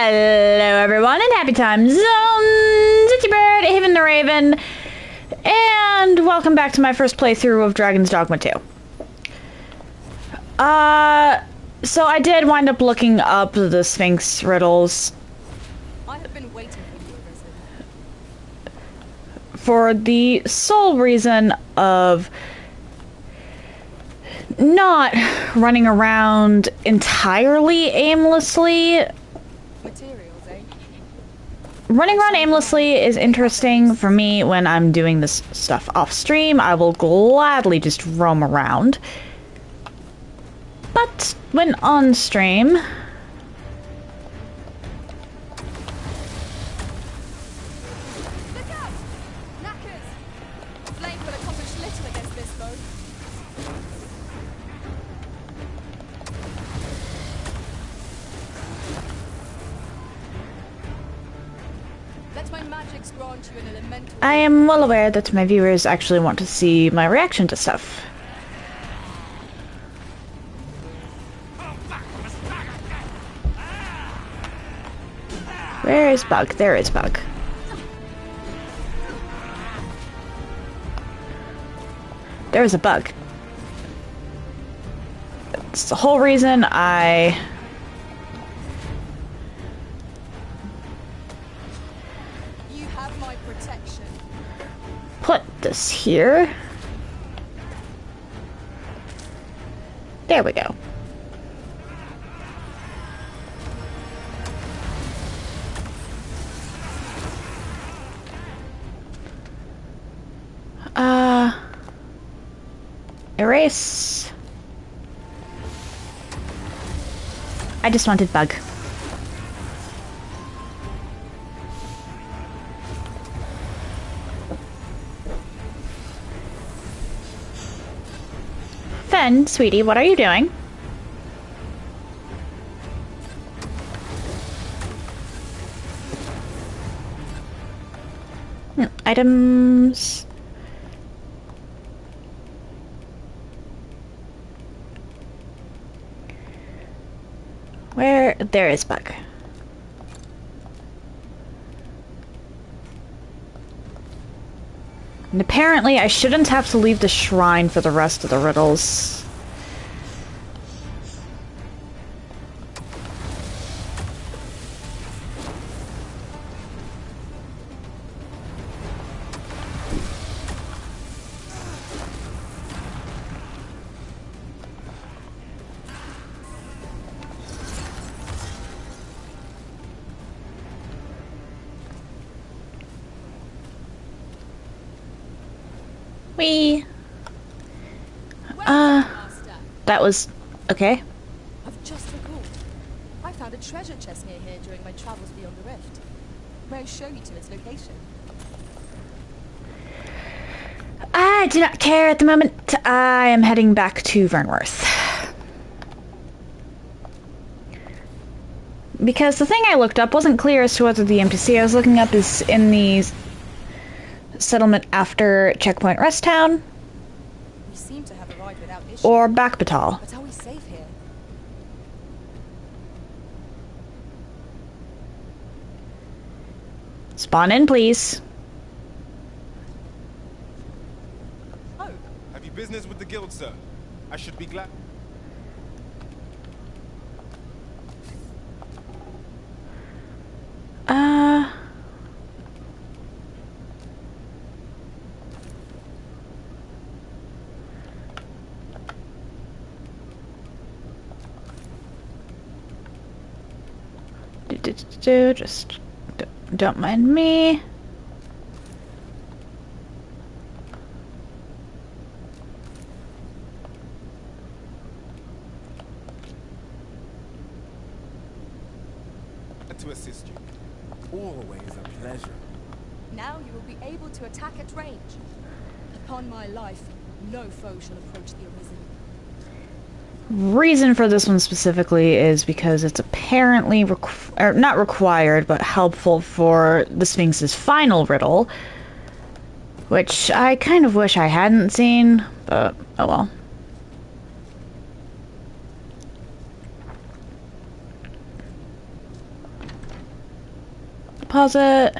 Hello everyone and happy time zones! It's your bird, Haven the Raven, and welcome back to my first playthrough of Dragon's Dogma 2. So I did wind up looking up the Sphinx riddles. I have been waiting for you, Elizabeth. For the sole reason of not running around entirely aimlessly. Materials, eh? Running around aimlessly is interesting for me when I'm doing this stuff off stream. I will gladly just roam around. But when on stream, Look out! Knackers! Flame will accomplish little against this foe. Let my magics grant you an elemental. I am well aware that my viewers actually want to see my reaction to stuff. Where is Bug? There is Bug. There's a bug. That's the whole reason I... You have my protection. put this here. There we go. Erase. I just wanted Bug. Fen, sweetie, what are you doing? Items. Where? There is Bug. And apparently I shouldn't have to leave the shrine for the rest of the riddles. Wee. That was okay. I've just recalled. I found a treasure chest near here during my travels beyond the rift. May I show you to its location? I do not care at the moment. I am heading back to Vernworth. Because the thing I looked up wasn't clear as to whether the NPC I was looking up is in the settlement after Checkpoint Rest Town We seem to have arrived without issue. or Bakbatal. But are we safe here? Spawn in, please. Oh, Have you business with the guild, sir? I should be glad. Just don't mind me. To assist you. Always a pleasure. now you will be able to attack at range. Upon my life, no foe shall approach the Arisen. Reason for this one specifically is because it's apparently not required, but helpful for the Sphinx's final riddle, which I kind of wish I hadn't seen, but oh well. pause it.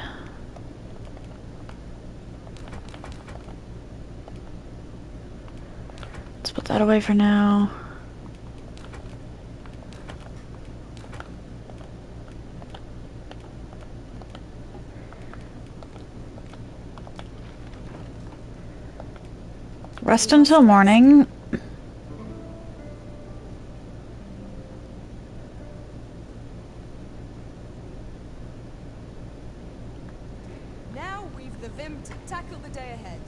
Let's put that away for now. Rest until morning. Now we've the vim to tackle the day ahead.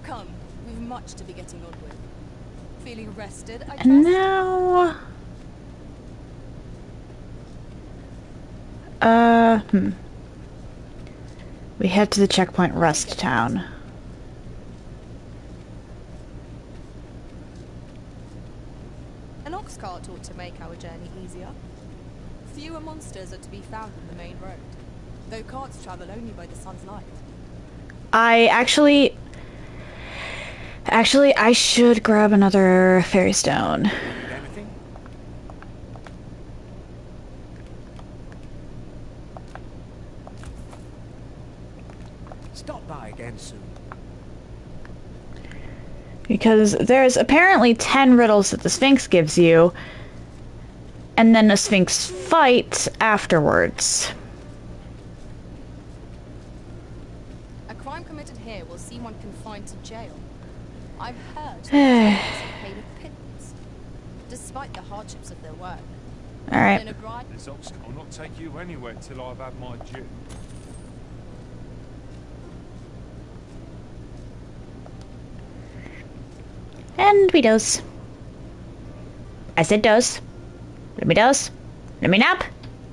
Come, we've much to be getting on with. Feeling rested, I trust? And now... We head to the checkpoint Rust Town. An ox cart ought to make our journey easier. Fewer monsters are to be found on the main road, though carts travel only by the sun's light. Actually, I should grab another fairy stone. Need anything? Stop by again soon. Because there's apparently 10 riddles that the Sphinx gives you, and then a Sphinx fight afterwards. A crime committed here will see one confined to jail. I've heard that have paid a pittance, despite the hardships of their work. Alright. In a bride, This ox will not take you anywhere till I've had my due. And we doze. I said doze. Let me doze. Let me nap.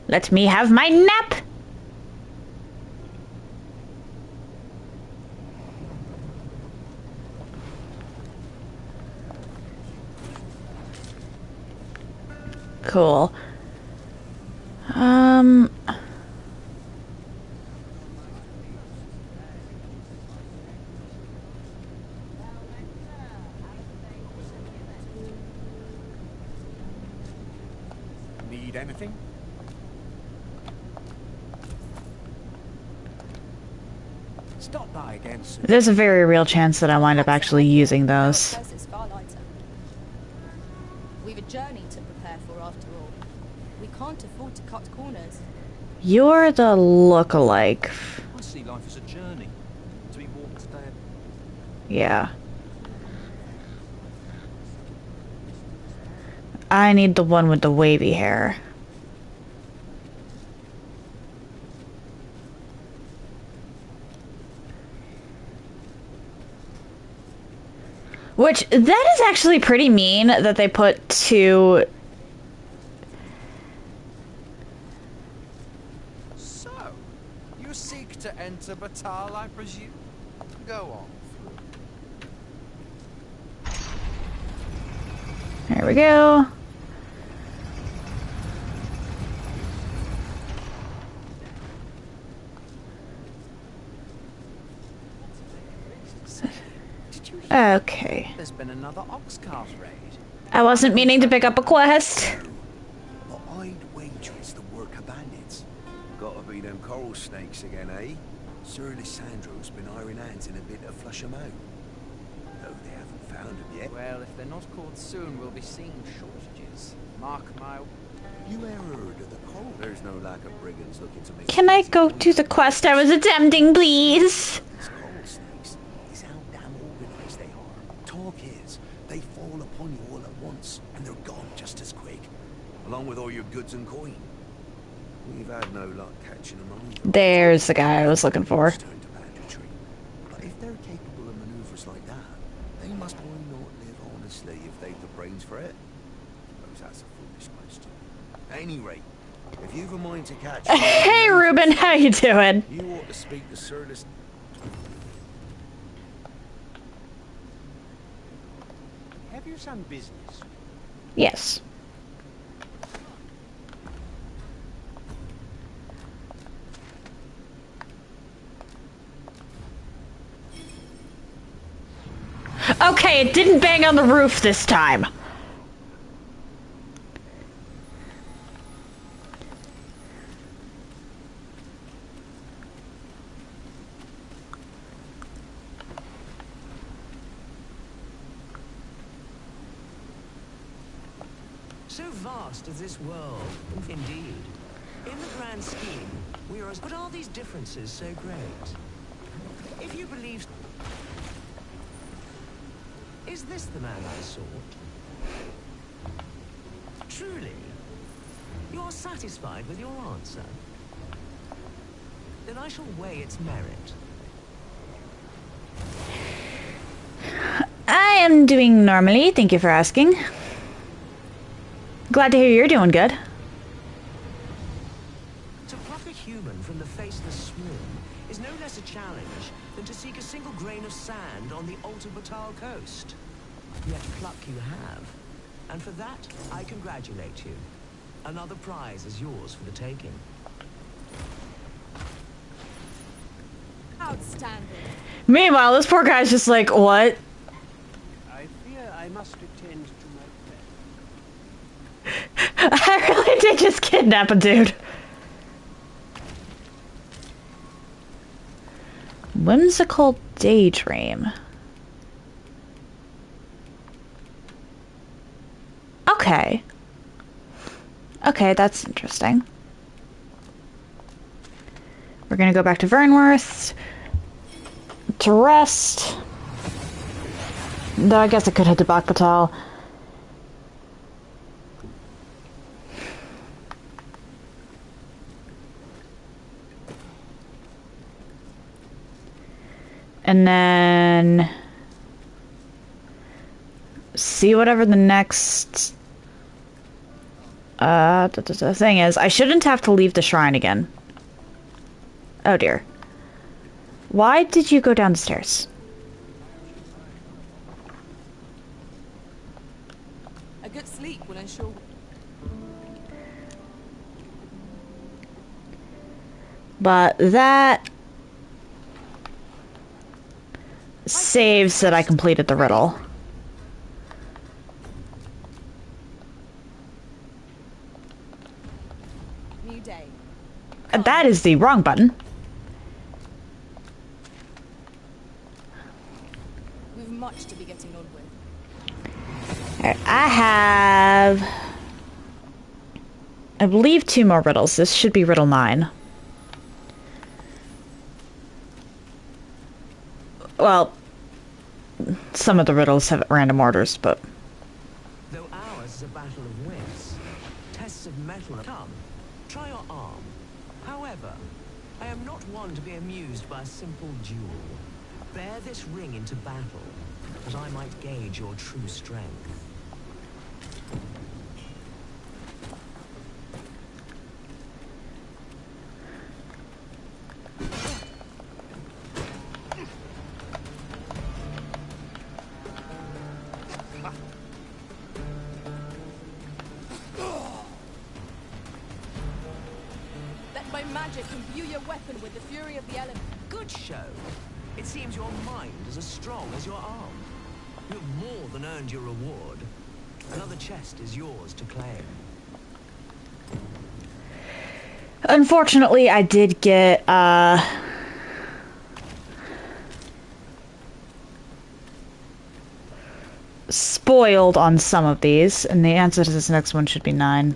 Let me have my nap. Cool. Need anything? Stop by again soon. There's a very real chance that I wind up actually using those. our is far lighter. We've a journey to prepare for after all. We can't afford to cut corners. You're the look-alike. I see life as a journey to be walked today. Yeah. I need the one with the wavy hair. Which, that is actually pretty mean that they put two... So, you seek to enter Batal, I presume? Go on. There we go. Okay. There's been another ox cart raid. I wasn't meaning to pick up a quest. But I'd wager it's the work of bandits. Gotta be them coral snakes again, eh? Sir Lissandro's been iron hands in a bit to flush 'em out. Though they haven't found 'em yet. Well, if they're not caught soon, we'll be seeing shortages. Mark my... You ever heard of the coral? There's no lack of brigands looking to make... Can I go to the quest I was attempting, please? These coral snakes is how damn organized they are. Talk is, they fall upon you all at once, and they're gone just as quick. Along with all your goods and coin. We've had no luck catching them either. There's the guy I was looking for. Turn to banditry. But if they're capable of maneuvers like that, they must why not live honestly if they've the brains for it? Suppose that's a foolish question. At any rate, if you've a mind to catch... Hey, Ruben, how you doing? You ought to speak to Sir List... Have you some business? Yes. Okay, it didn't bang on the roof this time. So vast is this world, indeed. In the grand scheme, we are as... But are these differences so great? If you believe... Is this the man I sought? Truly? You're satisfied with your answer? Then I shall weigh its merit. I am doing normally, thank you for asking. Glad to hear you're doing good. To pluck a human from the faceless swarm is no less a challenge than to seek a single grain of sand on the Alta Batal coast. Yet pluck you have, and for that I congratulate you. Another prize is yours for the taking. Outstanding. Meanwhile, this poor guy's just like, what? I fear I must attend to my friend. I really did just kidnap a dude. Whimsical daydream. Okay. Okay, that's interesting. We're gonna go back to Vernworth to rest. Though I guess I could head to Bakbatal. And then see whatever the next thing is. I shouldn't have to leave the shrine again. Oh dear. Why did you go down the stairs? A good sleep will ensure. But that saves that I completed the riddle. New day. That is the wrong button. We've much to be getting on with. Alright, I have, I believe, 2 more riddles. This should be riddle 9. Well, some of the riddles have random orders, but... Though ours is a battle of wits, tests of mettle come. Try your arm. However, I am not one to be amused by a simple duel. Bear this ring into battle, that I might gauge your true strength. Let my magic imbue your weapon with the fury of the element. Good show. It seems your mind is as strong as your arm. You have more than earned your reward. Another chest is yours to claim. Unfortunately, I did get, spoiled on some of these, and the answer to this next one should be 9.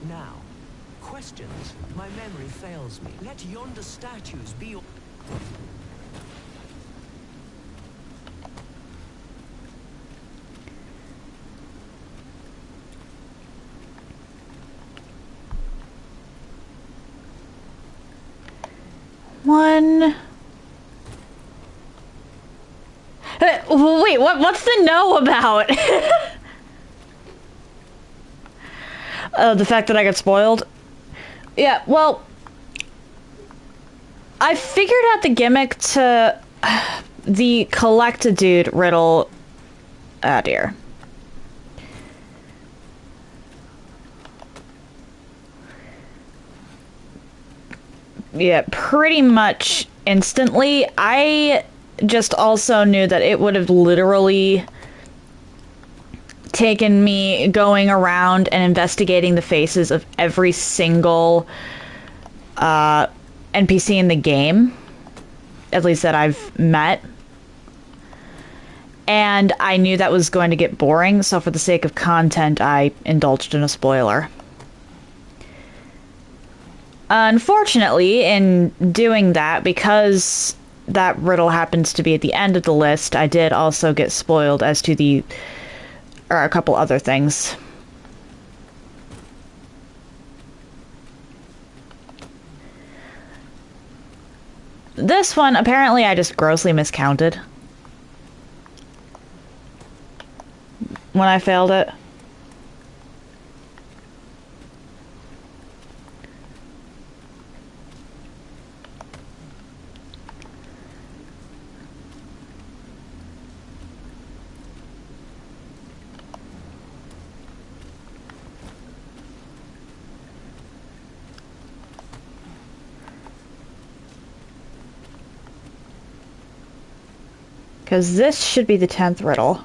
Now, questions. My memory fails me. Let yonder statues be your... One... Wait, what's the no about? The fact that I got spoiled? Yeah, well... I figured out the gimmick to the collect-a-dude riddle... Oh dear. Yeah, pretty much instantly. I just also knew that it would have literally taken me going around and investigating the faces of every single NPC in the game, at least that I've met. And I knew that was going to get boring, so for the sake of content, I indulged in a spoiler. Unfortunately, in doing that, because that riddle happens to be at the end of the list, I did also get spoiled as to a couple other things. This one, apparently I just grossly miscounted when I failed it. Because this should be the 10th riddle.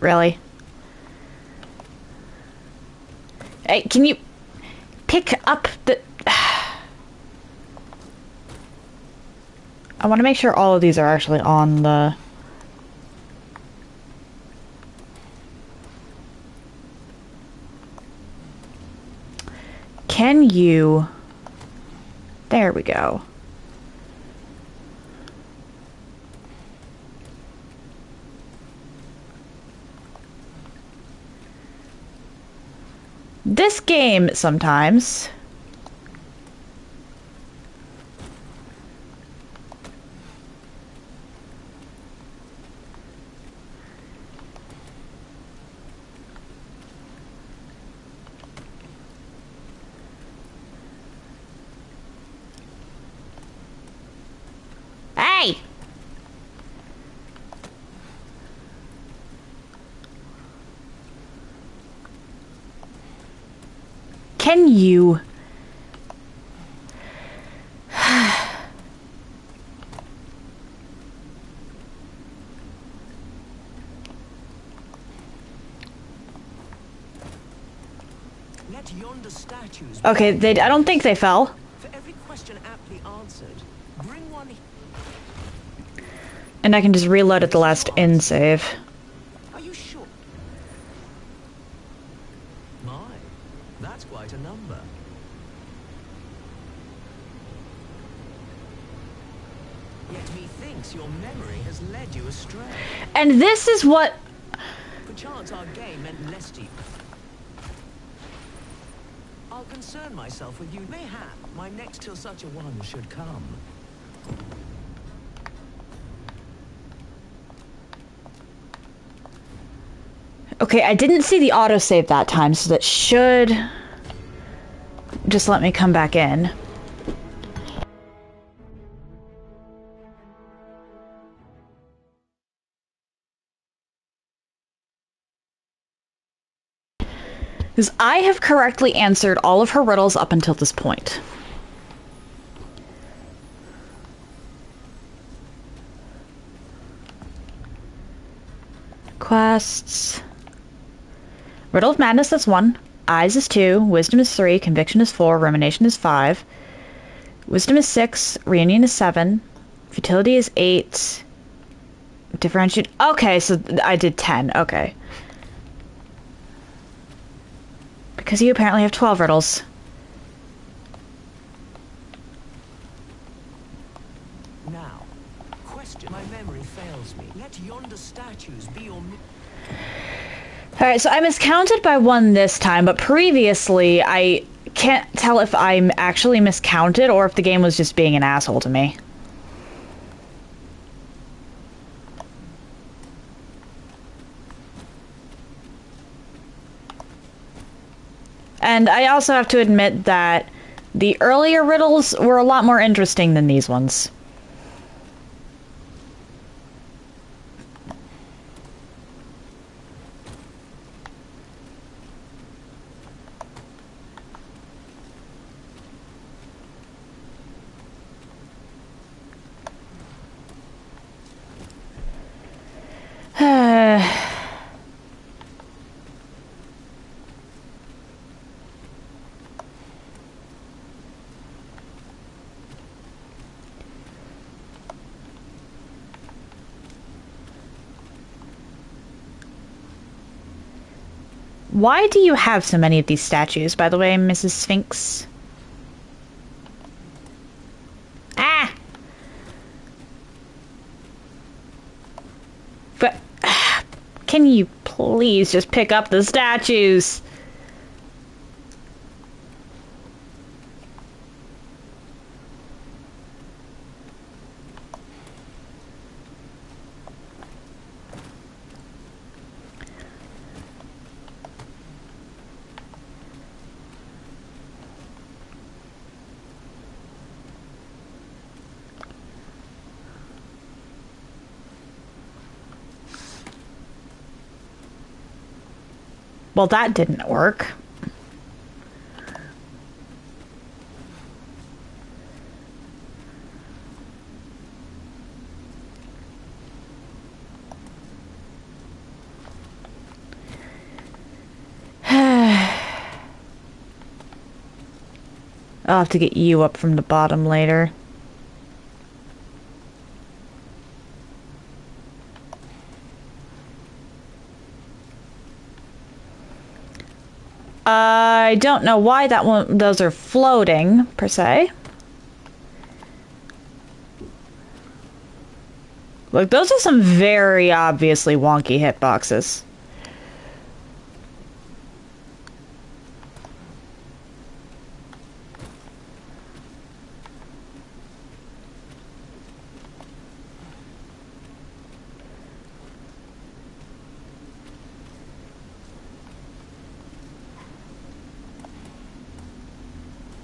Really? Hey, can you pick up the... I want to make sure all of these are actually on the... Can you... There we go. This game, sometimes... Hey! Can you... Let yonder statues Okay, I don't think they fell. For every question aptly answered, bring one. And I can just reload at the last end save. Are you sure? My, that's quite a number. Yet methinks your memory has led you astray. And this is what... Perchance our game meant less to you. I'll concern myself with you. Mayhap my next till such a one should come. Okay, I didn't see the autosave that time, so that should just let me come back in. Because I have correctly answered all of her riddles up until this point. Quests. Riddle of Madness, that's 1. Eyes is 2. Wisdom is 3. Conviction is 4. Rumination is 5. Wisdom is 6. Reunion is 7. Futility is 8. Differentiate... Okay, so I did 10. Okay. Because you apparently have 12 riddles. Now, question. My memory fails me. Let yonder statues be your... Alright, so I miscounted by 1 this time, but previously I can't tell if I'm actually miscounted or if the game was just being an asshole to me. And I also have to admit that the earlier riddles were a lot more interesting than these ones. Why do you have so many of these statues, by the way, Mrs. Sphinx? Ah! But can you please just pick up the statues? Well, that didn't work. I'll have to get you up from the bottom later. I don't know why those are floating, per se. Look, those are some very obviously wonky hitboxes.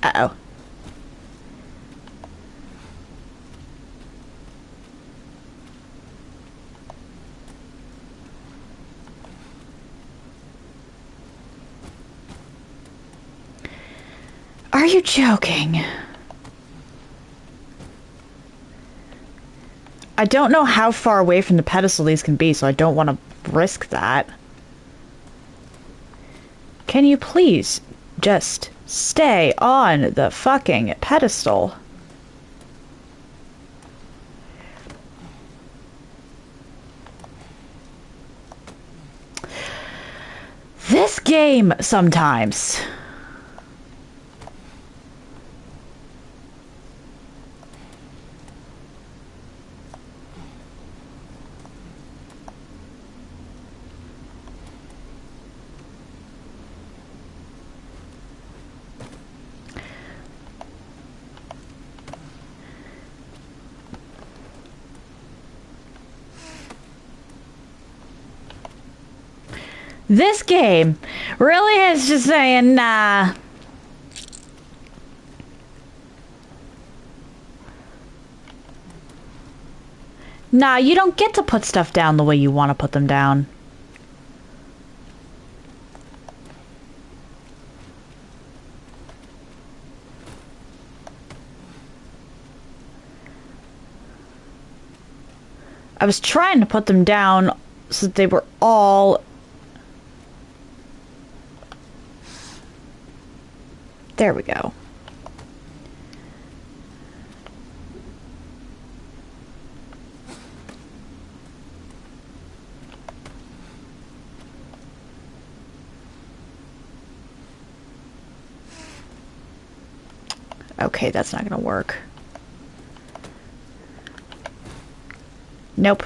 Uh-oh. Are you joking? I don't know how far away from the pedestal these can be, so I don't want to risk that. Can you please just stay on the fucking pedestal? This game sometimes. This game really is just saying, nah. Nah, you don't get to put stuff down the way you want to put them down. I was trying to put them down so that they were all... There we go. Okay, that's not gonna work. Nope.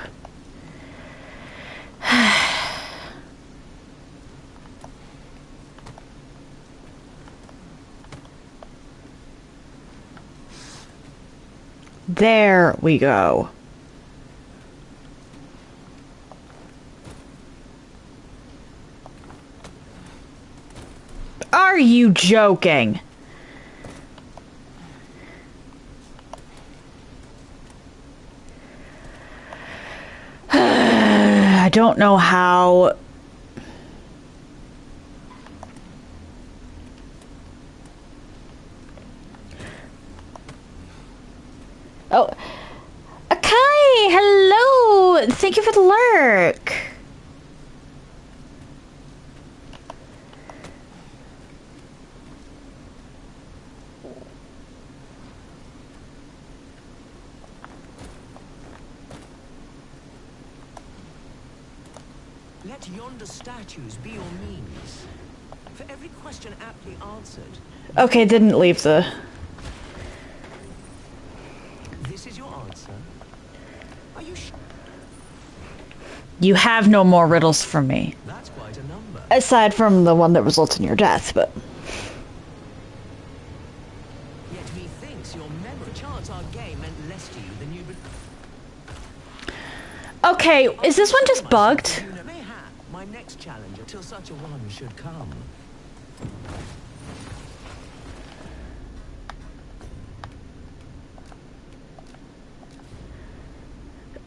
There we go. Are you joking? I don't know how... Oh, Akai, hello! Thank you for the lurk. Let yonder statues be your means. For every question aptly answered... Okay, didn't leave the... This is your answer? Are you sure? You have no more riddles for me. That's quite a number. Aside from the one that results in your death, but... Yet methinks your memory chance our game meant less to you than you... Okay, is this one just bugged? Mayhap my next challenger till such a one should come.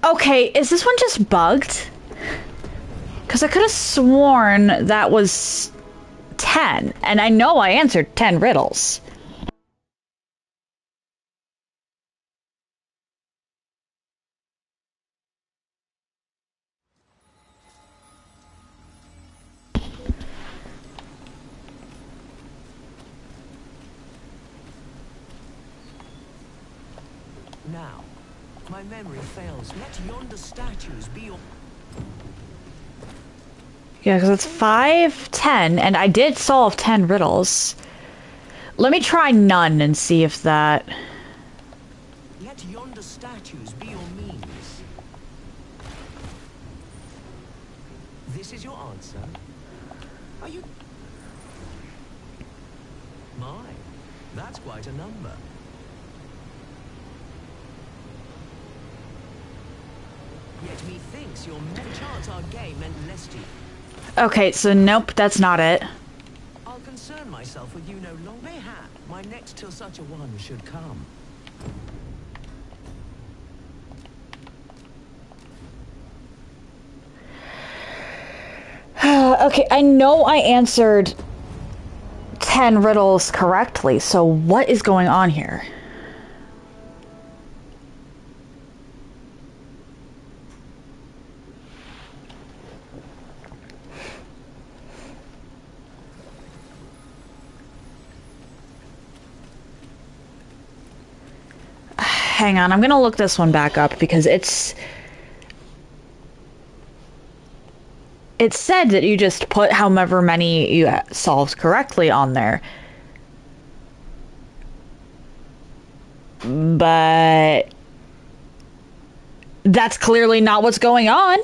Okay, is this one just bugged? Because I could have sworn that was 10, and I know I answered 10 riddles. Now, my memory fails. Let yonder statues be your... Yeah, because it's 5, 10, and I did solve 10 riddles. Let me try none and see if that... Let yonder statues be your means. This is your answer? Are you... My, that's quite a number. Yet methinks your chance our game meant less to you. Okay, so nope, that's not it. I'll concern myself with you no longer. Mayhap my next till such a one should come. Okay, I know I answered 10 riddles correctly, so what is going on here? Hang on, I'm gonna look this one back up because it said that you just put however many you solved correctly on there. But that's clearly not what's going on.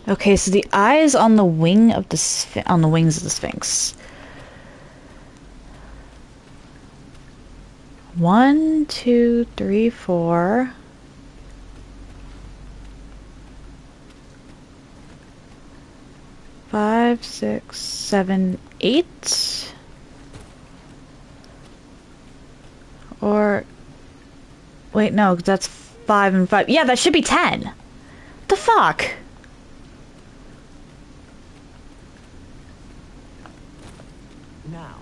Okay, so the eyes on the wing of the on the wings of the Sphinx. 1, 2, 3, 4. 5, 6, 7, 8. Or wait, no, that's 5 and 5. Yeah, that should be 10. What the fuck? Now,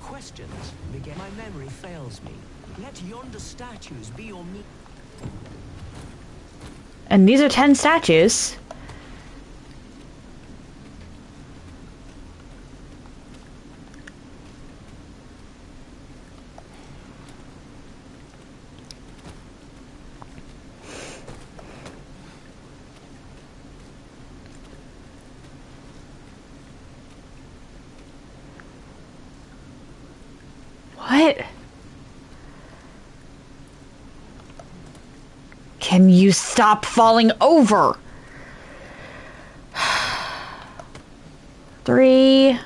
questions begin. My memory fails me. Let yonder statues be your me. And these are 10 statues. What? Can you stop falling over? 3.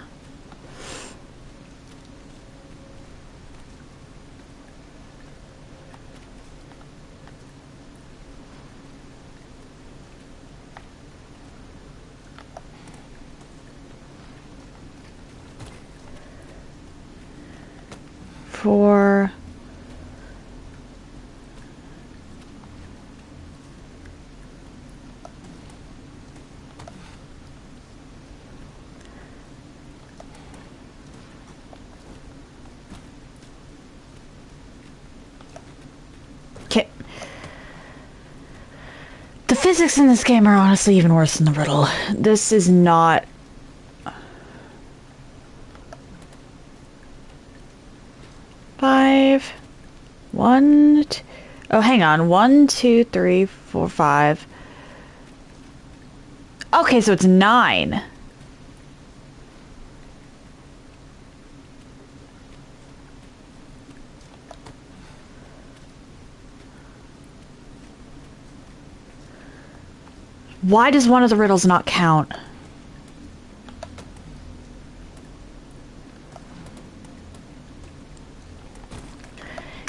4. physics in this game are honestly even worse than the riddle. This is not... Five... One... Oh, hang on. 1, 2, 3, 4, 5... Okay, so it's 9. Why does one of the riddles not count?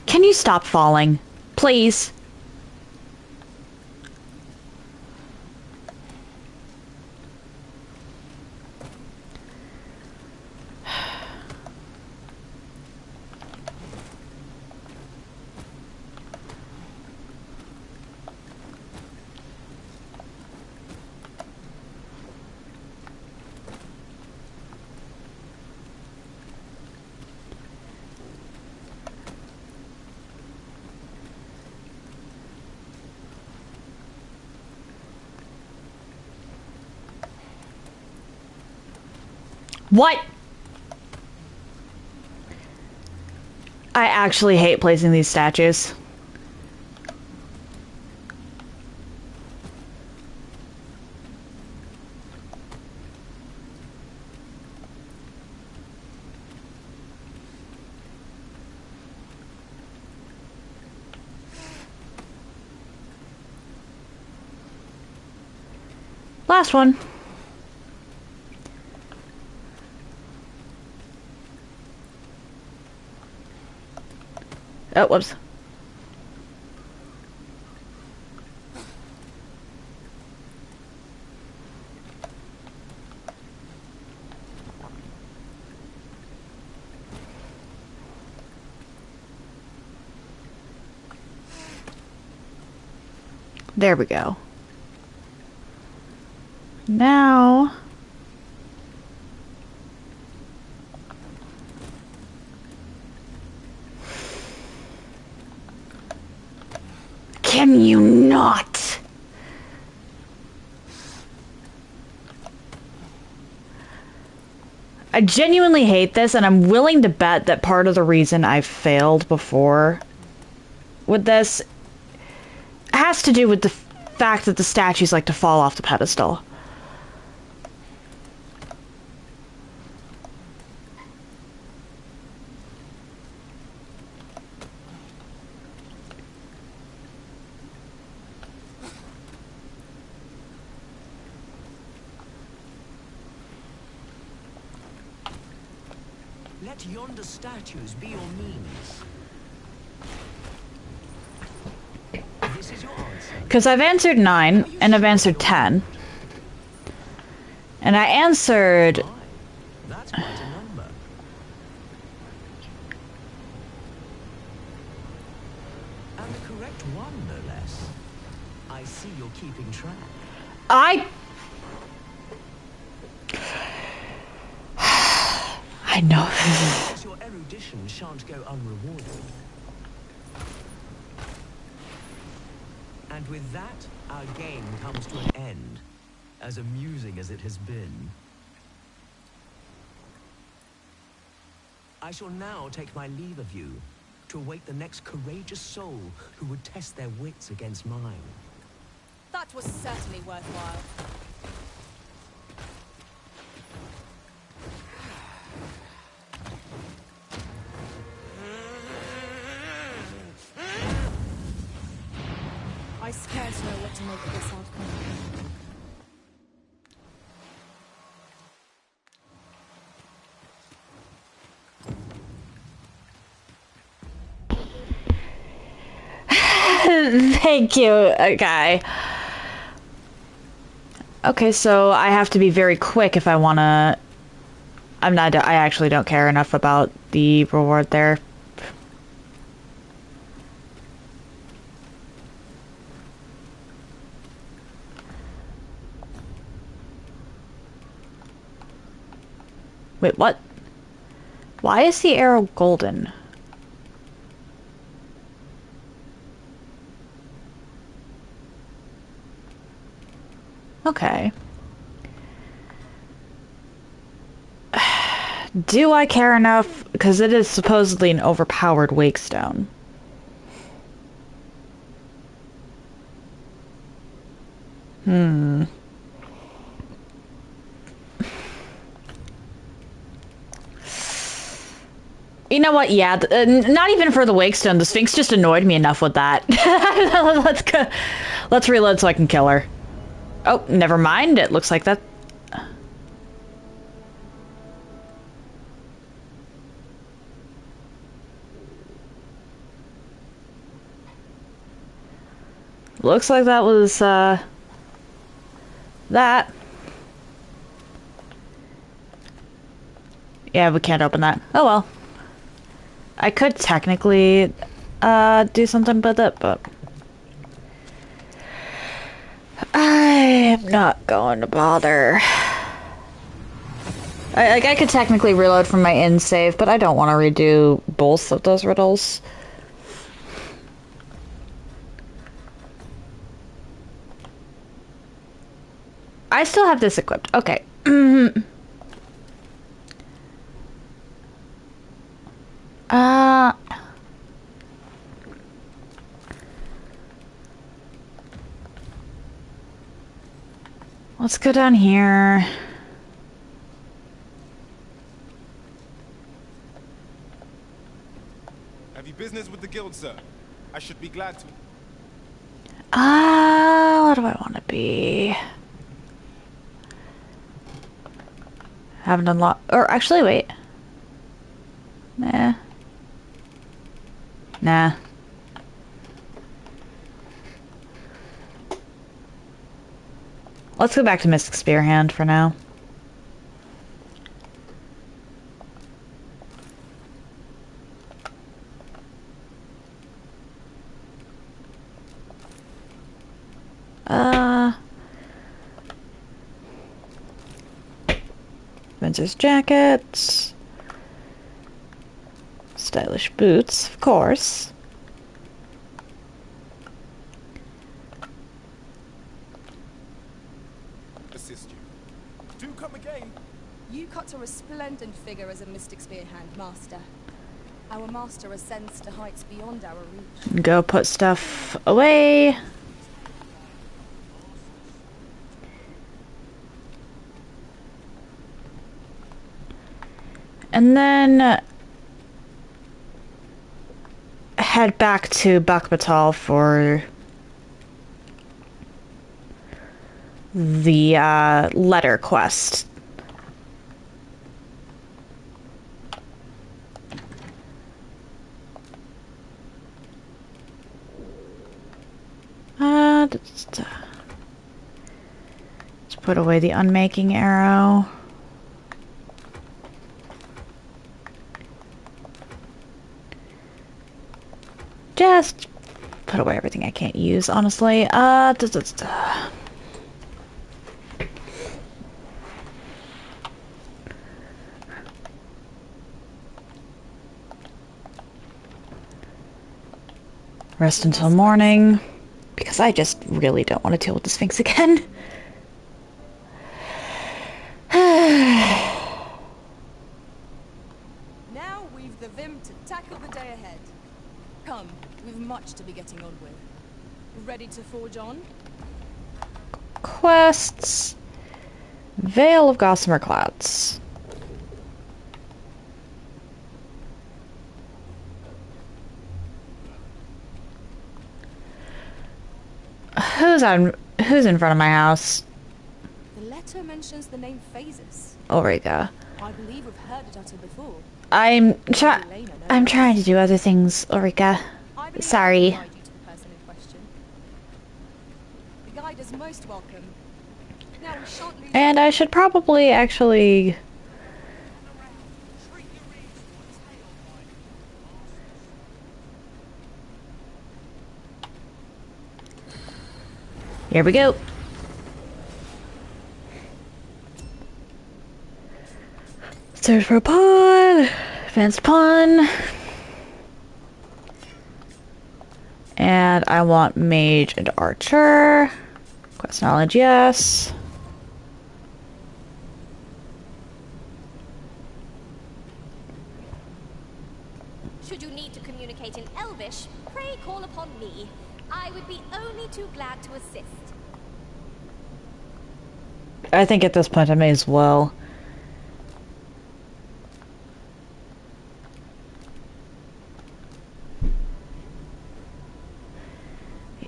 Can you stop falling? Please. What? I actually hate placing these statues. Last one. Oh, whoops. There we go. Now... Can you not? I genuinely hate this, and I'm willing to bet that part of the reason I've failed before with this has to do with the fact that the statues like to fall off the pedestal. Let yonder statues be your means. This is your answer. Because I've answered 9, and I've answered 10. And I answered... Fine. That's quite a number. And the correct one, no less. I see you're keeping track. I know. Your erudition shan't go unrewarded. And with that, our game comes to an end, as amusing as it has been. I shall now take my leave of you, to await the next courageous soul who would test their wits against mine. That was certainly worthwhile. I scarce know what to make of this outcome. Thank you, guy. Okay, so I have to be very quick if I want to... I actually don't care enough about the reward there. Wait, what? Why is the arrow golden? Okay. Do I care enough? Because it is supposedly an overpowered wake stone. You know what? Yeah, not even for the wake stone. The Sphinx just annoyed me enough with that. Let's go. Let's reload so I can kill her. Oh, never mind. It looks like that. Looks like that was, that. Yeah, we can't open that. Oh well. I could technically, do something with it, but... I'm not going to bother. I could technically reload from my in save, but I don't want to redo both of those riddles. I still have this equipped. Okay. Let's go down here. Have you business with the guild, sir? I should be glad to. What do I want to be? Haven't unlocked... Or actually, wait. Nah. Nah. Let's go back to Mystic Spear Hand for now. Spencer's jackets. Stylish boots, of course. Assist you. Do come again. You cut a resplendent figure as a Mystic Spear Hand master. Our master ascends to heights beyond our reach. Go put stuff away. And then head back to Bakbatal for the letter quest. Let's put away the unmaking arrow. Just put away everything I can't use, honestly. Rest until morning, because I just really don't want to deal with the Sphinx again. Now we've the vim to tackle the day ahead. Come, we've much to be getting on with. Ready to forge on? Quests. Veil of Gossamer Clouds. Who's in front of my house? The letter mentions the name Phases. Ulrika. I believe we've heard it uttered before. I'm trying to do other things, Ulrika. I believe Sorry. I can guide you to the person in question. The guide is most welcome. Now we shan't lose. And I should probably actually... Here we go. Search for a pawn. Advanced pawn. And I want mage and archer. Knowledge, yes. Should you need to communicate in Elvish, pray call upon me. I would be only too glad to assist. I think at this point I may as well.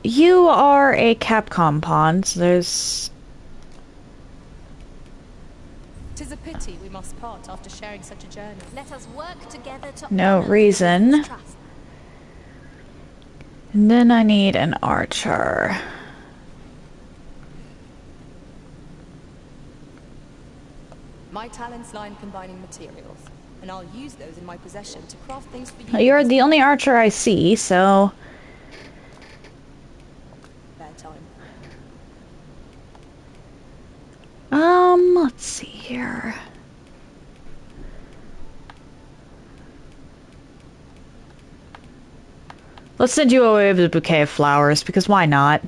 You are a Capcom pawn, so there's... 'Tis a pity we must part after sharing such a journey. Let us work together to no honor reason. this trust. And then I need an archer. My talents lie in combining materials, and I'll use those in my possession to craft things for you. You're the only archer I see, so... Bad time. Let's see here. Let's send you away with a bouquet of flowers, because why not?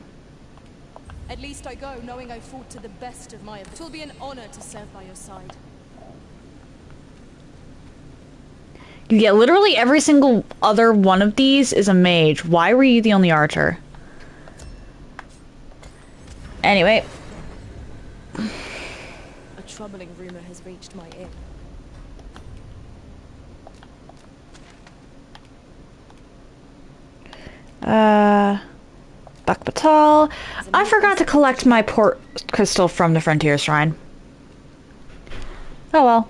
At least I go knowing I fought to the best of my ability. It will be an honor to serve by your side. Yeah, literally every single other one of these is a mage. Why were you the only archer? Anyway. A troubling rumor has reached my ear. Bakbatal. I forgot to collect my port crystal from the Frontier Shrine. Oh well.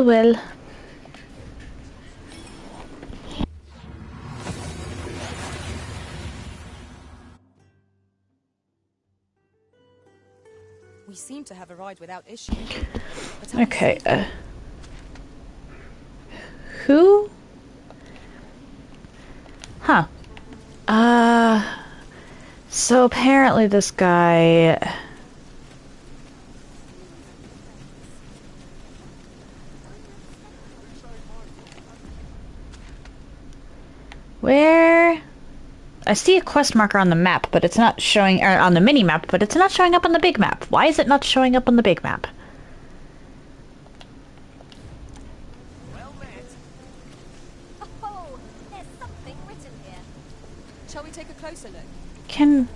Well. We seem to have arrived without issue. Okay, who? Huh. So apparently this guy... Where? I see a quest marker on the map, but it's not showing, or on the mini map, but it's not showing up on the big map. Why is it not showing up on the big map? Well met. Oh, there's something written here. Shall we take a closer look? Can...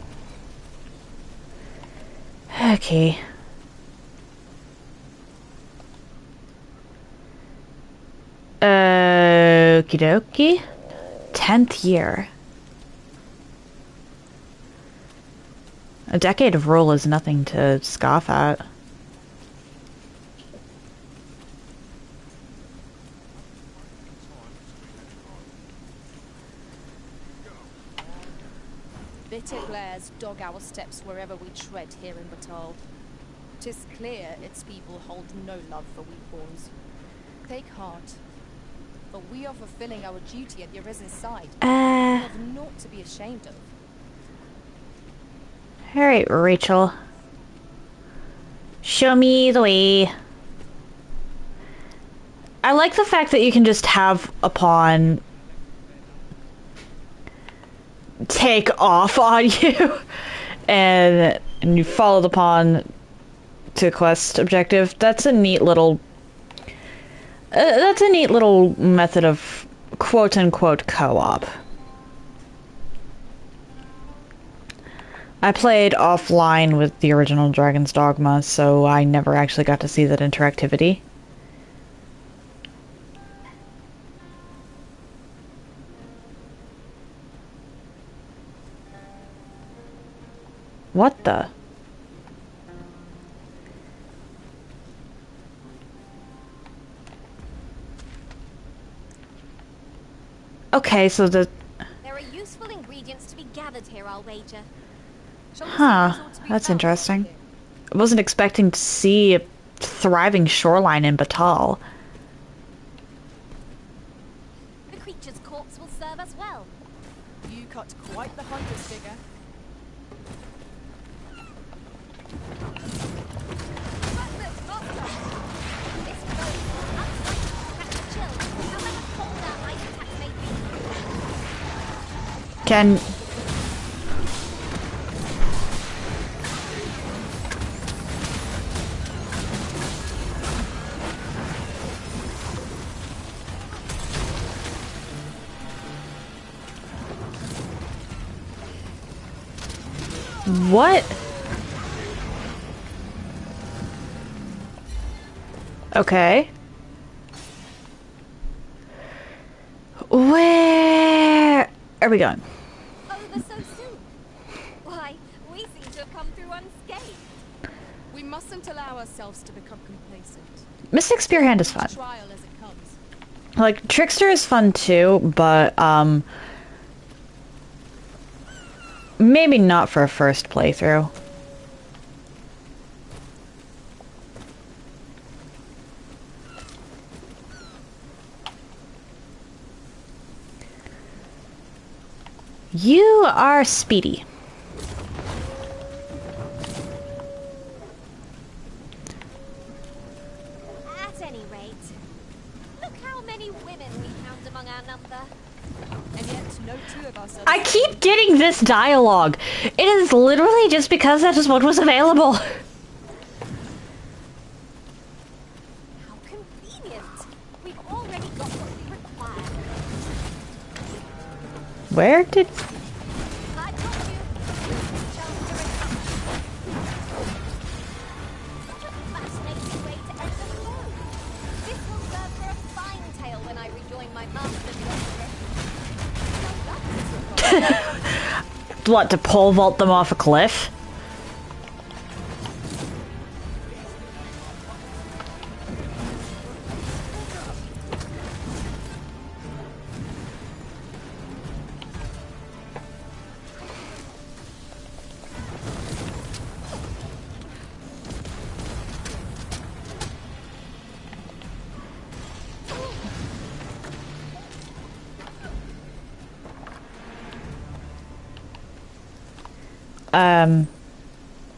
Okay. Okie dokie. 10th year. A decade of rule is nothing to scoff at. Bitter glares dog our steps wherever we tread here in Batal. 'Tis clear its people hold no love for weakborns. Take heart, for we are fulfilling our duty at your risen side. We have naught to be ashamed of. Alright, Rachel. Show me the way. I like the fact that you can just have a pawn take off on you and you follow the pawn to quest objective. That's a neat little method of quote-unquote co-op. I played offline with the original Dragon's Dogma, so I never actually got to see that interactivity. What the? Okay, so the... There are useful ingredients to be gathered here, I'll wager. Huh, that's interesting. I wasn't expecting to see a thriving shoreline in Batal. The creature's corpse will serve us well. You cut quite the hunter's figure. This boat will Can... What? Okay. Where are we going? Over so soon. Why, we seem to have come through unscathed. We mustn't allow ourselves to become complacent. Mystic Spear Hand is fun. Trial as it comes. Like, Trickster is fun too, but, maybe not for a first playthrough. You are speedy. At any rate, look how many women we found among our number. And yet, no two of us are... I keep getting this dialogue. It is literally just because that is what was available. How convenient. We've already got what we require. Where did... I told you. Chance to recover. What a fascinating way to end the flow. This will serve for a fine tale when I rejoin my master's restaurant. What, to pole vault them off a cliff?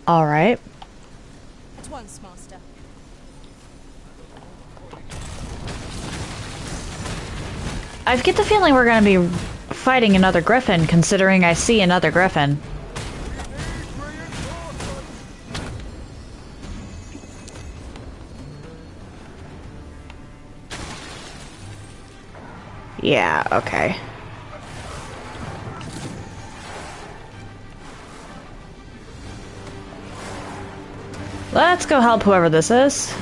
Alright. At once, Master. I get the feeling we're gonna be fighting another griffin, considering I see another griffin. Yeah, okay. Let's go help whoever this is.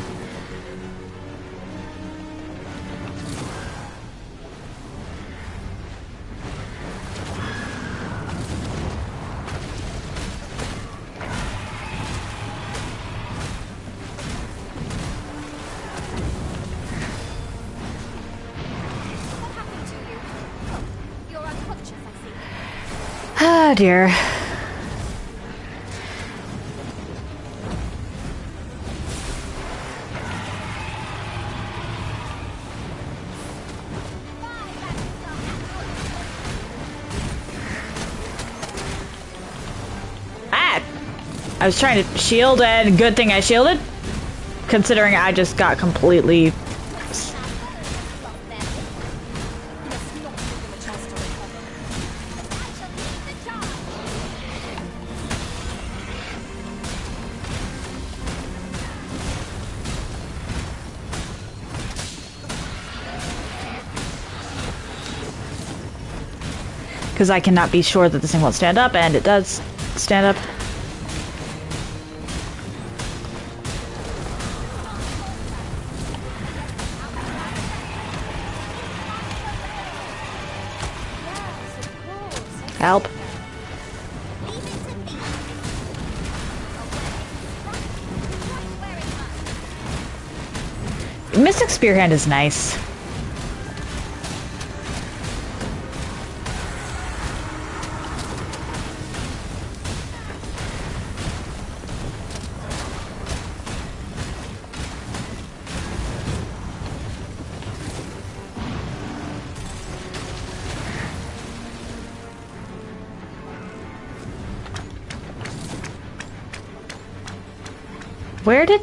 What happened to you? Oh, you're unconscious, I see. Oh dear. I was trying to shield, and good thing I shielded, considering I just got completely... Because I cannot be sure that this thing won't stand up, and it does stand up. Help. Mystic Spearhand is nice. Where did...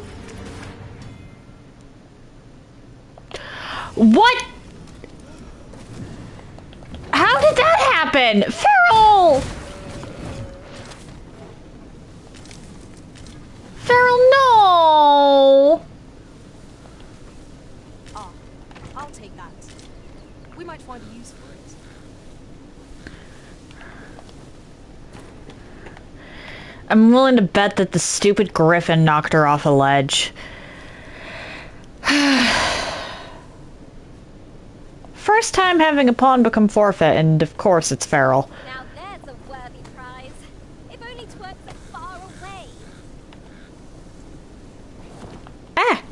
What? How did that happen? Feral! take that. We might find a use for it. I'm willing to bet that the stupid griffin knocked her off a ledge. First time having a pawn become forfeit, and of course it's feral. Now there's a worthy prize. If only 'tweren't so far away. Ah!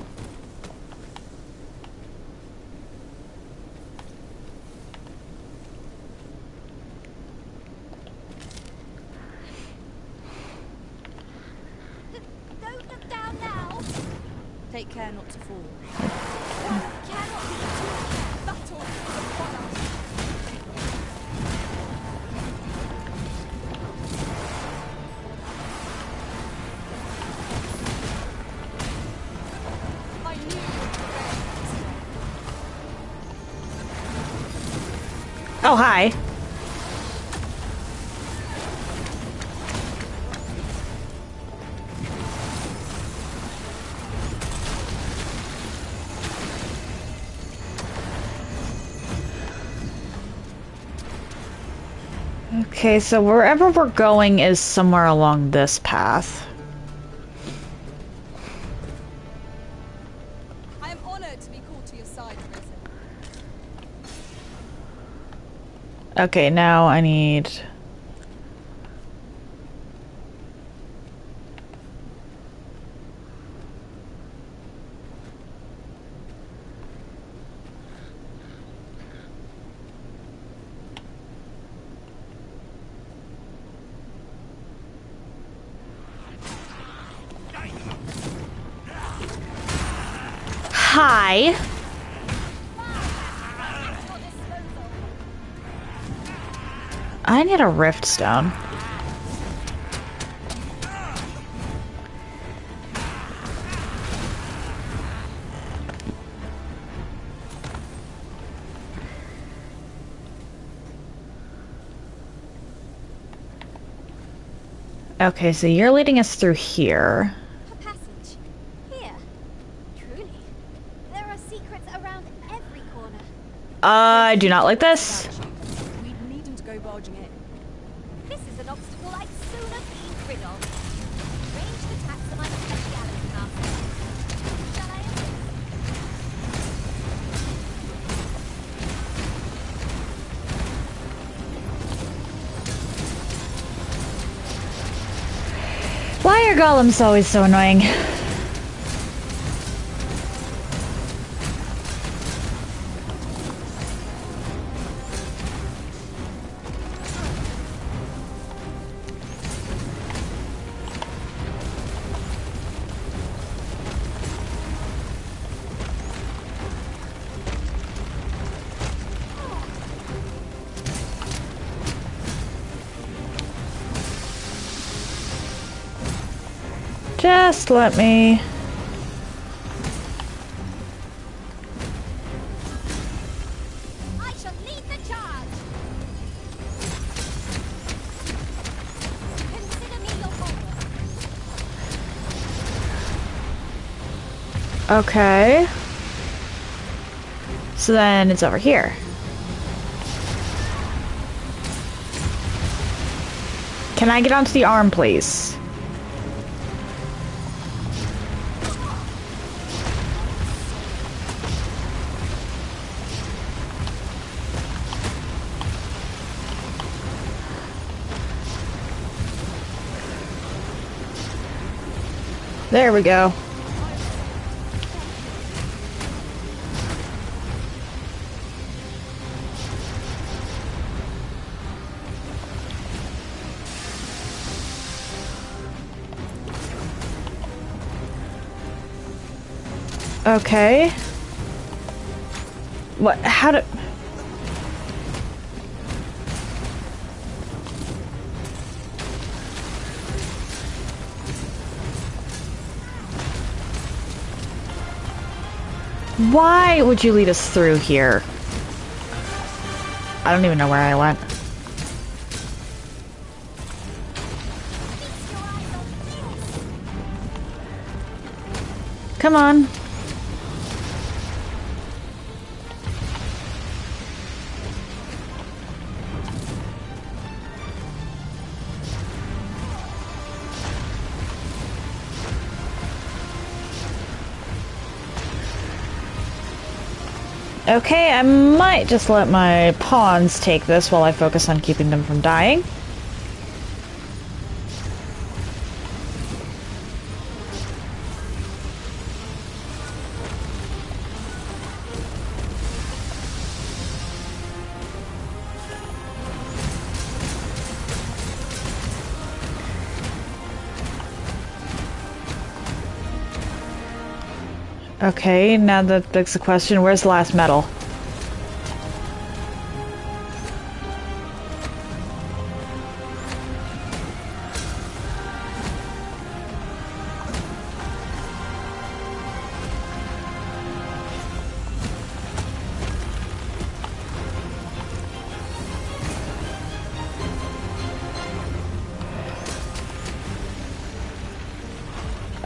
Don't look down now. Take care not to fall. One cannot be too Battle is upon us. I knew you would prevail. Oh, hi. Okay, so wherever we're going is somewhere along this path. I am honored to be called to your side, Risen. Okay, now I need... Hi. I need a rift stone. Okay, so you're leading us through here. A passage. Here. Truly. There are secrets around every corner. I do not like this. We needn't go barging in. This is an obstacle I'd sooner be rid of. Ranged attacks are my speciality, Master. Shall I assist? Why are golems always so annoying? Just let me... I shall lead the charge. Consider me your follower. Okay. So then it's over here. Can I get onto the arm, please? There we go. Okay. What? How do... Why would you lead us through here? I don't even know where I went. Come on. Okay, I might just let my pawns take this while I focus on keeping them from dying. Okay, now that begs the question, where's the last medal?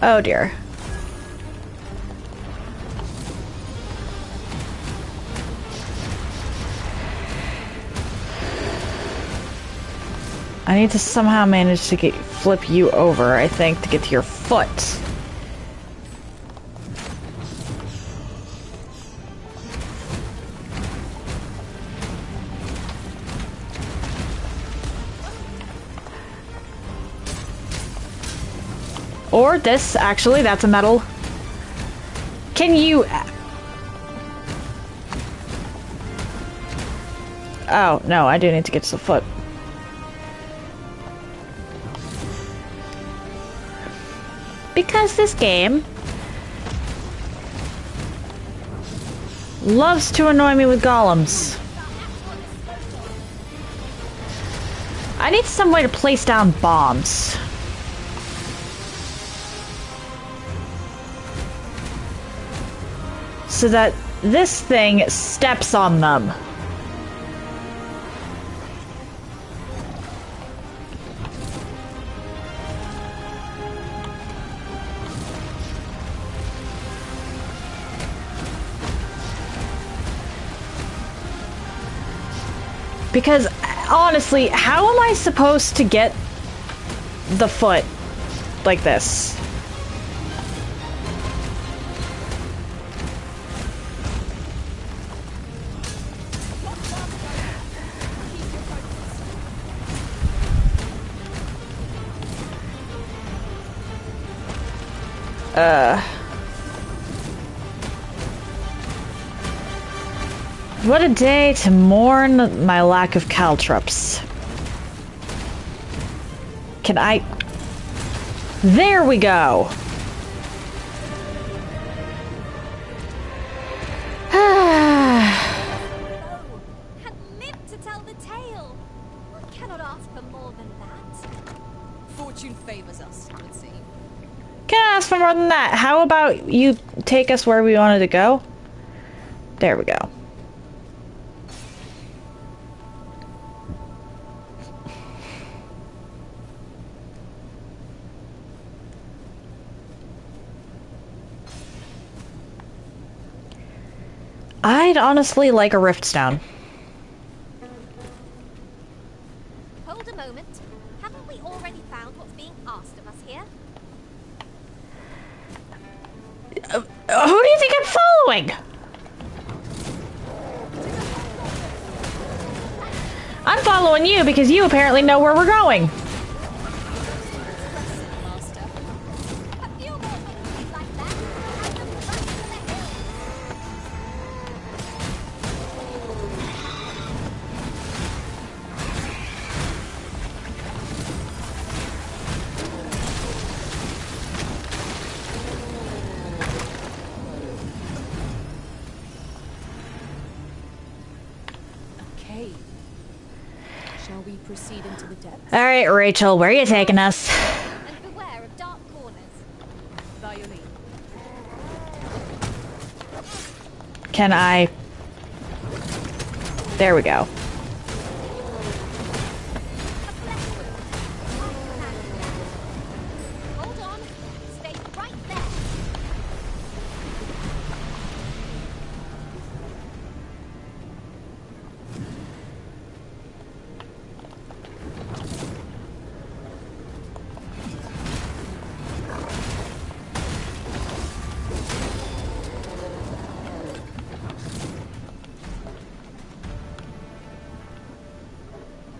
Oh dear. I need to somehow manage to flip you over, I think, to get to your foot. Or this, actually, that's a medal. Can you... Oh, no, I do need to get to the foot. Because this game loves to annoy me with golems. I need some way to place down bombs. So that this thing steps on them. Because, honestly, how am I supposed to get the foot like this? What a day to mourn my lack of caltrops. Can I... There we go! Had lived to tell the tale. One cannot ask for more than that. Fortune favors us, it would seem. Can I ask for more than that? How about you take us where we wanted to go? There we go. I'd honestly like a rift stone. Hold a moment. Haven't we already found what's being asked of us here? Who do you think I'm following? I'm following you because you apparently know where we're going. Master. A few more victories like that, and the rest of the hill. Okay. Shall we proceed into the depths? All right, Rachel, where are you taking us? And beware of dark corners. By your leave. Can I... There we go. Hold on. Stay right there.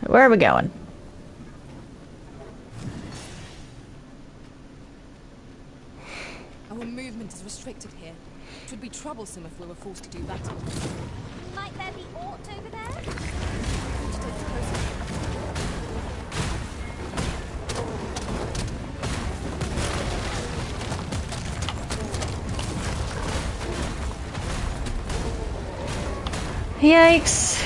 Where are we going? Our movement is restricted here. It would be troublesome if we were forced to do battle. Might there be aught over there? Would you take a closer look? Yikes.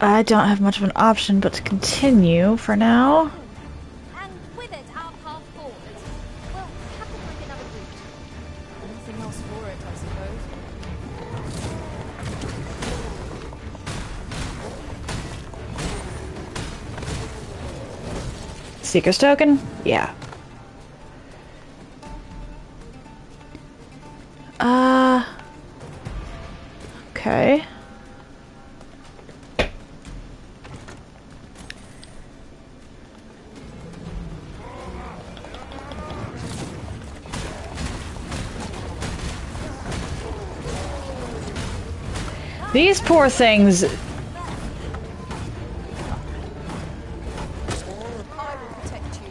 I don't have much of an option but to continue for now. And with it, our path forward. We'll have to find another route. Nothing else for it, I suppose. Seeker's token? Yeah. Okay. These poor things. I will protect you.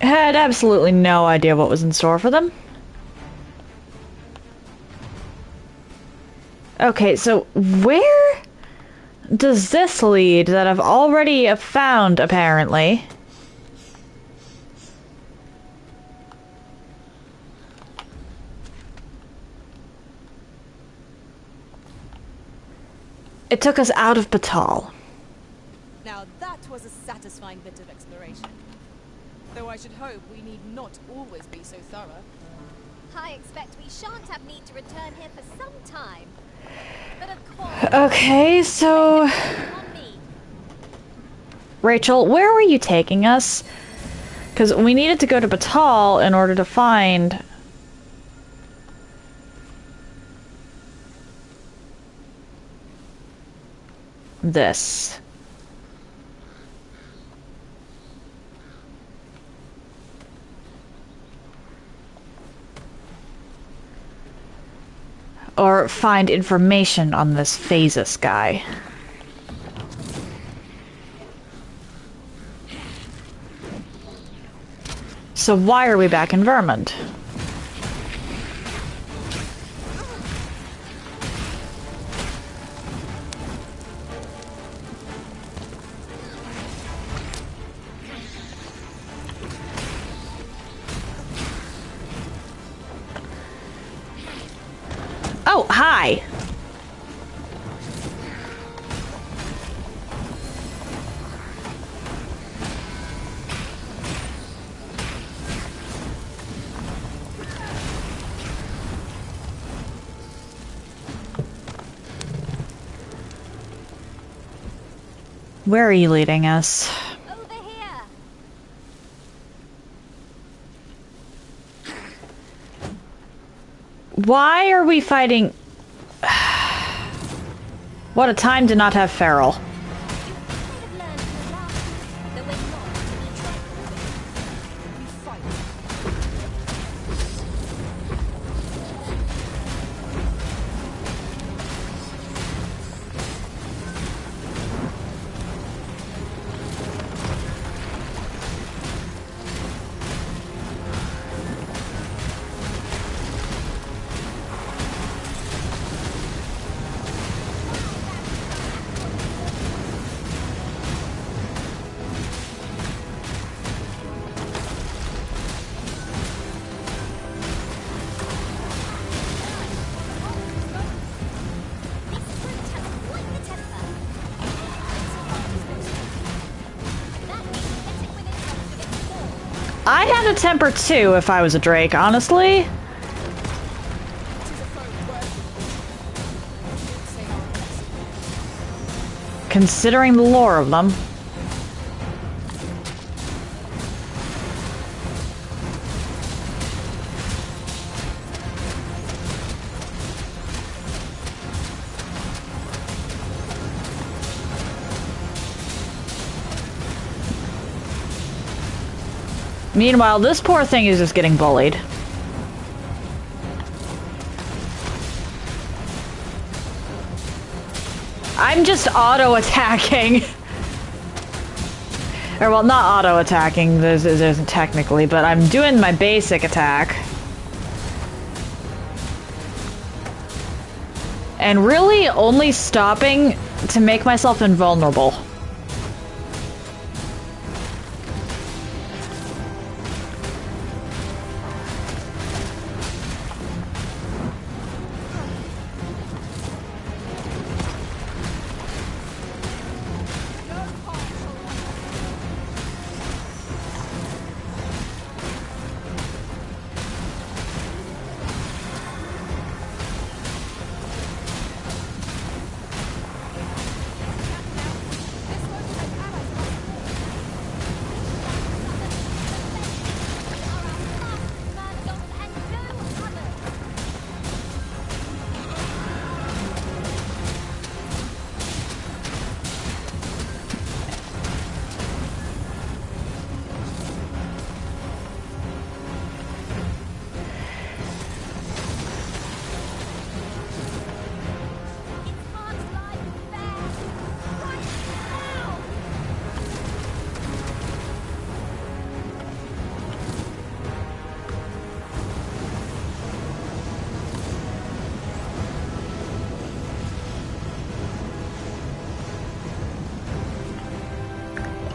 Had absolutely no idea what was in store for them. Okay, so where does this lead that I've already found, apparently? It took us out of Batal. Now that was a satisfying bit of exploration. Though I should hope we need not always be so thorough. I expect we shan't have need to return here for some time. But of course... Okay, so... on me. Rachel, where were you taking us? Because we needed to go to Batal in order to find... this. Or find information on this Phasis guy. So why are we back in Vermont? Oh, hi! Where are you leading us? Over here. Why are we fighting? What a time to not have Feral. You might have learned from the last that we're not to be trifled with. We fight. I'd have a temper too if I was a Drake, honestly. considering the lore of them. Meanwhile, this poor thing is just getting bullied. I'm just auto-attacking. Or, well, not auto-attacking, there isn't technically, but I'm doing my basic attack. And really only stopping to make myself invulnerable.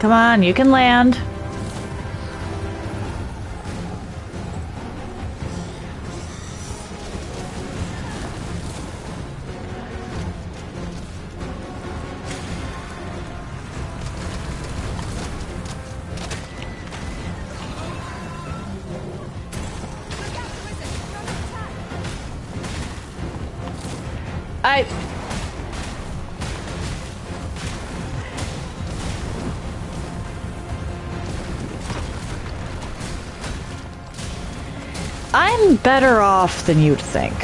Come on, you can land. I'm better off than you'd think.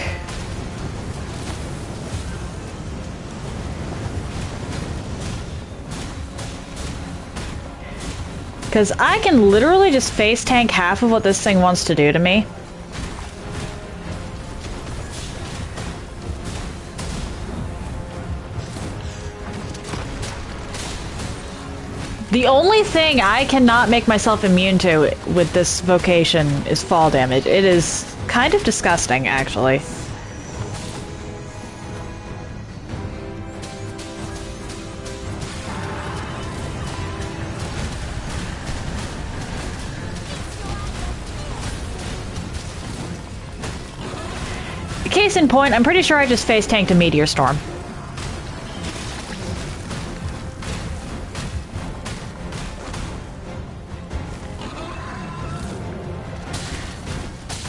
Because I can literally just face tank half of what this thing wants to do to me. The only thing I cannot make myself immune to with this vocation is fall damage. It is kind of disgusting, actually. Case in point, I'm pretty sure I just face tanked a meteor storm.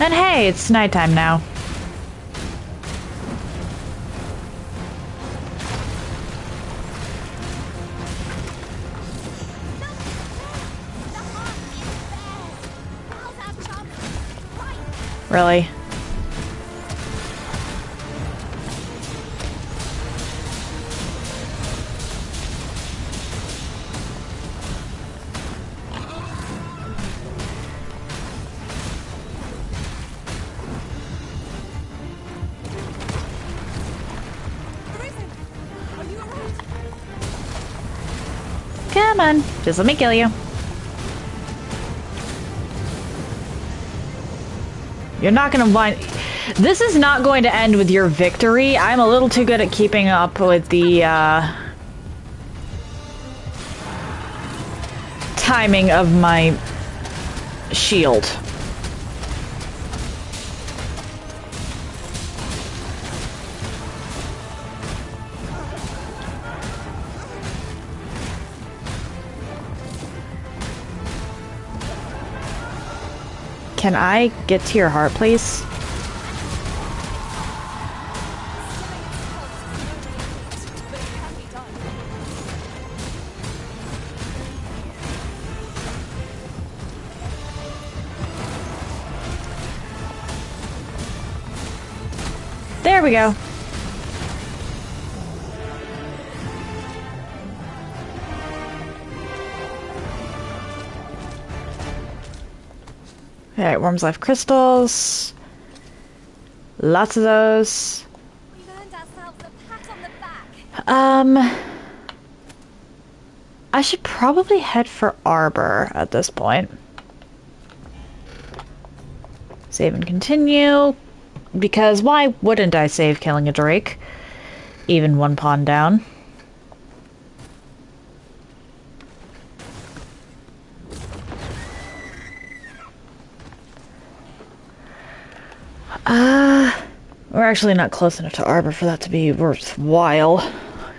And hey, it's nighttime now. Really? Come on, just let me kill you. You're not gonna blind. This is not going to end with your victory. I'm a little too good at keeping up with the timing of my shield. Can I get to your heart, please? There we go. Alright, Worm's Life crystals. Lots of those. We earned ourselves a pat on the back. I should probably head for Arbor at this point. Save and continue. Because why wouldn't I save killing a Drake? Even one pawn down. We're actually not close enough to Arbor for that to be worthwhile.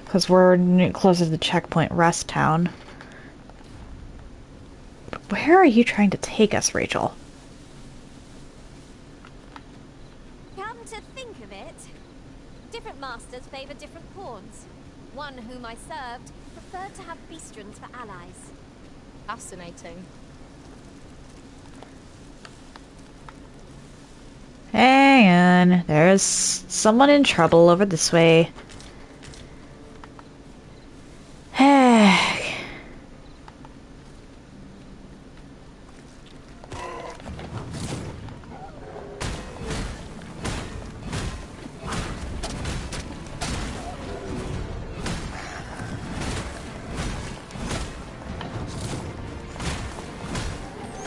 Because we're closer to the checkpoint Rest Town. But where are you trying to take us, Rachel? Come to think of it, different masters favor different pawns. One whom I served preferred to have beastrons for allies. Fascinating. Hang on, there's someone in trouble over this way.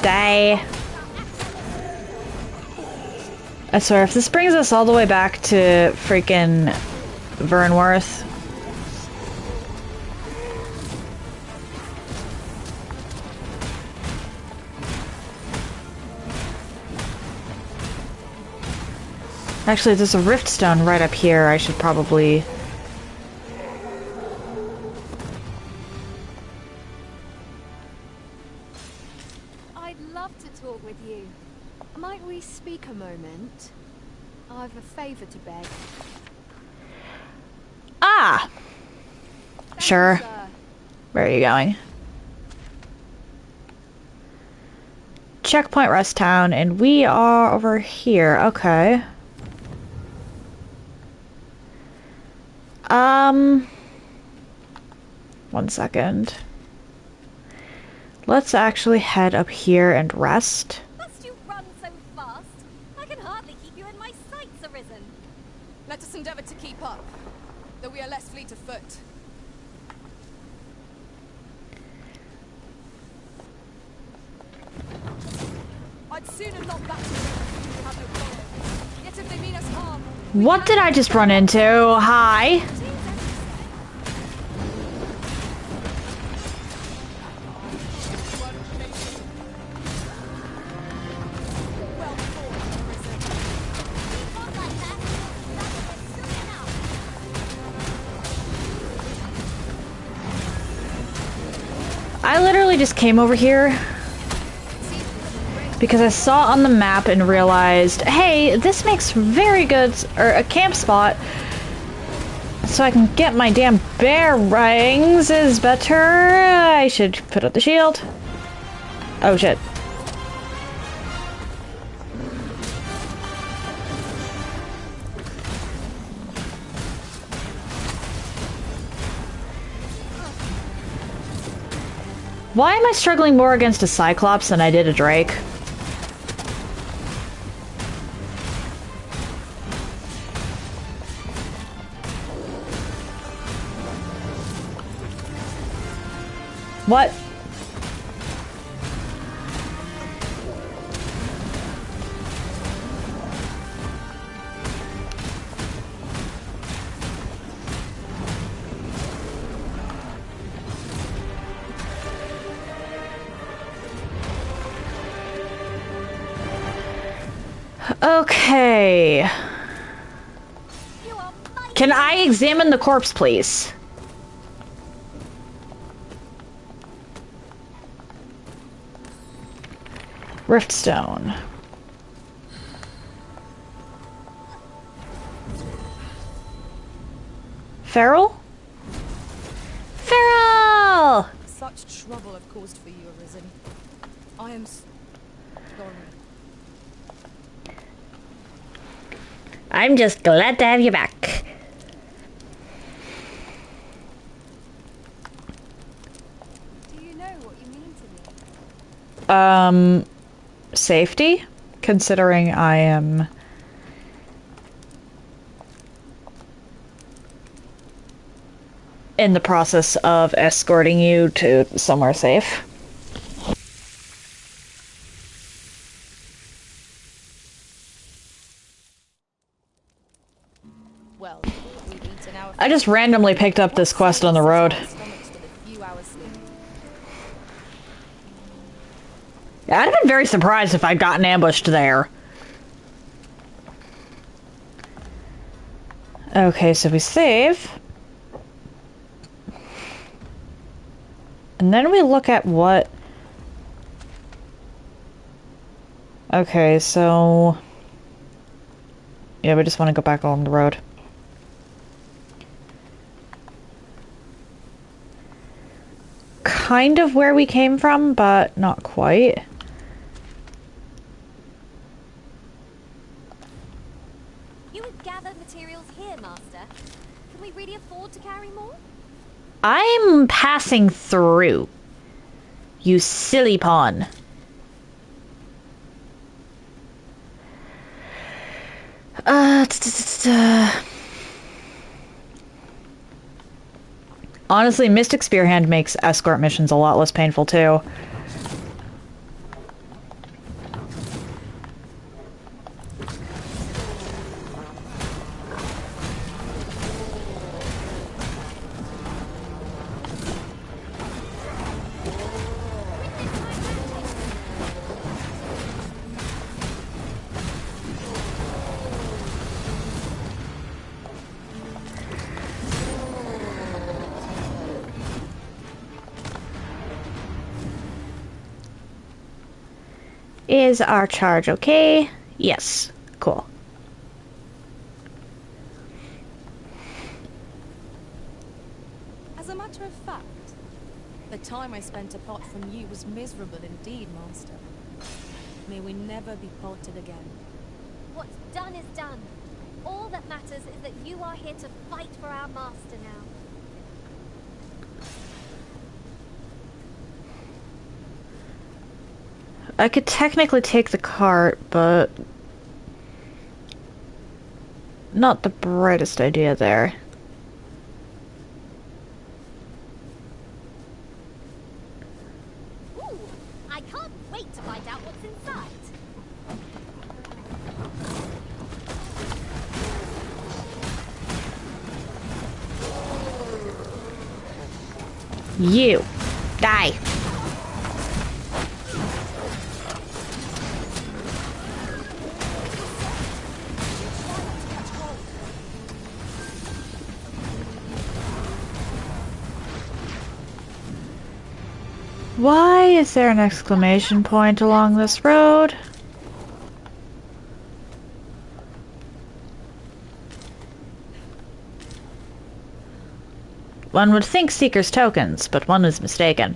Die. I swear, if this brings us all the way back to freaking Vernworth. Actually, there's a rift stone right up here. I should probably... I'd love to talk with you. Might we speak a moment? I've a favor to beg. Ah! Sure. Where are you going? Checkpoint Rest Town, and we are over here. Okay. One second. Let's actually head up here and rest. Must you run so fast? I can hardly keep you in my sights, Arisen. Let us endeavor to keep up, though we are less fleet of foot. I'd sooner not back to them if we have no quarrel. Yet if they mean us harm... What did I just run into? Hi. I literally just came over here because I saw on the map and realized, hey, this makes very good, or a camp spot, so I can get my damn bearings is better. I should put up the shield. Oh shit. Why am I struggling more against a Cyclops than I did a Drake? What? Okay. Can I examine the corpse, please? Riftstone. Feral? Feral! Such trouble I've caused for you, Arisen. I am sorry. I'm just glad to have you back. Do you know what you mean to me? Safety? Considering I am... in the process of escorting you to somewhere safe. Well, we've eaten our I just randomly picked up this quest on the road. stomachs with a few hours sleep. Yeah, I'd have been very surprised if I'd gotten ambushed there. Okay, so we save. And then we look at what... Okay, so... Yeah, we just want to go back on the road. Kind of where we came from, but not quite. You have gathered materials here, Master. Can we really afford to carry more? I'm passing through. You silly pawn. Honestly, Mystic Spearhand makes escort missions a lot less painful, too. Is our charge okay? Yes. Cool. As a matter of fact, the time I spent apart from you was miserable indeed, Master. May we never be parted again. What's done is done. All that matters is that you are here to fight for our Master now. I could technically take the cart, but... not the brightest idea there. Ooh, I can't wait to find out what's inside. You. Die. Why is there an exclamation point along this road? One would think Seeker's tokens, but one was mistaken.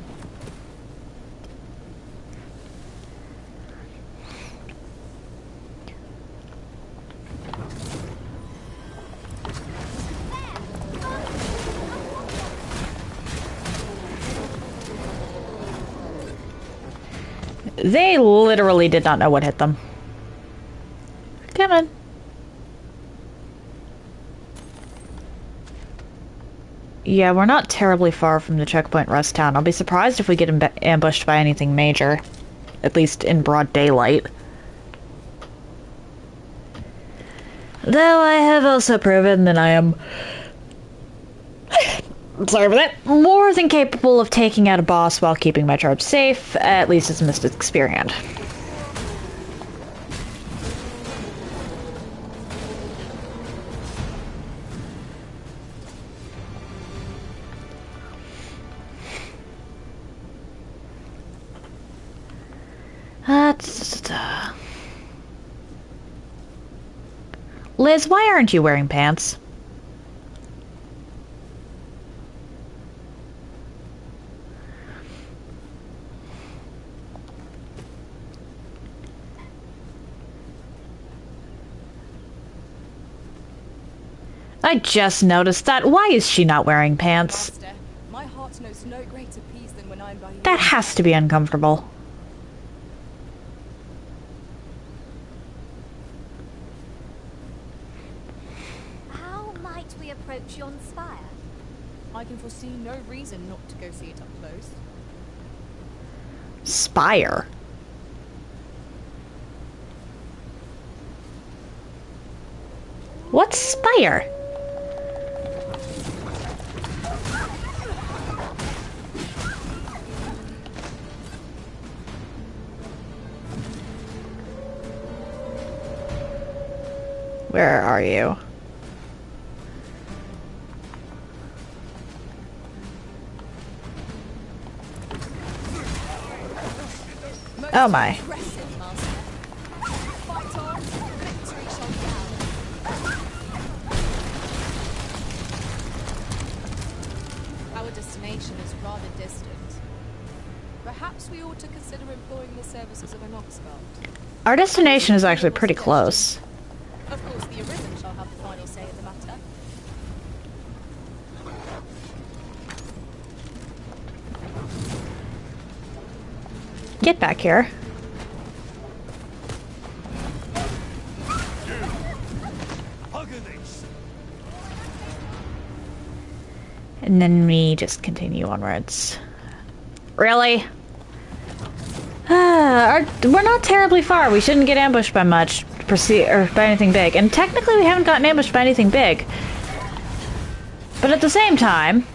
They literally did not know what hit them. Come on. Yeah, we're not terribly far from the checkpoint rest town. I'll be surprised if we get ambushed by anything major. At least in broad daylight. Though I have also proven that I am... sorry for that. More than capable of taking out a boss while keeping my charge safe, at least as a Mystic Spearhand. Liz, why aren't you wearing pants? I just noticed that. Why is she not wearing pants? Master, my heart knows no greater peace than when I'm by your That has to be uncomfortable. How might we approach yon spire? I can foresee no reason not to go see it up close. Spire. What's spire? Where are you? Oh my. Impressive, Master. Fight on, victory shall be ours. Our destination is rather distant. Perhaps we ought to consider employing the services of an Oxguard. Our destination is actually pretty close. Of course, the Arisen shall have the final say in the matter. Get back here. And then we just continue onwards. Really? We're not terribly far. We shouldn't get ambushed by much, or by anything big. And technically we haven't gotten ambushed by anything big. But at the same time,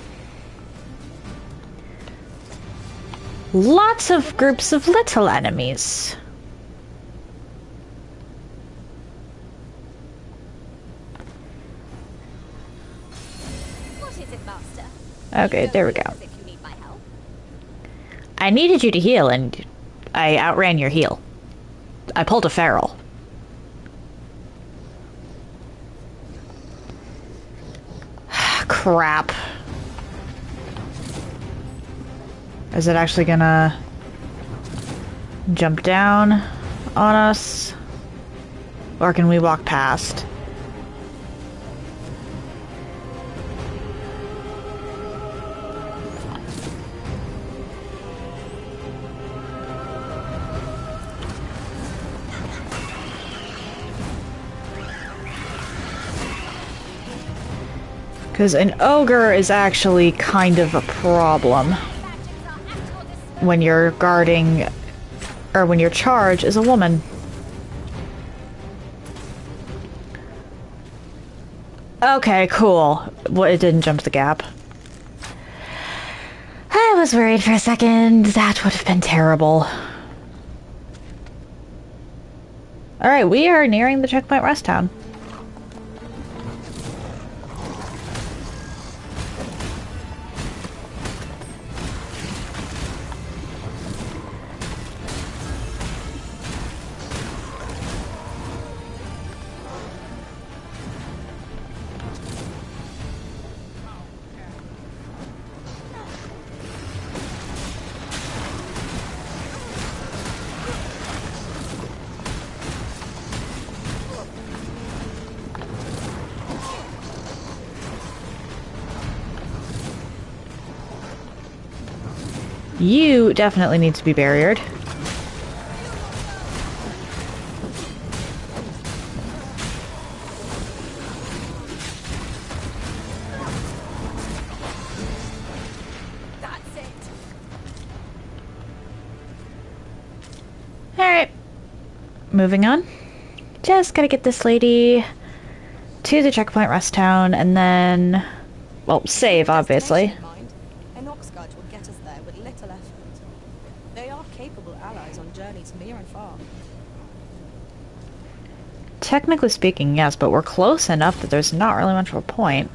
lots of groups of little enemies. What is it, Master? Okay, there we go. As if you need my help. I needed you to heal, and I outran your heal. I pulled a feral. Crap. Is it actually gonna jump down on us? Or can we walk past? Because an ogre is actually kind of a problem when you're guarding, or when your charge is a woman. Okay, cool. Well, it didn't jump the gap. I was worried for a second. That would have been terrible. Alright, we are nearing the checkpoint rest town. You definitely need to be barriered. That's it. Alright. Moving on. Just gotta get this lady to the checkpoint rest town and then, well, save, obviously. An Oxguard will get us there with little effort. They are capable allies on journeys near and far. Technically speaking, yes, but we're close enough that there's not really much of a point.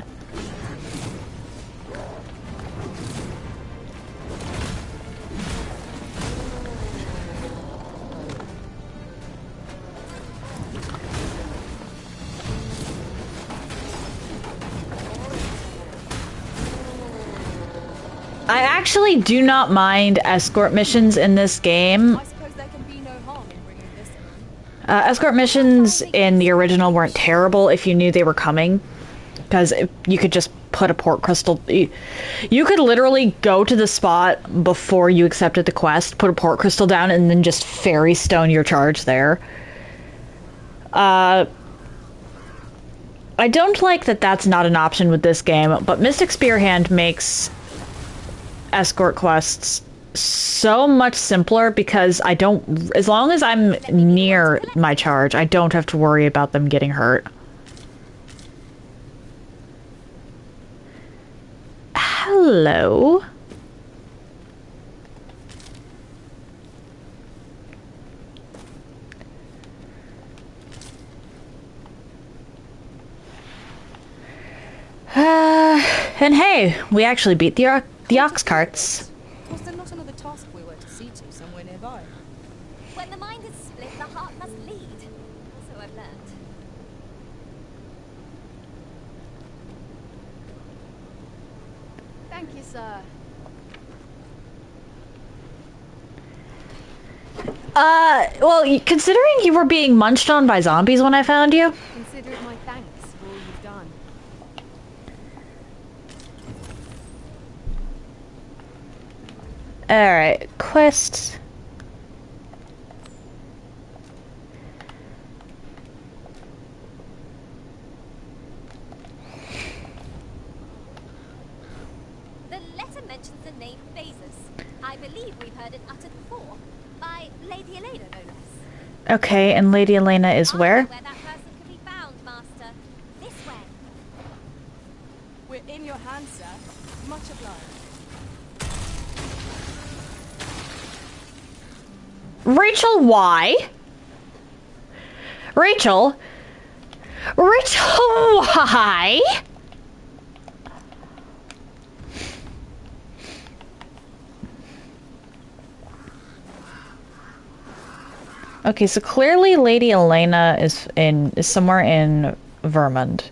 I actually do not mind escort missions in this game. I suppose there can be no harm in bringing this in. Escort missions in the original weren't terrible if you knew they were coming. Because you could just put a port crystal... You could literally go to the spot before you accepted the quest, put a port crystal down, and then just fairy stone your charge there. I don't like that that's not an option with this game, but Mystic Spearhand makes escort quests so much simpler because I don't... As long as I'm near my charge, I don't have to worry about them getting hurt. Hello. And hey, we actually beat the ox carts. Was there not another task we were to see to somewhere nearby? When the mind is split, the heart must lead. So I've learned. Thank you, sir. Well, considering you were being munched on by zombies when I found you. Consider it my thanks for all you've done. Alright, quest. The letter mentions the name Phases. I believe we've heard it uttered before. By Lady Elena, no less. Okay, and Lady Elena is where? I know where that person can be found, Master. This way. We're in your hands, sir. Much obliged. Rachel, why? Rachel? Rachel, why? Okay, so clearly Lady Elena is somewhere in Vermund.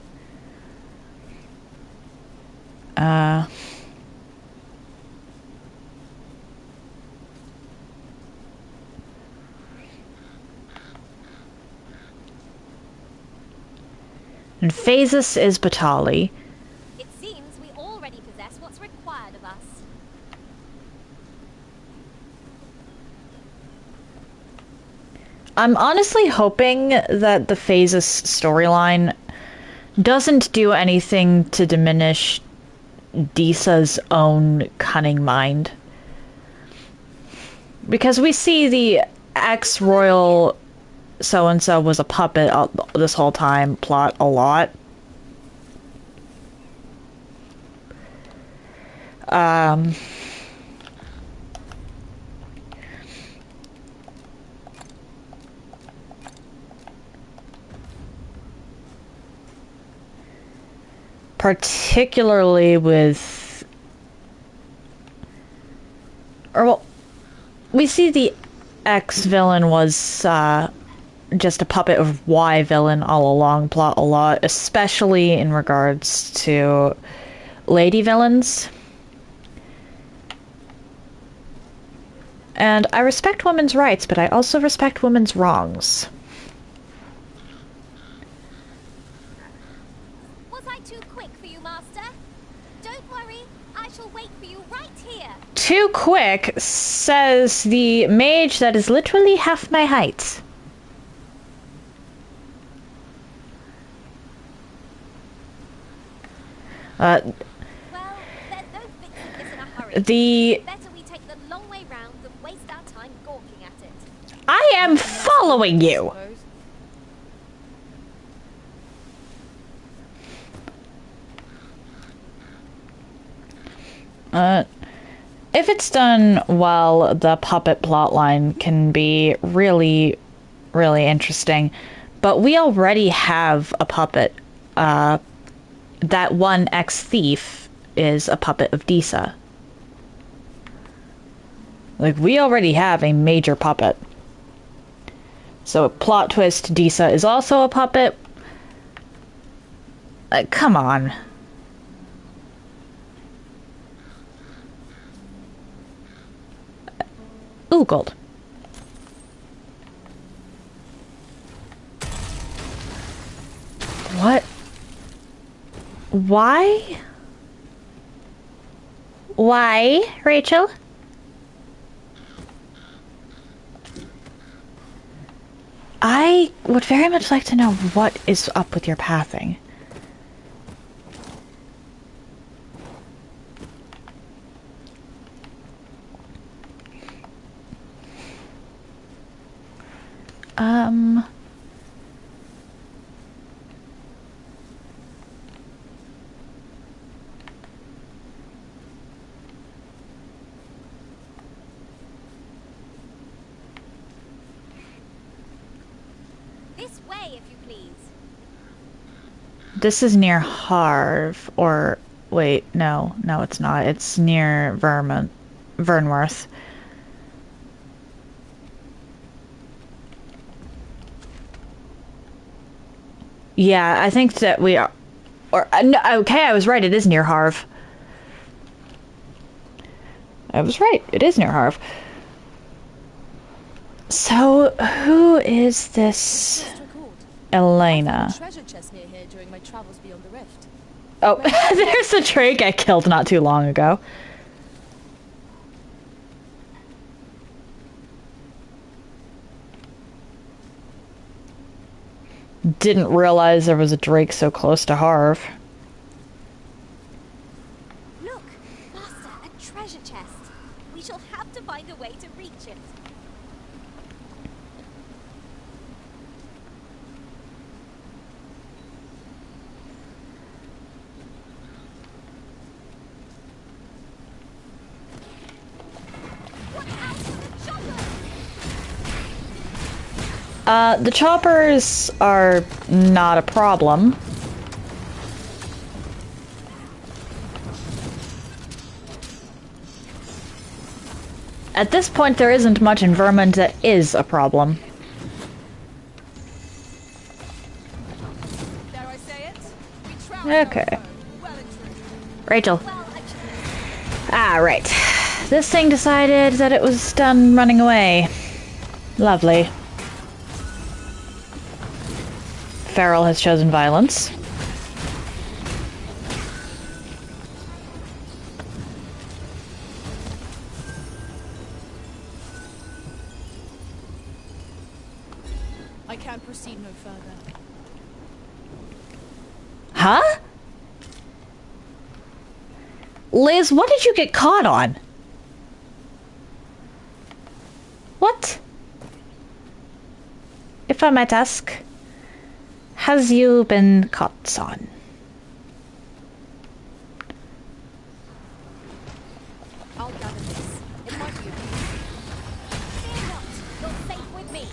And Phases is Batali. It seems we already possess what's required of us. I'm honestly hoping that the Phases storyline doesn't do anything to diminish Disa's own cunning mind. Because we see the ex-royal so-and-so was a puppet this whole time plot a lot. Particularly with... well, we see the ex-villain was just a puppet of Y-villain all along plot a lot, especially in regards to lady villains. And I respect women's rights, but I also respect women's wrongs. Was I too quick for you, Master? Don't worry, I shall wait for you right here. Too quick, says the mage that is literally half my height. Well, there's no fixing this in a hurry. Better we take the long way round than waste our time gawking at it. I am following you! If it's done well, the puppet plotline can be really, really interesting. But we already have a puppet. That one ex-thief is a puppet of Disa. Like, we already have a major puppet. So, plot twist, Disa is also a puppet. Come on. Ooh, gold. What? Why? Why, Rachel? I would very much like to know what is up with your pathing. This way, if you please. This is near Harv, or wait, no, it's not. It's near Vernworth. Yeah, I think that we are. Or no, okay, I was right. It is near Harv. I was right. It is near Harv. So, who is this Elena? Treasure chest near here during my travels beyond the rift. Oh, there's the Drake I killed not too long ago. Didn't realize there was a Drake so close to Harv. Look, Master, a treasure chest. We shall have to find a way to reach it. The choppers are not a problem. At this point, there isn't much environment that is a problem. Dare I say it? We travel Okay. well and true. Rachel. Ah, right. This thing decided that it was done running away. Lovely. Farrell has chosen violence. I can't proceed no further. Huh? Liz, what did you get caught on? What? If I might ask, has you been caught on? I'll gather this. It might be a Fear not, you're safe with me.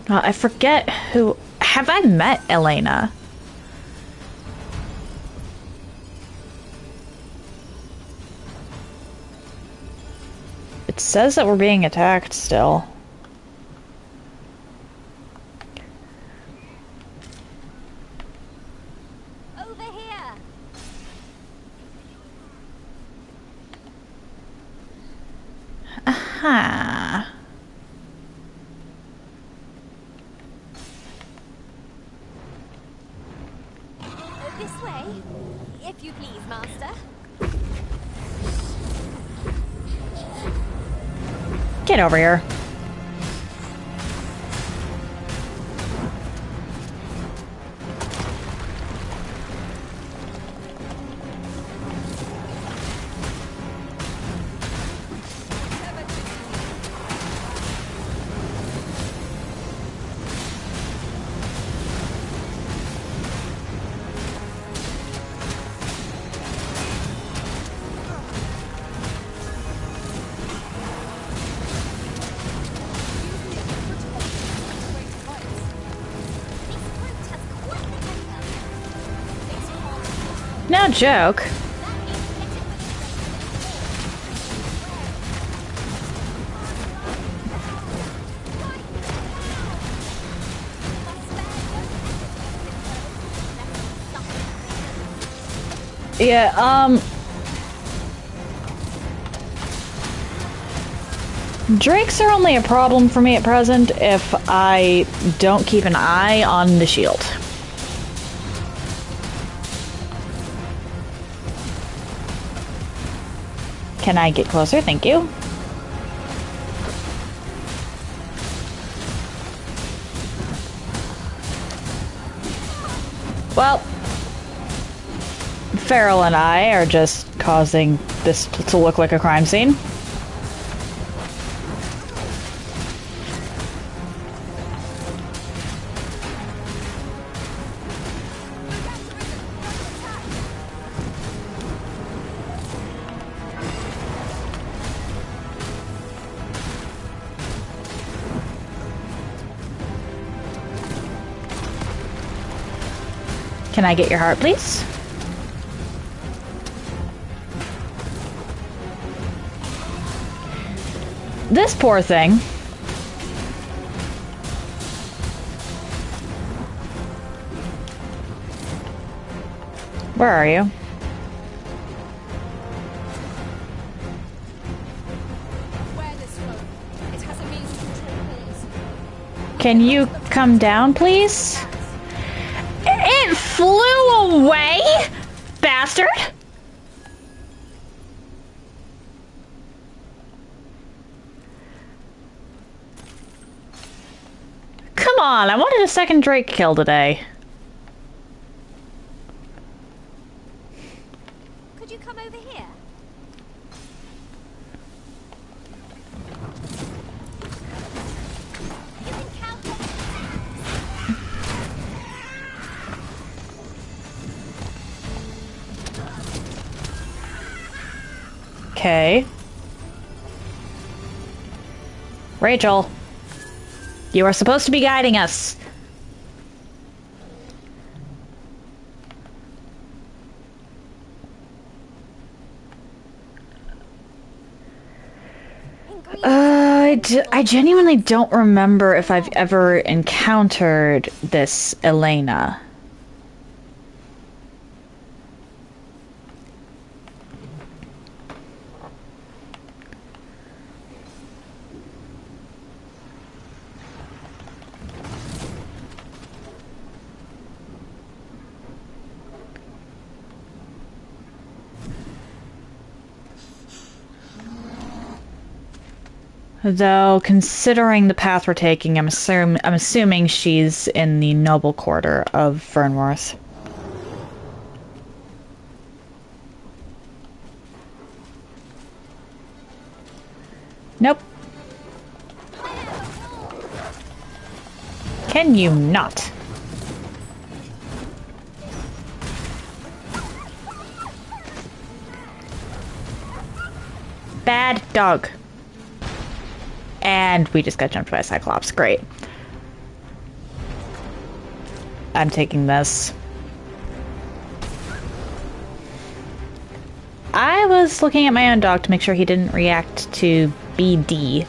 I forget who... Have I met Elena? It says that we're being attacked still. Over here. Aha. This way, if you please, Master. Get over here. No joke. Yeah, Drakes are only a problem for me at present if I don't keep an eye on the shield. Can I get closer? Thank you. Well, Farrell and I are just causing this to look like a crime scene. Can I get your heart, please? This poor thing. Where are you? Where this road? It has a means to control things. Can you come down, please? It flew away, bastard! Come on, I wanted a second Drake kill today. Could you come over here? You can count on Okay. Rachel, you are supposed to be guiding us. I genuinely don't remember if I've ever encountered this Elena. Though, considering the path we're taking, I'm assuming she's in the noble quarter of Fernworth. Nope. Can you not? Bad dog. And we just got jumped by a Cyclops. Great. I'm taking this. I was looking at my own dog to make sure he didn't react to BD.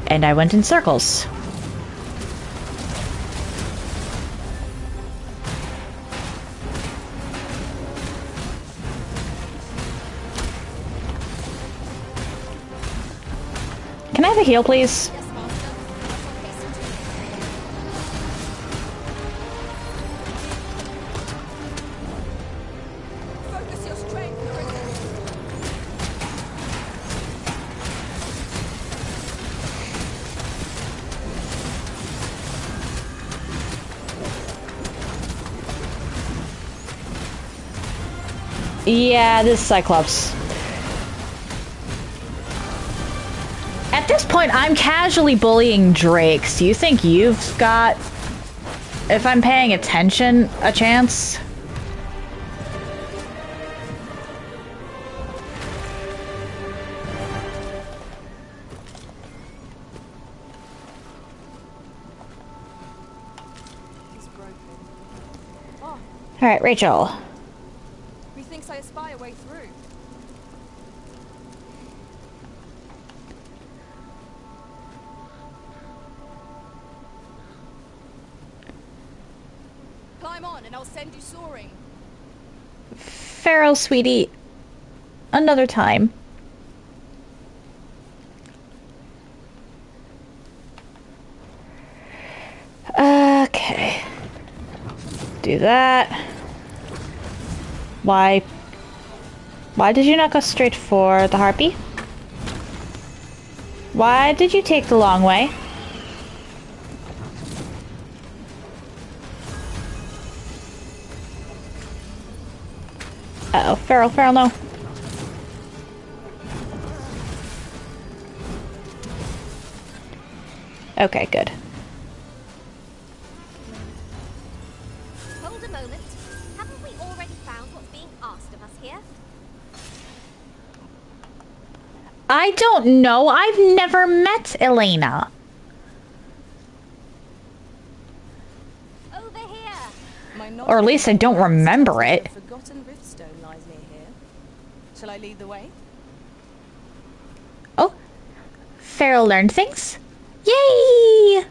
And I went in circles. Can I have a heal, please? Yes, Master. Focus your strength, Yeah, this Cyclops. At this point, I'm casually bullying Drakes. Do you think you've got, if I'm paying attention, a chance? He's broken. Oh, Alright, Rachel. methinks I espy a way through. Climb on and I'll send you soaring. Farrell, sweetie. Another time. Do that. Why did you not go straight for the harpy? Why did you take the long way? Uh-oh, Feral, no. Okay, good. Hold a moment. Haven't we already found what's being asked of us here? I don't know. I've never met Elena. Over here. Or at least I don't remember it. Forgotten Riftstone lies near here. Shall I lead the way? Oh, Feral learned things. Yay!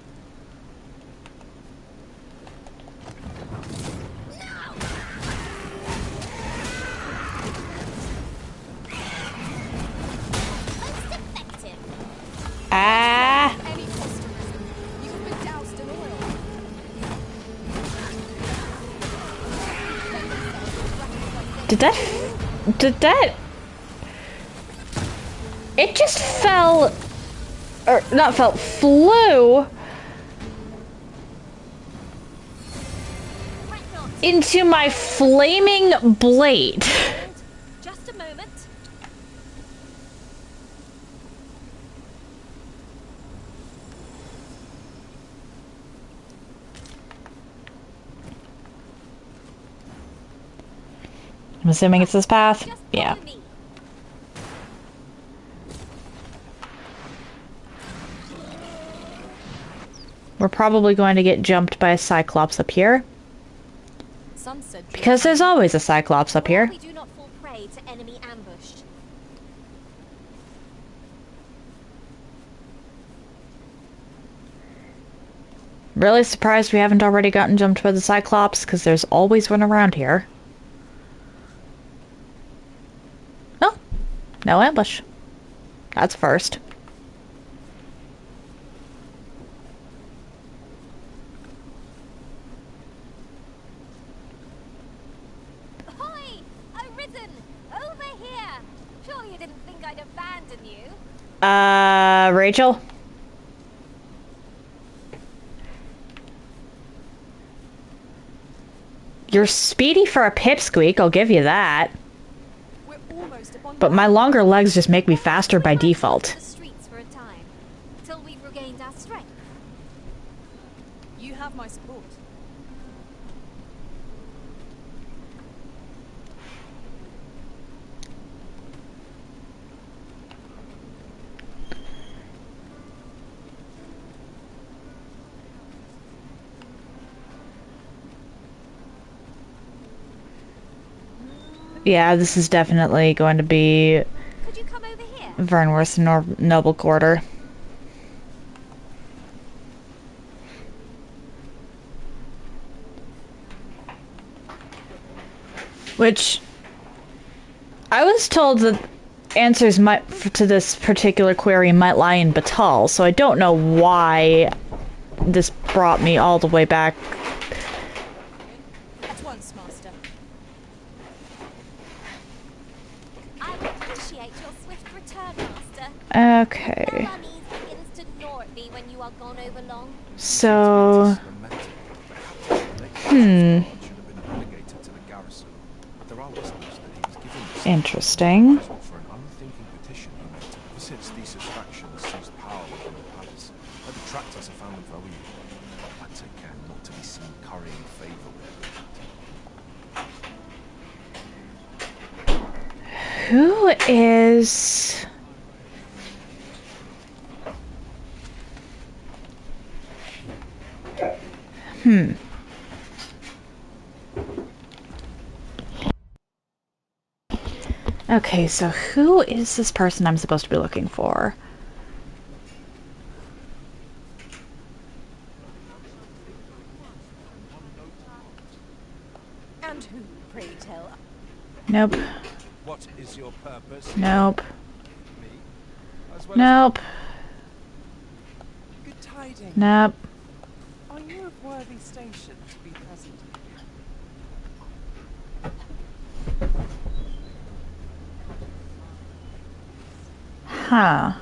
Ah! Any customers? You have been doused in oil. Did that? It just fell, or not fell, flew into my flaming blade. Just a moment. I'm assuming it's this path. Yeah. We're probably going to get jumped by a Cyclops up here. Because there's always a Cyclops up here. We do not fall prey to enemy ambush. Really surprised we haven't already gotten jumped by the Cyclops, because there's always one around here. Oh, no ambush. That's first. Ahoy! Arisen! Over here! Sure you didn't think I'd abandon you? Rachel? You're speedy for a pipsqueak, I'll give you that. But my longer legs just make me faster by default. The streets for a time, till we've regained our strength. You have my support. Yeah, this is definitely going to be Could you come over here? Vernworth's noble quarter. Which I was told that answers to this particular query might lie in Batal, so I don't know why this brought me all the way back. At once, Master. I appreciate your swift return, Master. Okay. No unease begins to gnaw at me when you are gone over long. So, interesting. For an unthinking petition he made ever since these distractions seized power within the palace. The detractors have found them for you. I'd take care not to be seen currying favor with them. Who is... Okay, so who is this person I'm supposed to be looking for? And who, pray tell? Nope. What is your purpose? Nope. Me? As well Nope. Good tidings. Nope. Are you of worthy station to be present? Huh.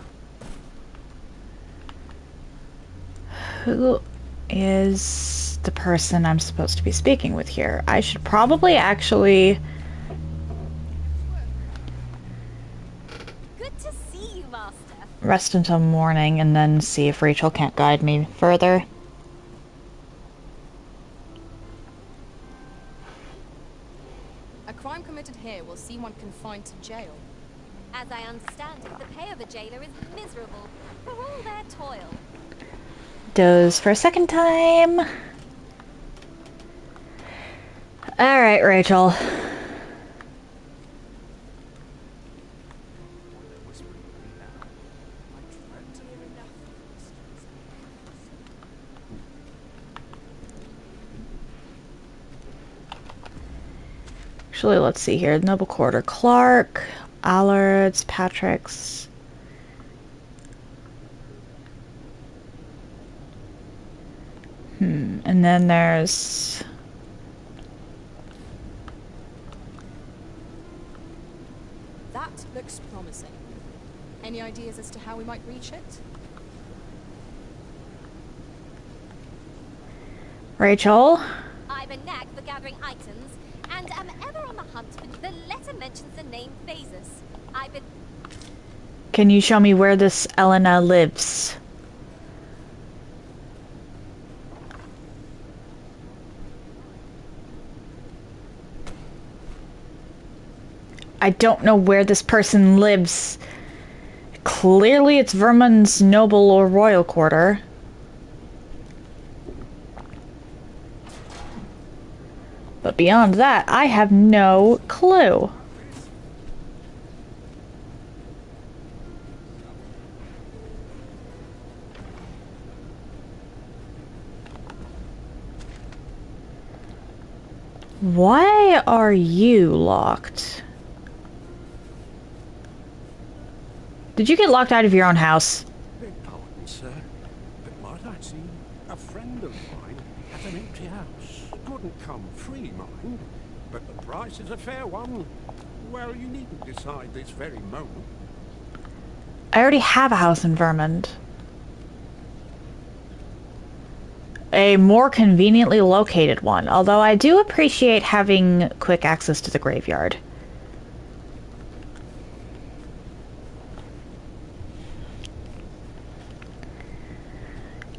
Who is the person I'm supposed to be speaking with here? I should probably actually... Good to see you, Master. rest until morning and then see if Rachel can't guide me further. A crime committed here will see one confined to jail. As I understand it, the pay of a jailer is miserable for all their toil. Doze for a second time. Alright, Rachel. Actually, let's see here. Noble Quarter. Clark, Allard's, Patrick's. And then there's... That looks promising. Any ideas as to how we might reach it? Rachel? I've a knack for gathering items, and am ever on the hunt when the letter mentions the name Phases. I've been... Can you show me where this Elena lives? I don't know where this person lives. Clearly it's Vermon's noble or royal quarter. But beyond that, I have no clue. Why are you locked? Did you get locked out of your own house? Beg pardon, sir, but might I see a friend of mine at an empty house. Couldn't come free, mind, but the price is a fair one. Well, you needn't decide this very moment. I already have a house in Vermont. A more conveniently located one, although I do appreciate having quick access to the graveyard.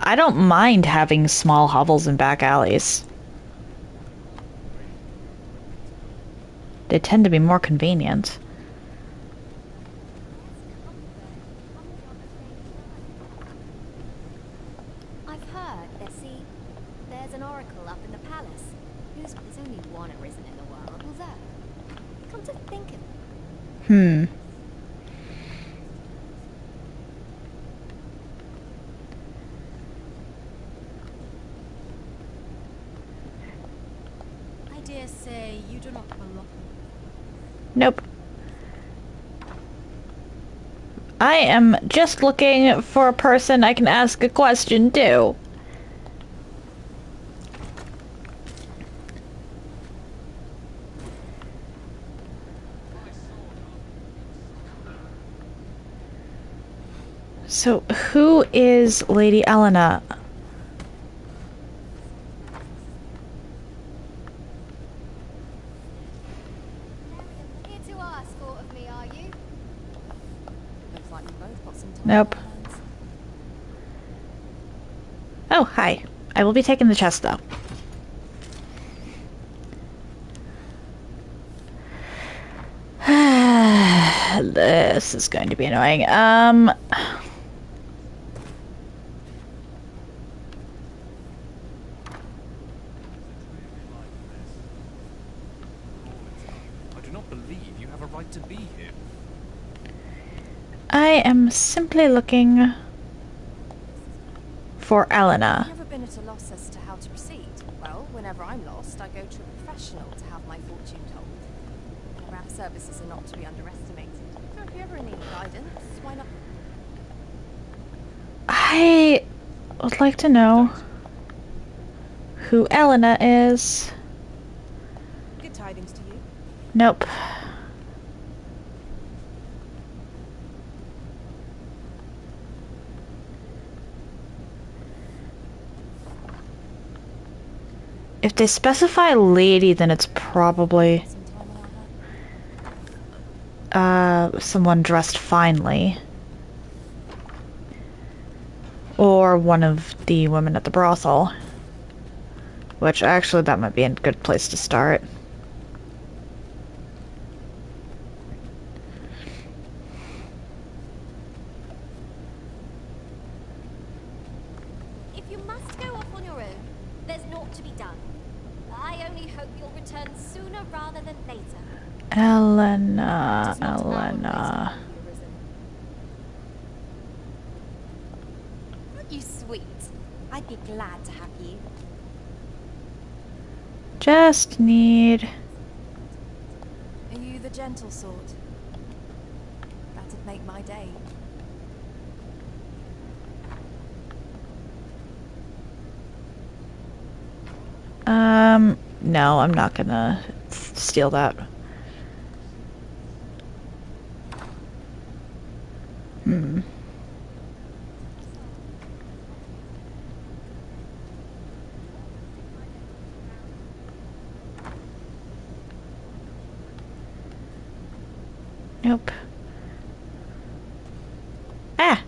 I don't mind having small hovels and back alleys. They tend to be more convenient. I've heard there's an oracle up in the palace. There's only one arisen in the world. Although, come to think of it, I dare say you do not belong. Nope. I am just looking for a person I can ask a question to. So, who is Lady Elena? here to ask thought of me, are you? Looks like we both got some time Nope. on our hands. Oh, hi. I will be taking the chest, though. This is going to be annoying. I do not believe you have a right to be here. I am simply looking for Elena. Have you ever been at a loss as to how to proceed? Well, whenever I'm lost, I go to a professional to have my fortune told. Their services are not to be underestimated. So if you ever need guidance, why not? I would like to know who Elena is. Good tidings to you. Nope. If they specify lady, then it's probably someone dressed finely. Or one of the women at the brothel. Which, actually, that might be a good place to start. If you must go off on your own, there's naught to be done. I only hope you'll return sooner rather than later. Elena. Aren't you sweet? I'd be glad to have you. Just need... Are you the gentle sort? That'd make my day. No, I'm not gonna steal that. Nope. Ah!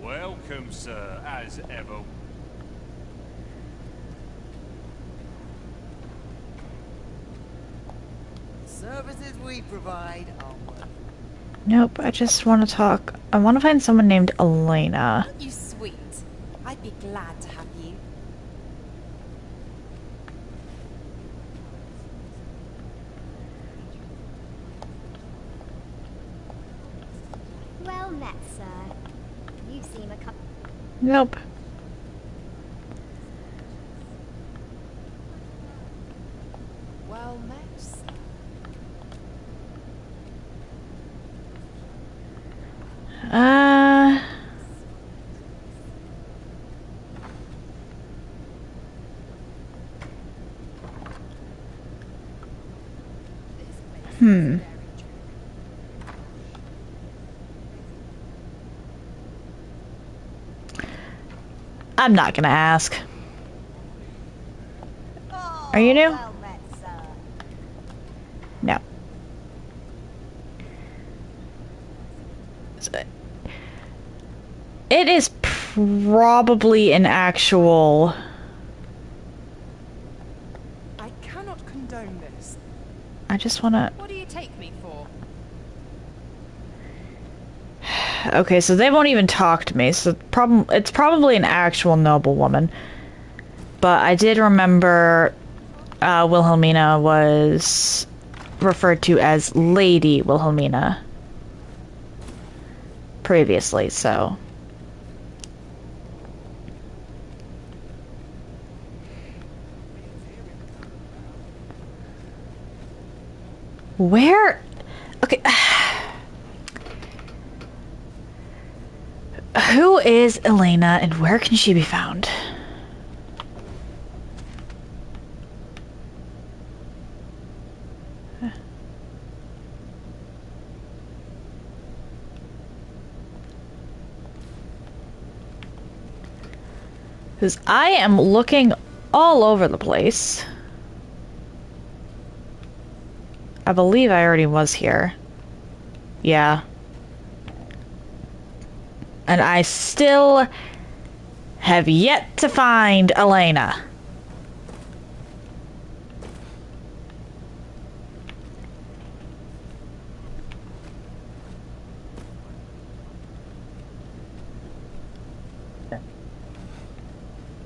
Welcome, sir, as ever. Services we provide are worth. Nope, I just want to talk. I want to find someone named Elena. Aren't you sweet? I'd be glad to have you. Well met, sir. You seem a Nope. Well met, sir. I'm not gonna ask. Are you new? well met, sir. No. It is probably an actual... I cannot condone this. I just wanna... What do you take me for? Okay, so they won't even talk to me, so it's probably an actual noblewoman. But I did remember Wilhelmina was referred to as Lady Wilhelmina previously, so... Where? Okay. Who is Elena and where can she be found? Because I am looking all over the place. I believe I already was here. Yeah. And I still have yet to find Elena.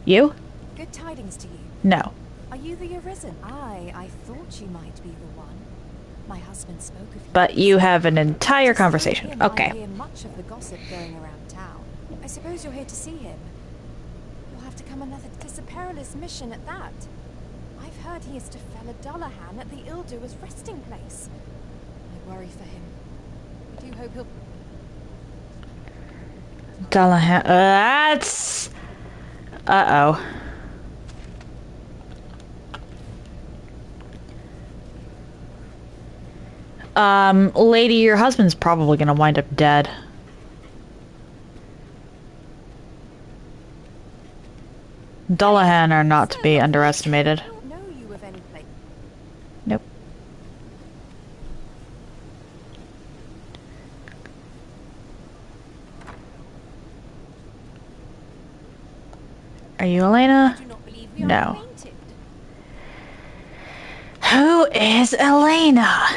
You? Good tidings to you. No. Are you the Arisen? I thought you might be the one. My husband spoke of you. But you have an entire conversation. I Okay. hear much of the gossip going around town. I suppose you're here to see him. You'll have to come another. It's a perilous mission at that. I've heard he is to fell Dullahan at the Ildua's resting place. I worry for him. I do hope he'll. Dullahan. That's. Uh-oh. Lady, your husband's probably gonna wind up dead. Dullahan are not to be underestimated. I don't know you of any place. Nope. Are you Elena? Do not believe we are No. acquainted. Who is Elena?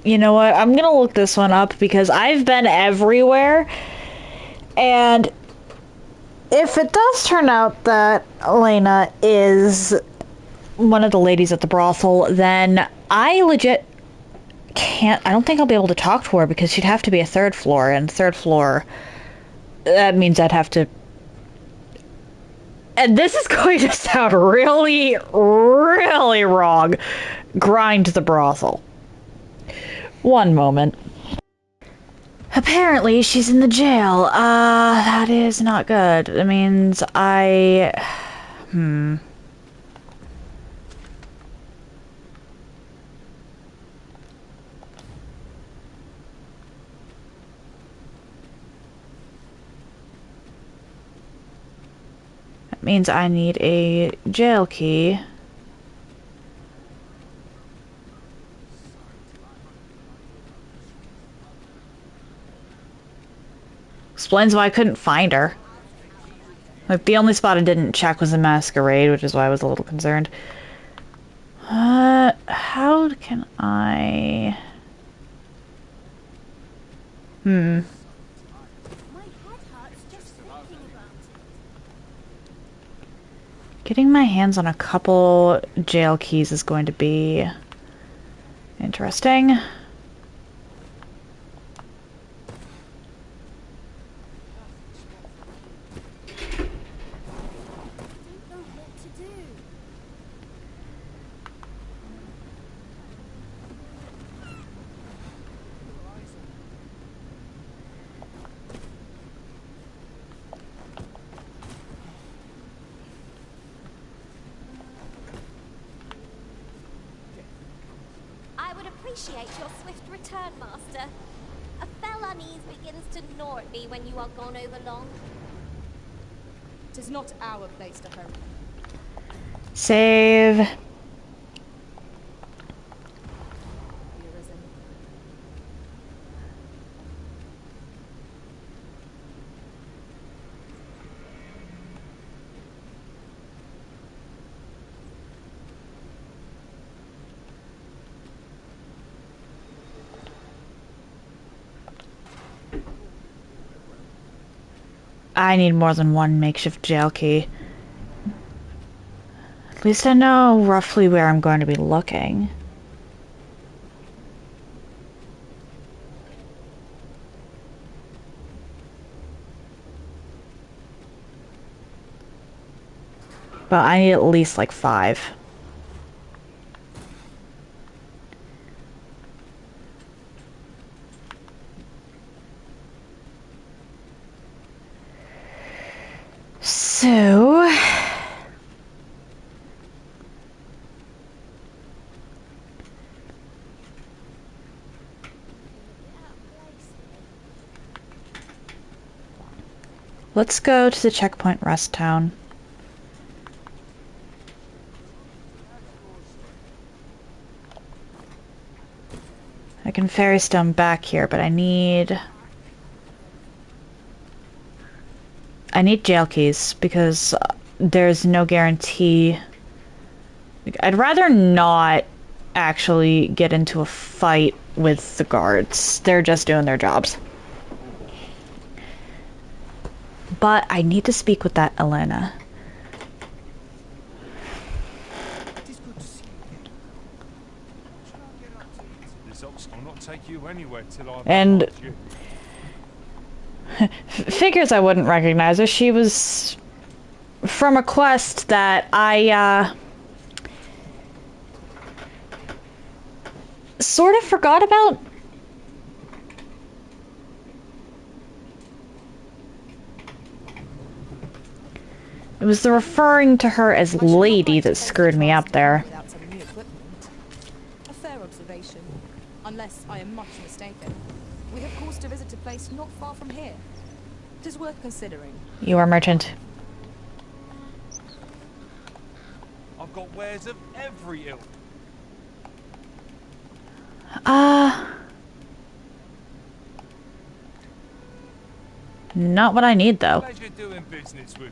You know what? I'm gonna look this one up because I've been everywhere, and if it does turn out that Elena is one of the ladies at the brothel, then I legit can't. I don't think I'll be able to talk to her because she'd have to be a third floor, and third floor, that means I'd have to. And this is going to sound really, really wrong. Grind the brothel. One moment. Apparently, she's in the jail. That is not good. That means I... That means I need a jail key. Explains why I couldn't find her. Like, the only spot I didn't check was the masquerade, which is why I was a little concerned. How can I... My head hurts just thinking about it. Getting my hands on a couple jail keys is going to be interesting. Appreciate your swift return, Master. A fell unease begins to gnaw at me when you are gone over long. 'Tis not our place to hurry. Save. Here is an I need more than one makeshift jail key. At least I know roughly where I'm going to be looking. But I need at least like 5. So... let's go to the checkpoint rest town. I can ferry stone back here, but I need jail keys because there's no guarantee. I'd rather not actually get into a fight with the guards. They're just doing their jobs. But I need to speak with that Elena. I'll not take you anywhere till I've And you. figures I wouldn't recognize her. She was from a quest that I sort of forgot about. It was the referring to her as lady that screwed me up there. Without some new equipment. A fair observation. Unless I am much mistaken. We have cause to visit a place not far from here. It is worth considering. You are merchant. I've got wares of every ilk. Not what I need, though. Pleasure doing business with.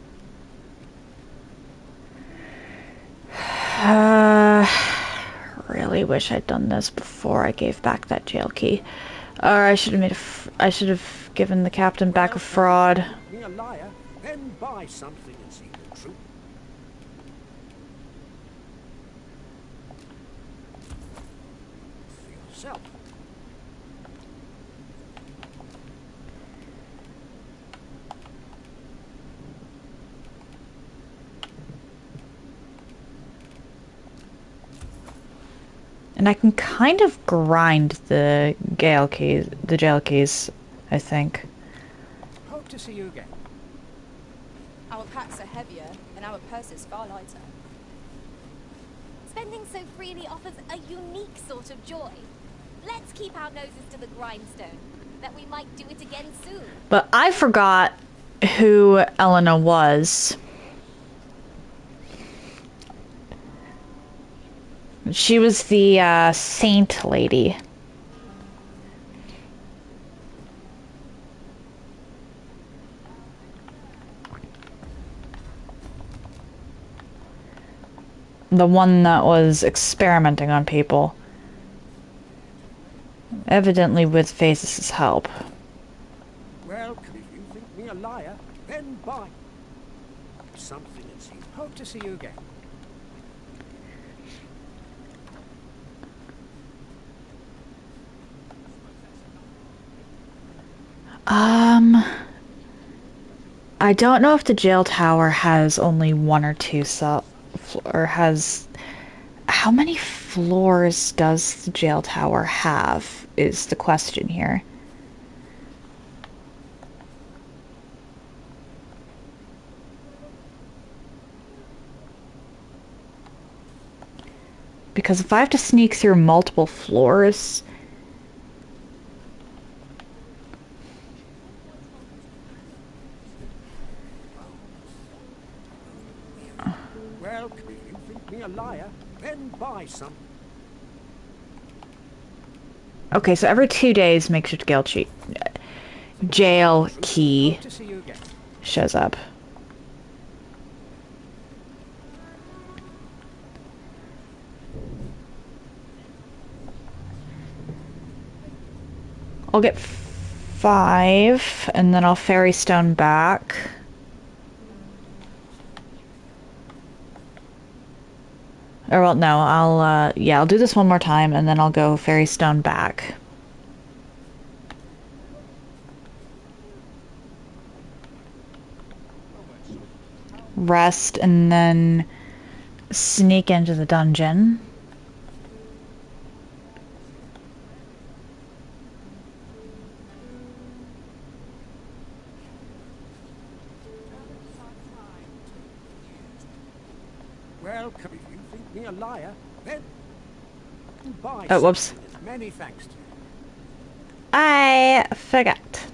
Really wish I'd done this before I gave back that jail key. Or I should have made I should have given the captain back a fraud. Be a liar, then buy something and see the truth. For yourself. And I can kind of grind the jail keys, I think. Hope to see you again. Our packs are heavier and our purses far lighter. Spending so freely offers a unique sort of joy. Let's keep our noses to the grindstone, that we might do it again soon. But I forgot who Elena was. She was the saint lady. The one that was experimenting on people. Evidently with Phases' help. Well, if you think me a liar, then buy something and see. Hope to see you again. I don't know if the jail tower has only one or two or has... How many floors does the jail tower have, is the question here. Because if I have to sneak through multiple floors... Well, if you think me a liar, then buy some. Okay, so every 2 days makes your jail key shows up. I'll get 5, and then I'll ferry stone back. Or, well, no, I'll do this one more time, and then I'll go ferry stone back. Rest, and then sneak into the dungeon. Well, if you think me a liar, then buy Oh, whoops. something. Many thanks to you. I forgot.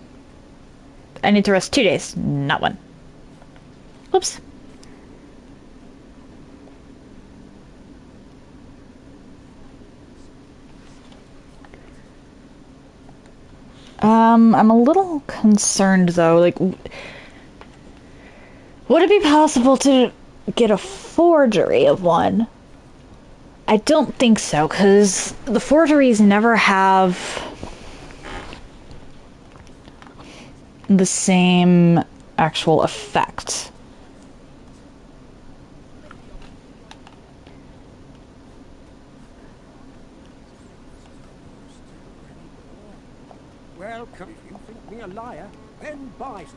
I need to rest 2 days, not 1. Whoops. I'm a little concerned though, like, would it be possible to get a forgery of one? I don't think so, because the forgeries never have the same actual effect. Well, if you think me a liar, then buy some.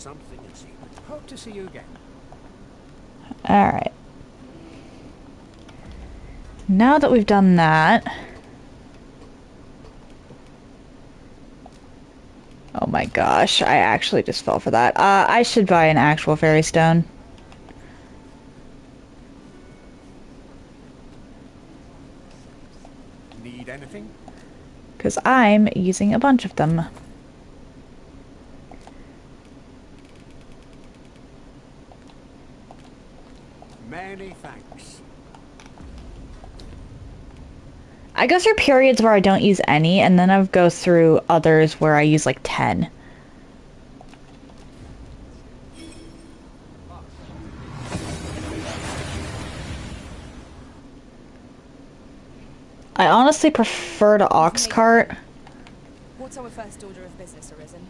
something and see. Hope to see you again. Alright. Now that we've done that... Oh my gosh, I actually just fell for that. I should buy an actual fairy stone. Need anything? Because I'm using a bunch of them. Many thanks. I go through periods where I don't use any, and then I go through others where I use like 10. I honestly prefer to ox cart. What's our first order of business, Arisen?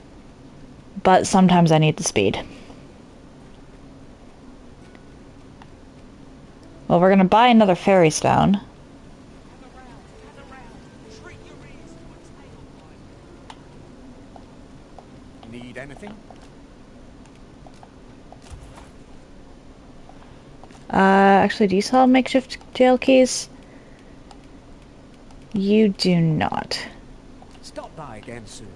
But sometimes I need the speed. Well, we're gonna buy another fairy stone. Need anything? Actually, do you sell makeshift jail keys? You do not. Stop by again soon.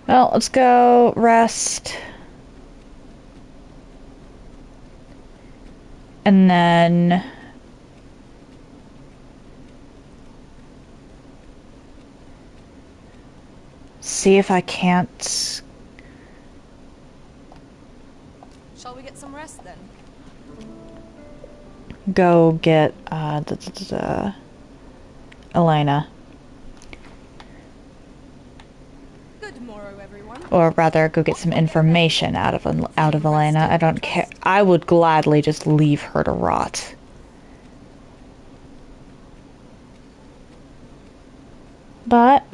Well, let's go rest. And then... see if I can't... Shall we get some rest then? go get, Elena. Good morrow, everyone. Or rather, go get some information out of Elena. I don't care. I would gladly just leave her to rot. But...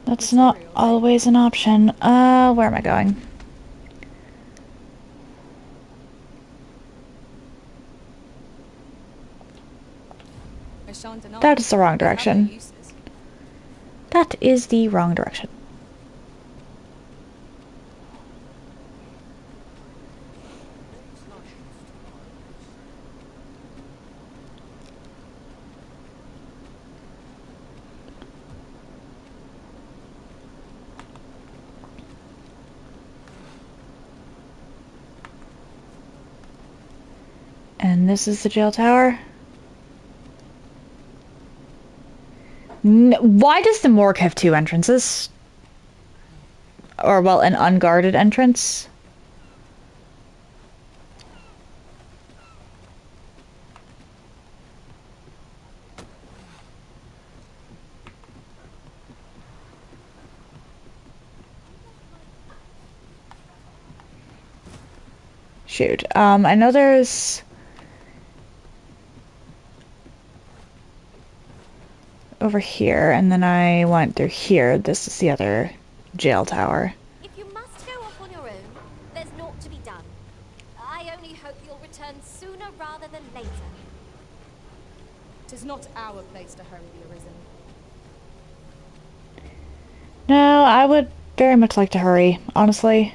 that's not always an option. Where am I going? That is the wrong direction. That is the wrong direction. And this is the jail tower. Why does the morgue have two entrances? Or, well, an unguarded entrance? Shoot. I know there's... over here, and then I went through here. This is the other jail tower. If you must go off on your own, there's naught to be done. I only hope you'll return sooner rather than later. 'Tis not our place to hurry the Arisen. No, I would very much like to hurry, honestly.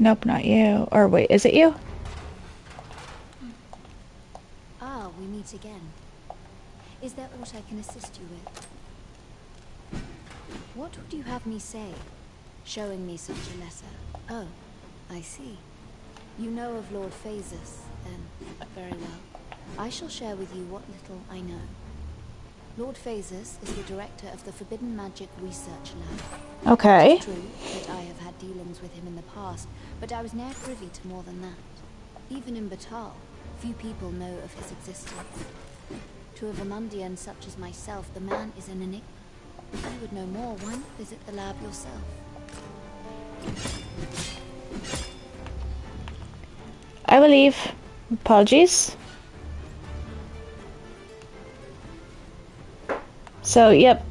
Nope, not you. Or wait, is it you? Ah, we meet again. Is there aught I can assist you with? What would you have me say, showing me such a letter? Oh, I see. You know of Lord Phasus, then. Very well. I shall share with you what little I know. Lord Phases is the director of the Forbidden Magic Research Lab. Okay. It's true that I have had dealings with him in the past, but I was ne'er privy to more than that. Even in Batal, few people know of his existence. To a Vermundian such as myself, the man is an enigma. If you would know more, why not visit the lab yourself? I will leave. Apologies. So, yep.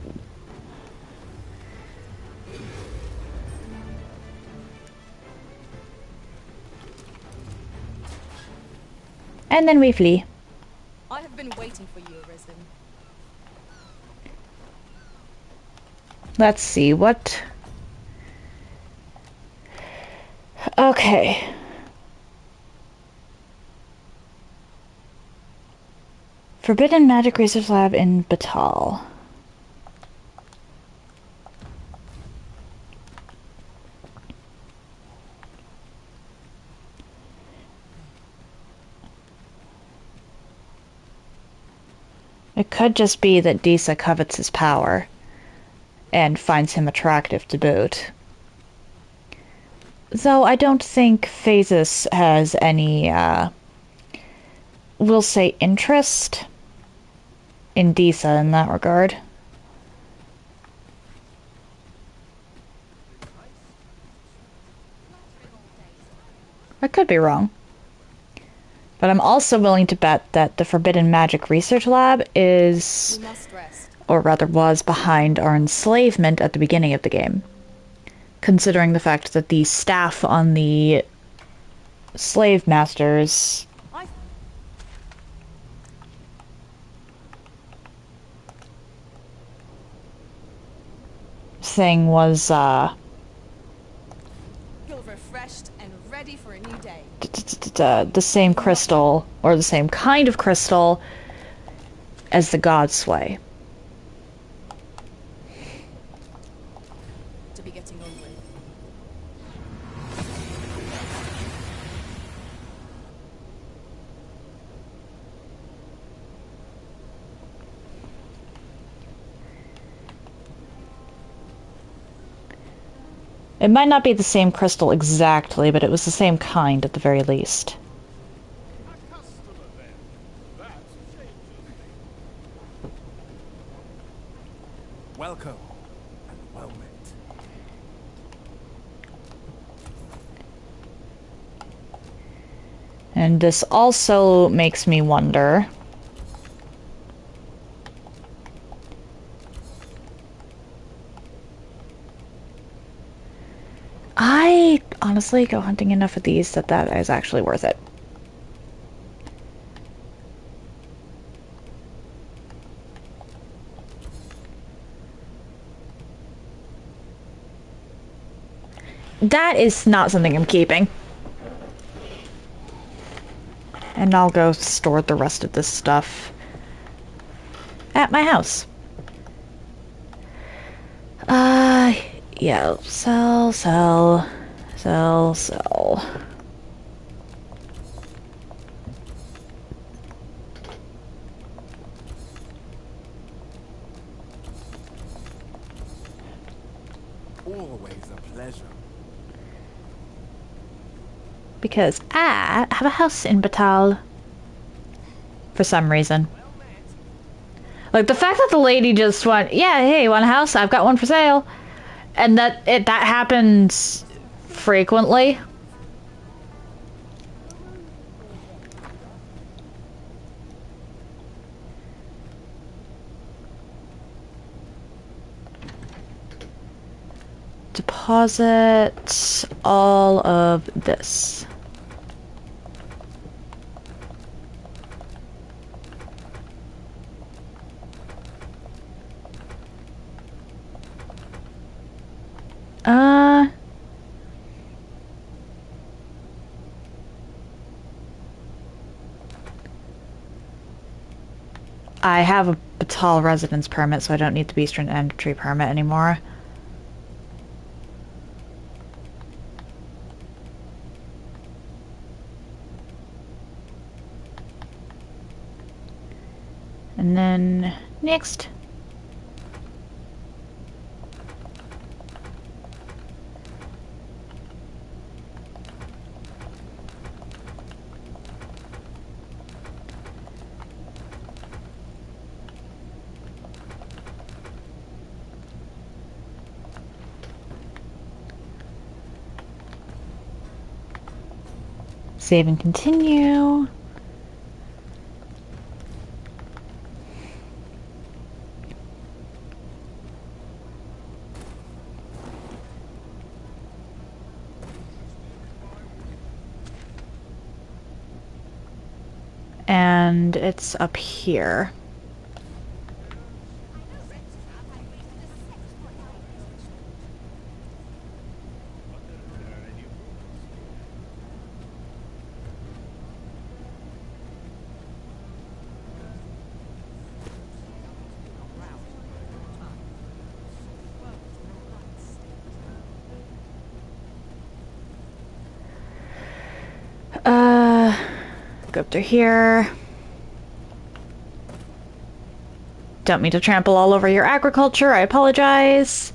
And then we flee. I have been waiting for you, Arisen. Let's see, what... Okay. Forbidden Magic Research Lab in Batal. It could just be that Disa covets his power and finds him attractive to boot. Though I don't think Phases has any, we'll say, interest in Disa in that regard. I could be wrong. But I'm also willing to bet that the Forbidden Magic Research Lab is, or rather was, behind our enslavement at the beginning of the game. Considering the fact that the staff on the slave masters thing was, Feel refreshed and ready for a new day. the same crystal, or the same kind of crystal, as the God Sway. To be getting on with. It might not be the same crystal exactly, but it was the same kind at the very least. Welcome, and well met. And this also makes me wonder... I honestly go hunting enough of these that is actually worth it. That is not something I'm keeping. And I'll go store the rest of this stuff at my house. Yeah, sell. Always a pleasure. Because I have a house in Batal. For some reason. Like, the fact that the lady just went, yeah, hey, you want a house? I've got one for sale. And that happens frequently. Deposit all of this. I have a Batal residence permit, so I don't need the Beastern entry permit anymore. And then, next. Save and continue. And it's up here. Go up to here. Don't mean to trample all over your agriculture, I apologize.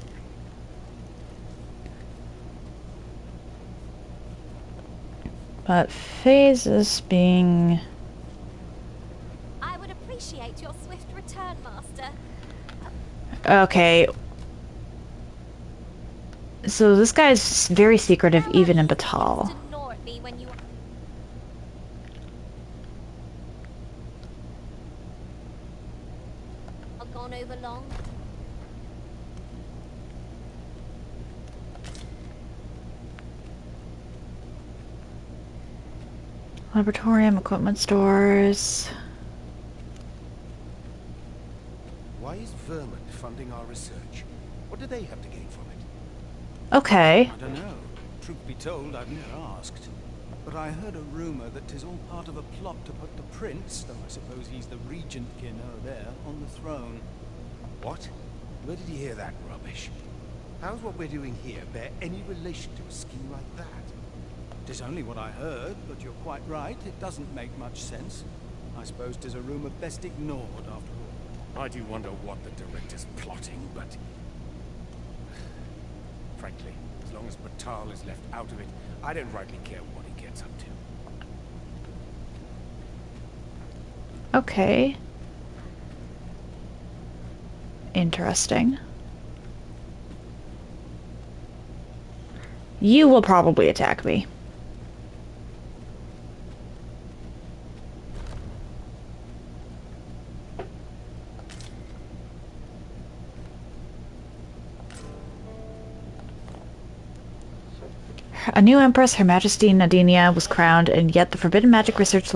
But phases being... I would appreciate your swift return, Master. Okay. So this guy's very secretive, even in Batal. Gone over long. Laboratorium, equipment stores. Why is Vermin funding our research? What do they have to gain from it? Okay. I don't know. Truth be told, I've never asked. But I heard a rumor that 'tis all part of a plot to put the prince, though I suppose he's the regent kin there, on the throne. What? Where did you hear that rubbish? How's what we're doing here bear any relation to a scheme like that? 'Tis only what I heard, but you're quite right. It doesn't make much sense. I suppose 'tis a rumor best ignored, after all. I do wonder what the director's plotting, but... frankly, as long as Batal is left out of it, I don't rightly care what he gets up to. Okay. Interesting. You will probably attack me. A new empress, Her Majesty Nadinia, was crowned, and yet the Forbidden Magic Research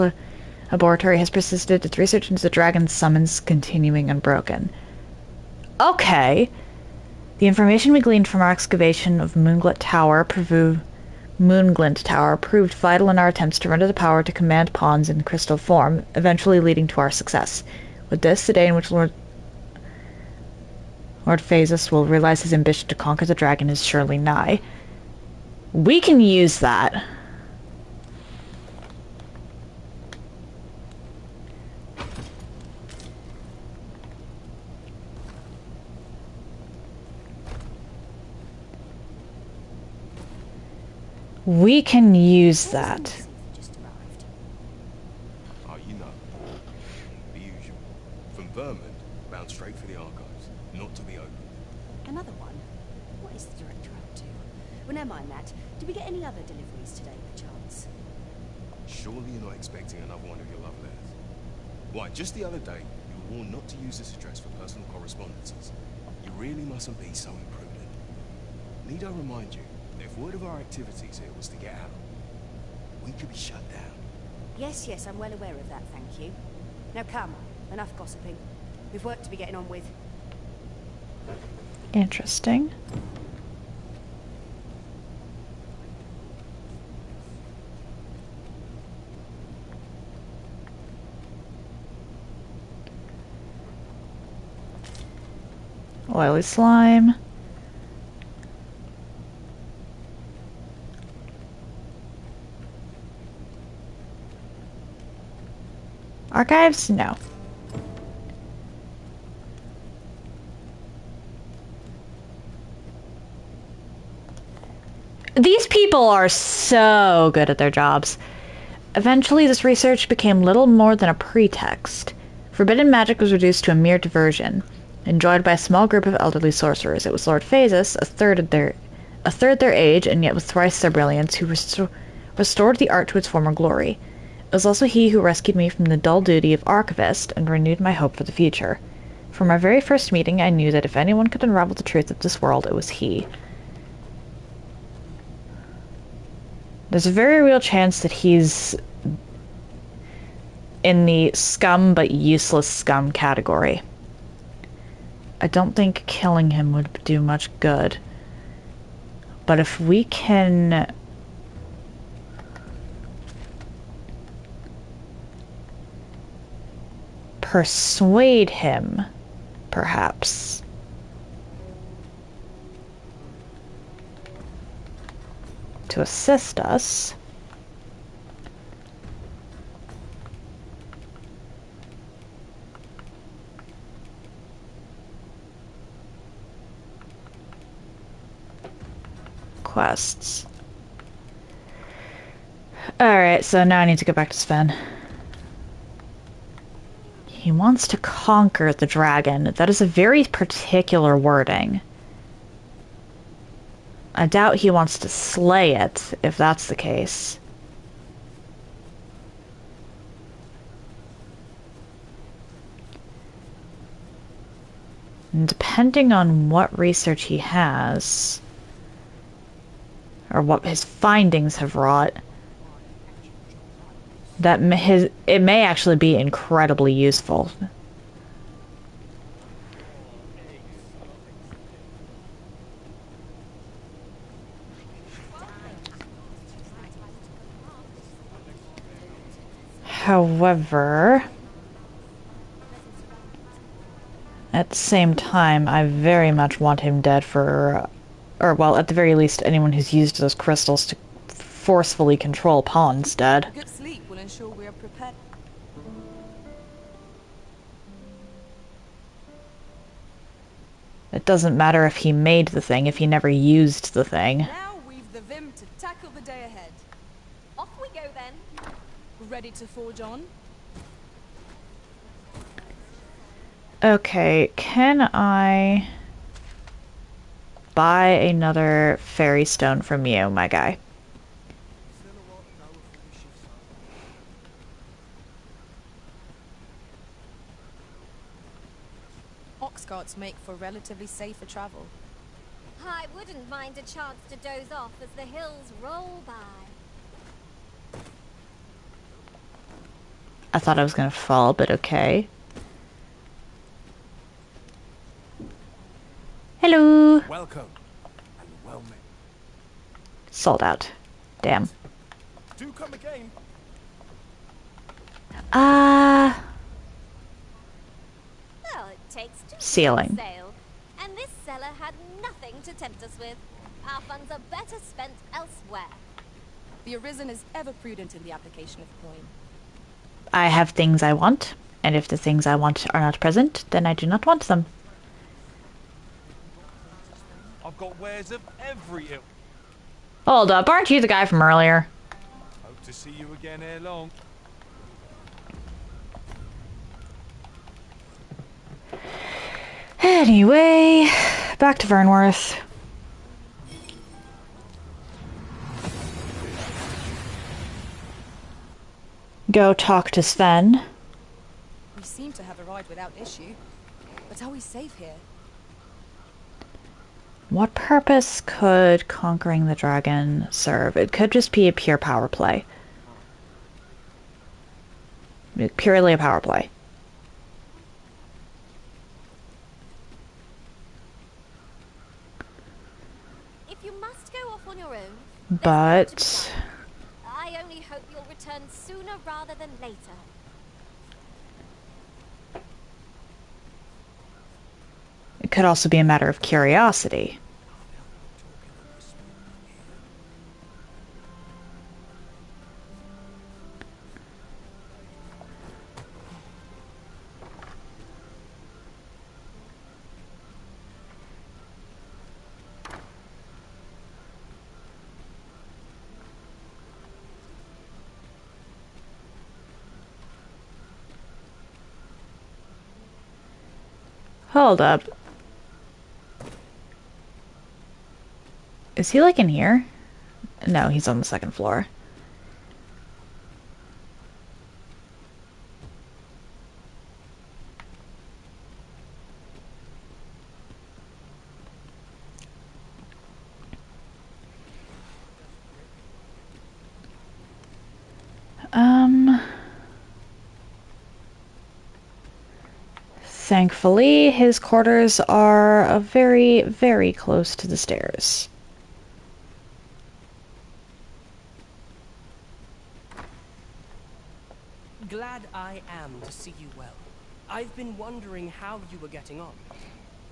Laboratory has persisted, its research into the dragon's summons continuing unbroken. Okay. The information we gleaned from our excavation of Moonglint Tower proved vital in our attempts to render the power to command pawns in crystal form, eventually leading to our success. With this, the day in which Lord Phaesus will realize his ambition to conquer the dragon is surely nigh. We can use that. We can use that. Oh, you know. The usual. From Vermin, bound straight for the archives. Not to be opened. Another one? What is the director up to? Well, never mind that. Did we get any other deliveries today, perchance? Surely you're not expecting another one of your love letters. Why, just the other day, you were warned not to use this address for personal correspondences. You really mustn't be so imprudent. Need I remind you, if word of our activities here was to get out, we could be shut down. Yes, yes, I'm well aware of that, thank you. Now come, enough gossiping. We've work to be getting on with. Interesting. Oily slime. Archives? No. These people are so good at their jobs. Eventually, this research became little more than a pretext. Forbidden magic was reduced to a mere diversion, enjoyed by a small group of elderly sorcerers. It was Lord Phaesus, a third their age, and yet with thrice their brilliance, who restored the art to its former glory. It was also he who rescued me from the dull duty of archivist and renewed my hope for the future. From our very first meeting, I knew that if anyone could unravel the truth of this world, it was he. There's a very real chance that he's in the scum but useless scum category. I don't think killing him would do much good. But if we can persuade him, perhaps. To assist us. Quests. Alright, so now I need to go back to Sven. He wants to conquer the dragon. That is a very particular wording. I doubt he wants to slay it, if that's the case. And depending on what research he has, or what his findings have wrought, it may actually be incredibly useful. However, at the same time, I very much want him dead for, or well, at the very least, anyone who's used those crystals to forcefully control pawns dead. Good sleep will ensure we are prepared. It doesn't matter if he made the thing, if he never used the thing. Now we've the vim to tackle the day ahead. Off we go then. Ready to forge on? Okay, can I buy another fairy stone from you, my guy? Ox carts make for relatively safer travel. I wouldn't mind a chance to doze off as the hills roll by. I thought I was gonna fall, but okay. Hello! Welcome, and well met. Sold out. Damn. Do come again. Well, it takes two Ceiling. to sail, and this cellar had nothing to tempt us with. Our funds are better spent elsewhere. The Arisen is ever prudent in the application of coin. I have things I want, and if the things I want are not present, then I do not want them. I've got wares of every ilk. Hold up, aren't you the guy from earlier? Hope to see you again ere long. Anyway, back to Vernworth. Go talk to Sven. We seem to have arrived without issue. But are we safe here? What purpose could conquering the dragon serve? It could just be a pure power play. Purely a power play. If you must go off on your own, But I only hope you'll return sooner rather than later. it could also be a matter of curiosity. Hold up. Is he like in here? No, he's on the second floor. Thankfully, his quarters are very, very close to the stairs. Glad I am to see you well. I've been wondering how you were getting on.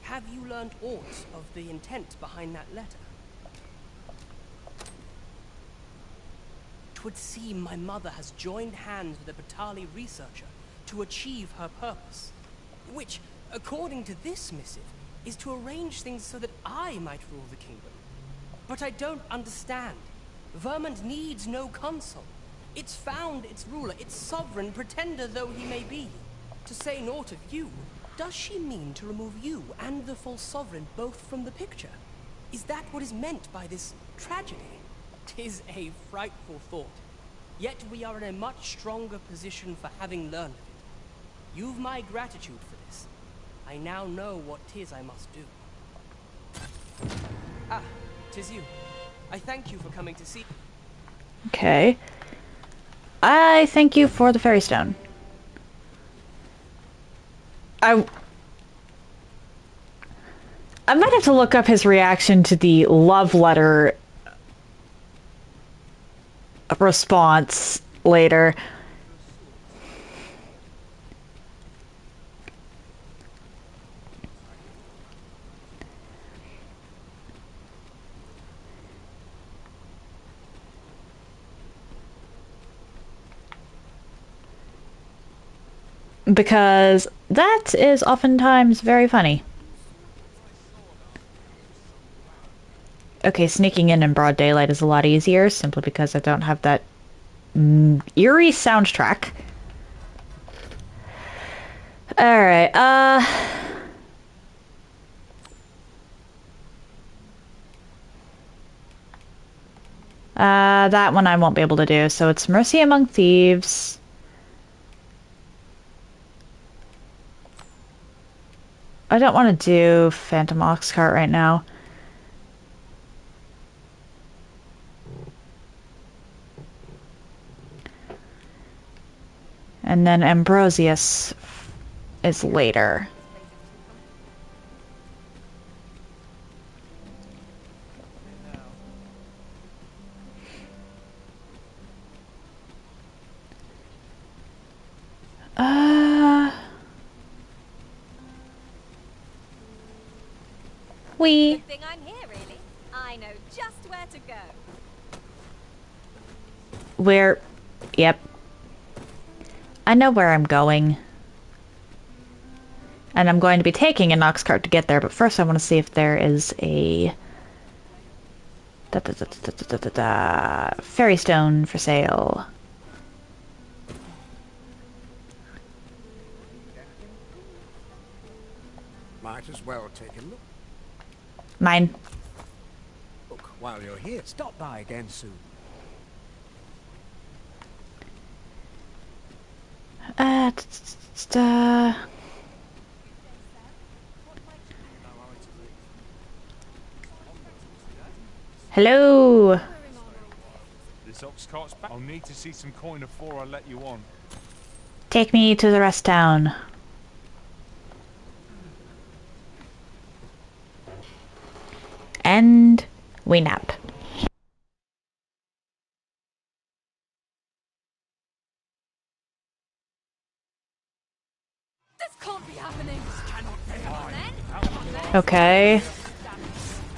Have you learned aught of the intent behind that letter? 'Twould seem my mother has joined hands with a Batali researcher to achieve her purpose, which, according to this missive, is to arrange things so that I might rule the kingdom. But I don't understand. Vermont needs no consul. It's found its ruler, its sovereign, pretender though he may be. To say naught of you, does she mean to remove you and the false sovereign both from the picture? Is that what is meant by this tragedy? 'Tis a frightful thought. Yet we are in a much stronger position for having learned of it. You've my gratitude for this. I now know what 'tis I must do. Ah, 'tis you. I thank you for coming to see. Okay. I thank you for the fairy stone. I might have to look up his reaction to the love letter response later. Because that is oftentimes very funny. Okay, sneaking in broad daylight is a lot easier, simply because I don't have that eerie soundtrack. Alright, that one I won't be able to do, so it's Mercy Among Thieves. I don't want to do Phantom Ox Cart right now. And then Ambrosius is later. Good thing I'm here, really. I know just where to go. Where? Yep. I know where I'm going. And I'm going to be taking an ox cart to get there, but first I want to see if there is a fairy stone for sale. Might as well take a look. Mine. Look, while you're here, stop by again soon. Hello. This ox cart's back. I'll need to see some coin before I let you on. Take me to the rest town. And we nap. This can't be happening. Okay.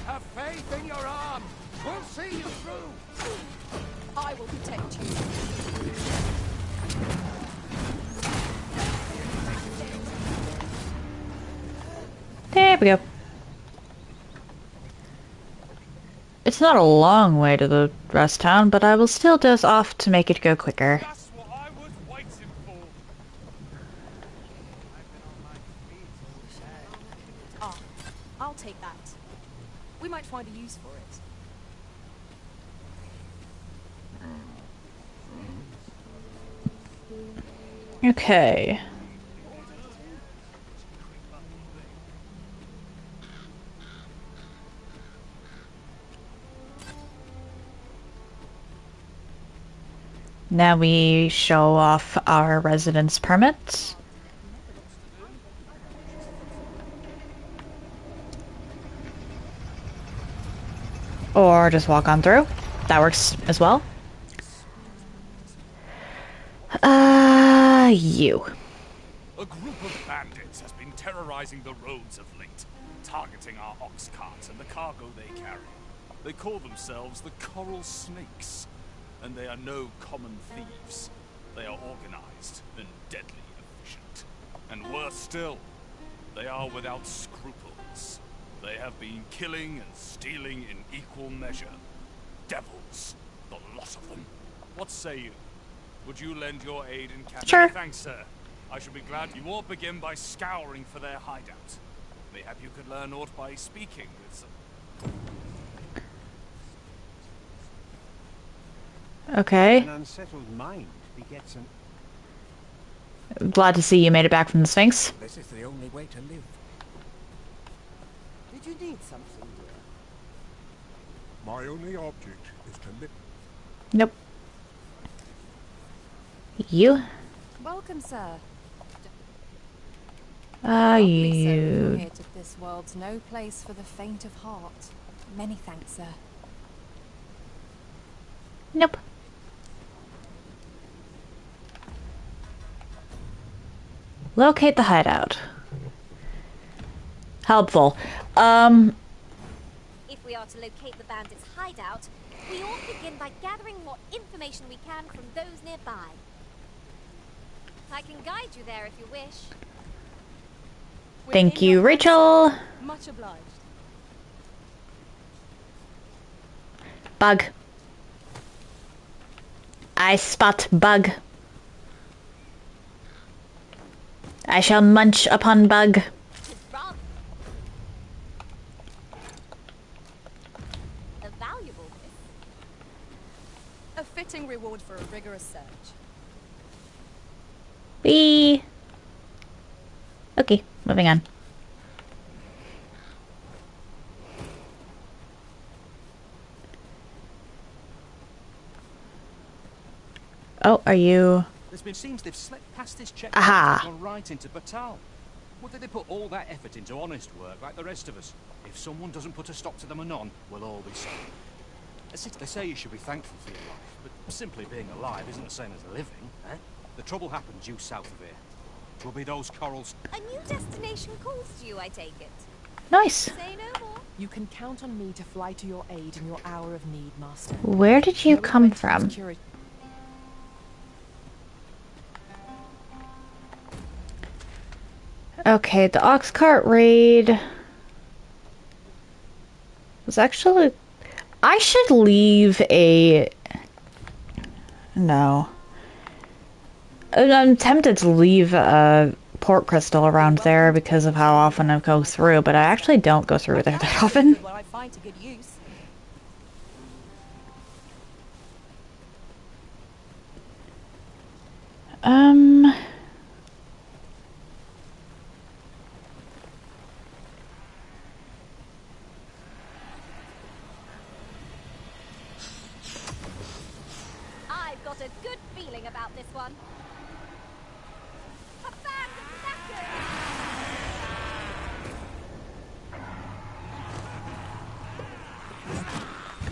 Have faith in your arm. We'll see you through. I will protect you. There we go. It's not a long way to the rest town, but I will still doze off to make it go quicker. That's what I was waiting for. Ah, I'll take that. We might find a use for it. Okay. Now we show off our residence permits. Or just walk on through. That works as well. You. A group of bandits has been terrorizing the roads of late, targeting our ox carts and the cargo they carry. They call themselves the Coral Snakes, and they are no common thieves. They are organized and deadly efficient. And worse still, they are without scruples. They have been killing and stealing in equal measure. Devils, the lot of them. What say you? Would you lend your aid in capturing? Sure. Thanks, sir. I shall be glad. You all begin by scouring for their hideout. Mayhap you could learn aught by speaking with some. Okay. An unsettled mind begets an... Glad to see you made it back from the Sphinx. This is the only way to live. Did you need something, dear? My only object is to live. Nope. You? Welcome, sir. You. Here to this world's no place for the faint of heart. Many thanks, sir. Nope. Locate the hideout. Helpful. If we are to locate the bandits' hideout, we ought to begin by gathering what information we can from those nearby. I can guide you there if you wish. Thank you, Rachel. Much obliged. Bug. I spot bug. I shall munch upon bug. A valuable gift. A fitting reward for a rigorous search. Whee! Okay, moving on. Oh, are you... Seems they've slipped past this checkpoint Aha. and gone right into Batal. What did they put all that effort into honest work like the rest of us? If someone doesn't put a stop to them anon, we'll all be sorry. They say you should be thankful for your life, but simply being alive isn't the same as living, eh? The trouble happened due south of here. Will be those corals. A new destination calls to you, I take it. Nice. Say no more. You can count on me to fly to your aid in your hour of need, Master. Where did you come from? Okay, the ox cart raid was actually... I should leave a... No. I'm tempted to leave a port crystal around there because of how often I go through, but I actually don't go through there that often. What I find to good use. I've got a good feeling about this one. A band of knackers!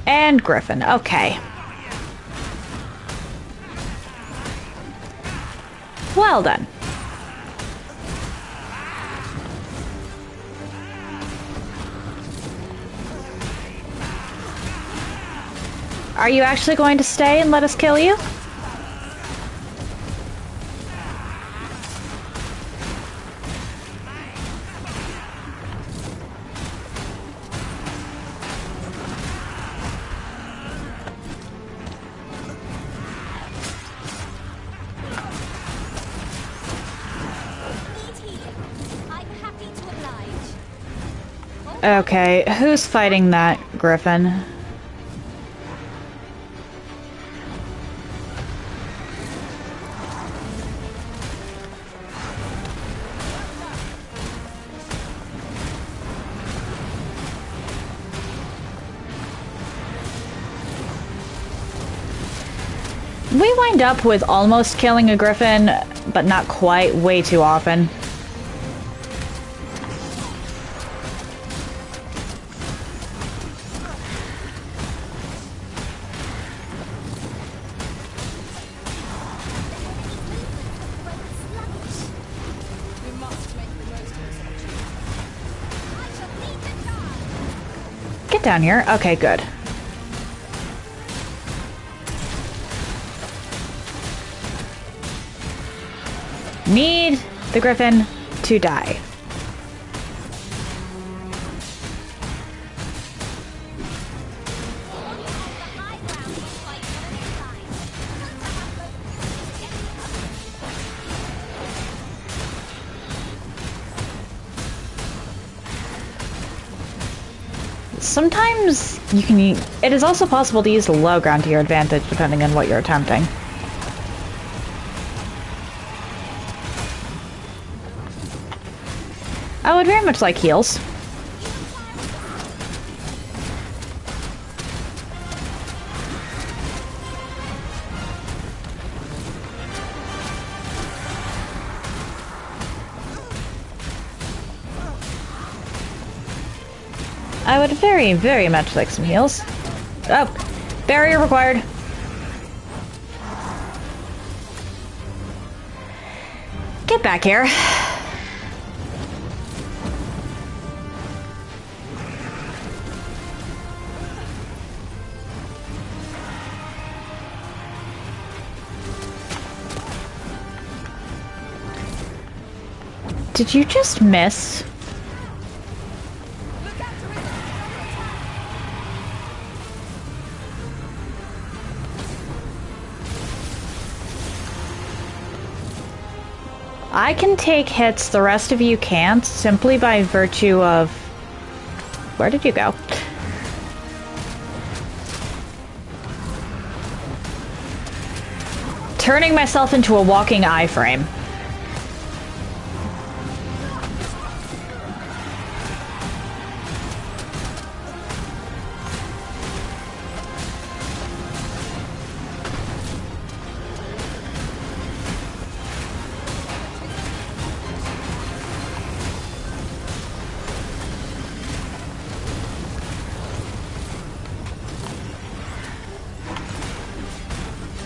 And Griffin, okay. Well done. Are you actually going to stay and let us kill you? I'm happy to oblige. Okay, who's fighting that Griffin? We wind up with almost killing a griffin, but not quite, way too often. Get down here. Okay, good. Need the griffin to die. Sometimes you can. It is also possible to use the low ground to your advantage, depending on what you're attempting. I would very much like heals. I would very, very much like some heals. Oh, barrier required. Get back here. Did you just miss? I can take hits, the rest of you can't, simply by virtue of... Where did you go? Turning myself into a walking iframe.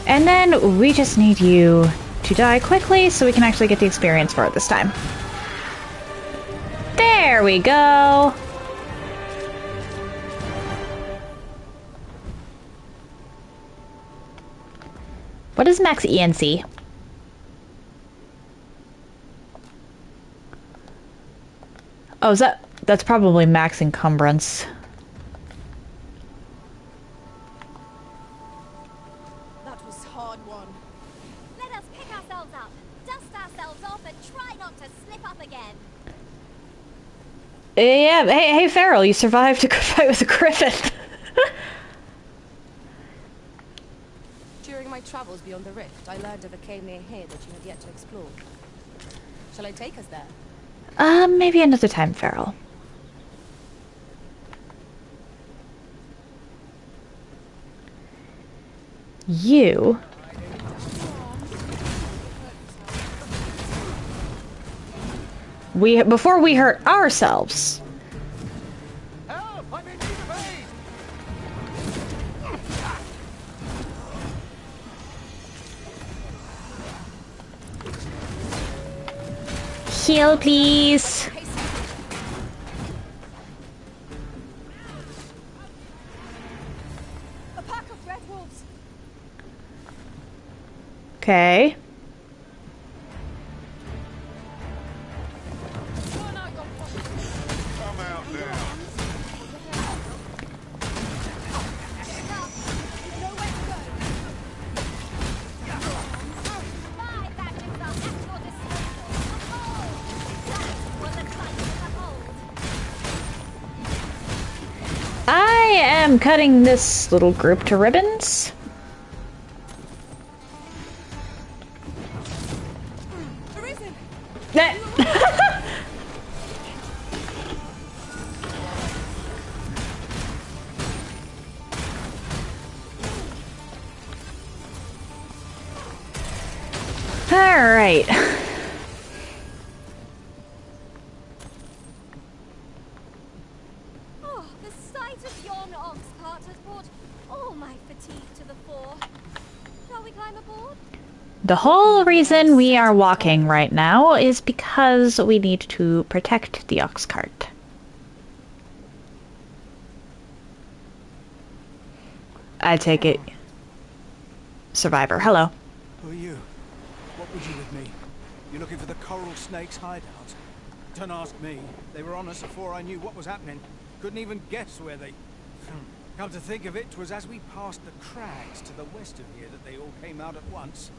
And then we just need you to die quickly so we can actually get the experience for it this time. There we go! What is max ENC? Oh, that's probably max encumbrance. Yeah, hey Farrell, you survived a fight with a griffin. During my travels beyond the rift, I learned of a cave near here that you had yet to explore. Shall I take us there? Maybe another time, Farrell. You... before we hurt ourselves. Help! I'm in need of aid! Heal, please. A pack of red wolves. Okay. I'm cutting this little group to ribbons. Alright. Oh, the sight of yon ox cart has brought all my fatigue to the fore. Shall we climb aboard? The whole reason we are walking right now is because we need to protect the ox cart. I take it. Survivor, hello. Who are you? What would you with me? You're looking for the coral snake's hideout? Don't ask me. They were on us before I knew what was happening. Couldn't even guess where they... Come to think of it, 'twas as we passed the crags to the west of here that they all came out at once.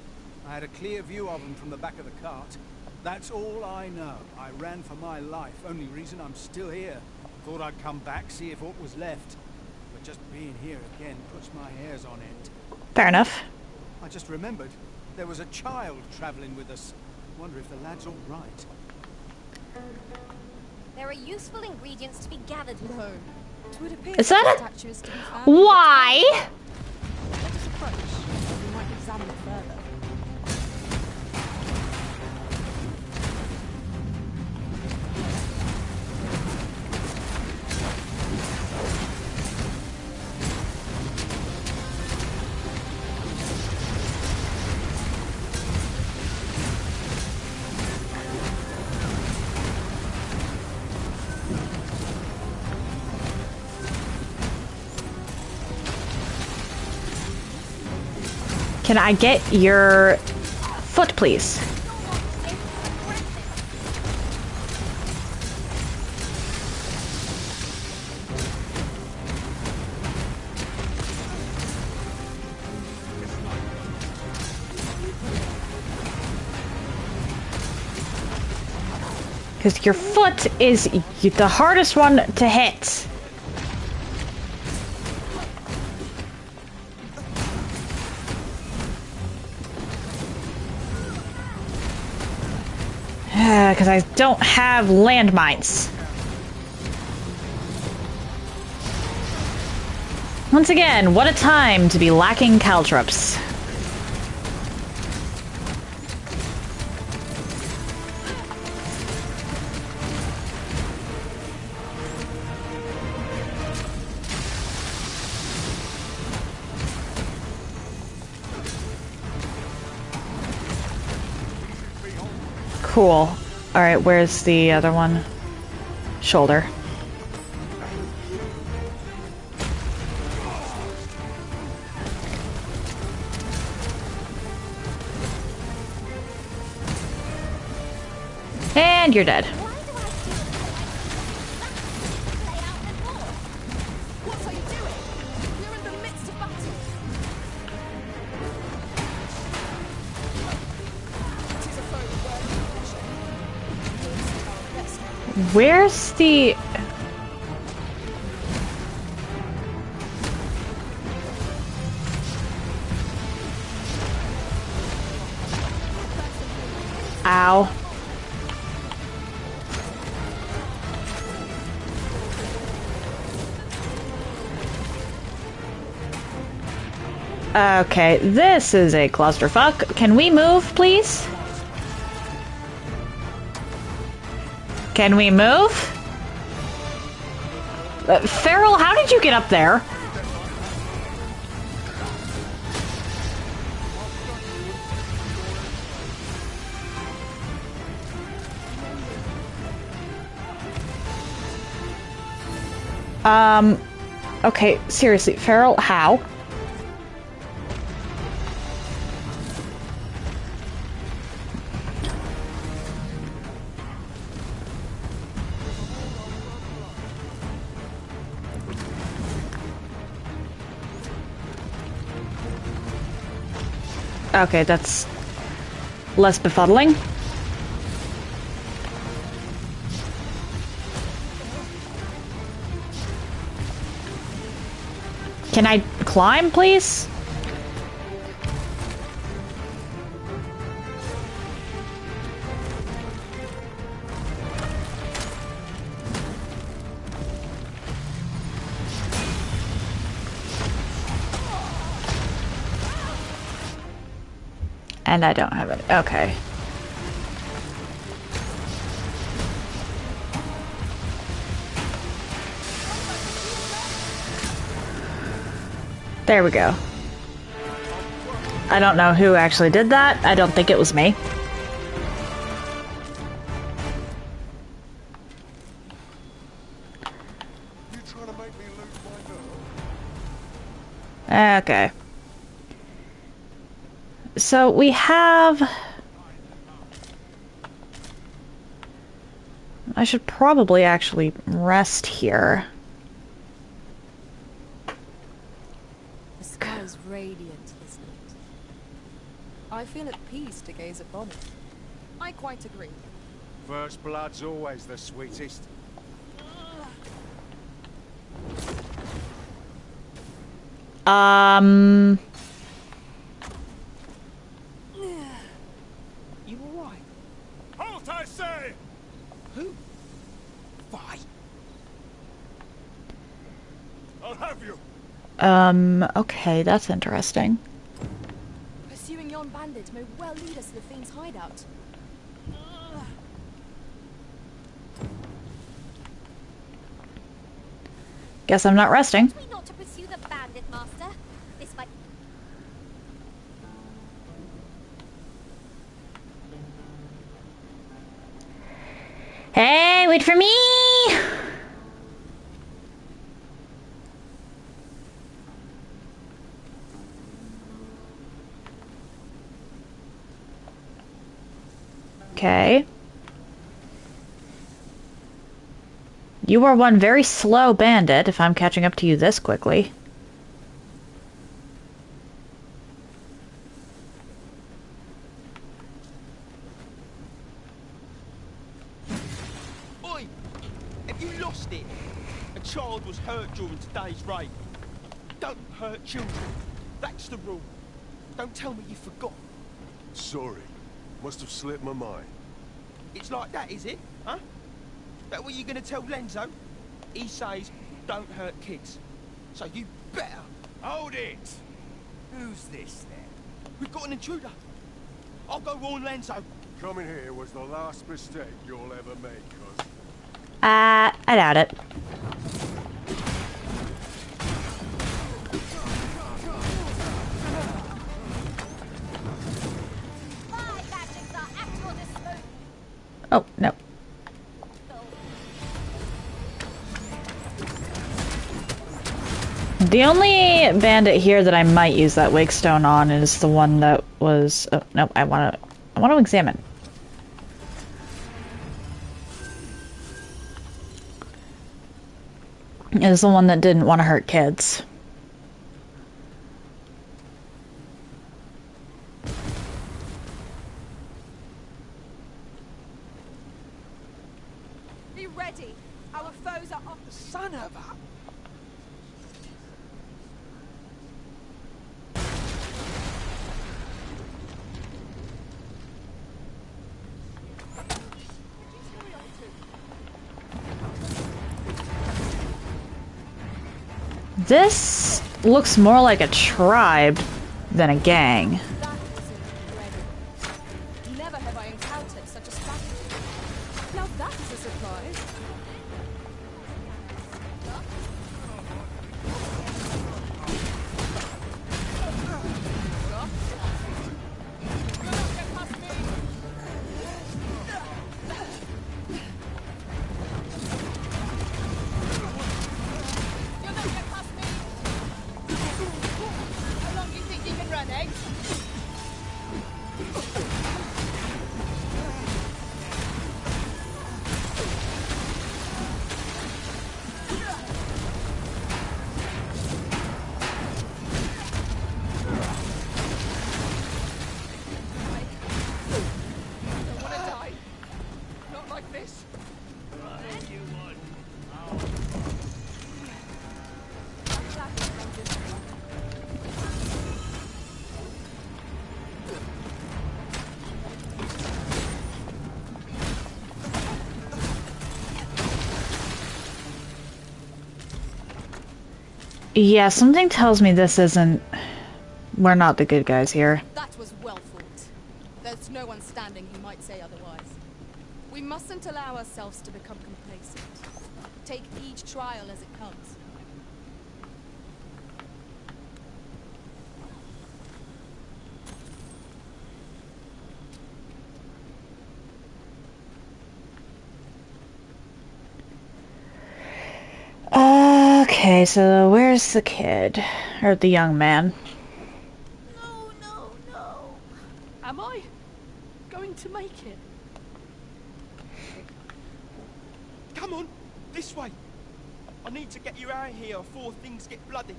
I had a clear view of them from the back of the cart. That's all I know. I ran for my life. Only reason I'm still here. Thought I'd come back, see if aught was left. But just being here again puts my hairs on end. Fair enough. I just remembered. There was a child traveling with us. Wonder if the lad's all right. There are useful ingredients to be gathered. No. It would appear Is that a... statue is to be found. Why? Let us approach. We might examine it further. Can I get your foot, please? Because your foot is the hardest one to hit. Because I don't have landmines. Once again, what a time to be lacking caltrops. Cool. Alright, where's the other one? Shoulder. And you're dead. What are you doing? We're in the midst of battle. It is a foe worthy of pressure. Where's the... Ow. Okay, this is a clusterfuck. Can we move, please? Can we move? Farrell, how did you get up there? Okay, seriously, Farrell, how? Okay, that's less befuddling. Can I climb, please? And I don't have it. Okay. There we go. I don't know who actually did that. I don't think it was me. Okay. So we have... I should probably actually rest here. The sky is radiant, isn't it? I feel at peace to gaze upon it. I quite agree. First blood's always the sweetest. You alright? Halt, I say! Who? Why? I'll have you. Okay, that's interesting. Pursuing yon bandit may well lead us to the Fiend's hideout. Guess I'm not resting. We not to pursue the bandit, Master. This might... Hey, wait for me! Okay. You are one very slow bandit, if I'm catching up to you this quickly. Oi! Have you lost it? A child was hurt during today's raid. Don't hurt children. That's the rule. Don't tell me you forgot. Sorry. Must have slipped my mind. It's like that, is it? Huh? That what you're gonna tell Lenzo? He says, don't hurt kids. So you better... Hold it! Who's this, then? We've got an intruder. I'll go warn Lenzo. Coming here was the last mistake you'll ever make, cuz. I doubt it. Oh, no. The only bandit here that I might use that wake stone on is the one that was... Oh, no, I want to examine. It is the one that didn't want to hurt kids. Be ready. Our foes are up. Son of a... This looks more like a tribe than a gang. Never have I encountered such a strategy. Now that is a surprise. Yeah, something tells me this isn't... We're not the good guys here. That was well fought. There's no one standing who might say otherwise. We mustn't allow ourselves to become complacent. Take each trial as it comes. Okay, so where's the kid? Or the young man? No. Am I going to make it? Come on, this way. I need to get you out of here before things get bloody.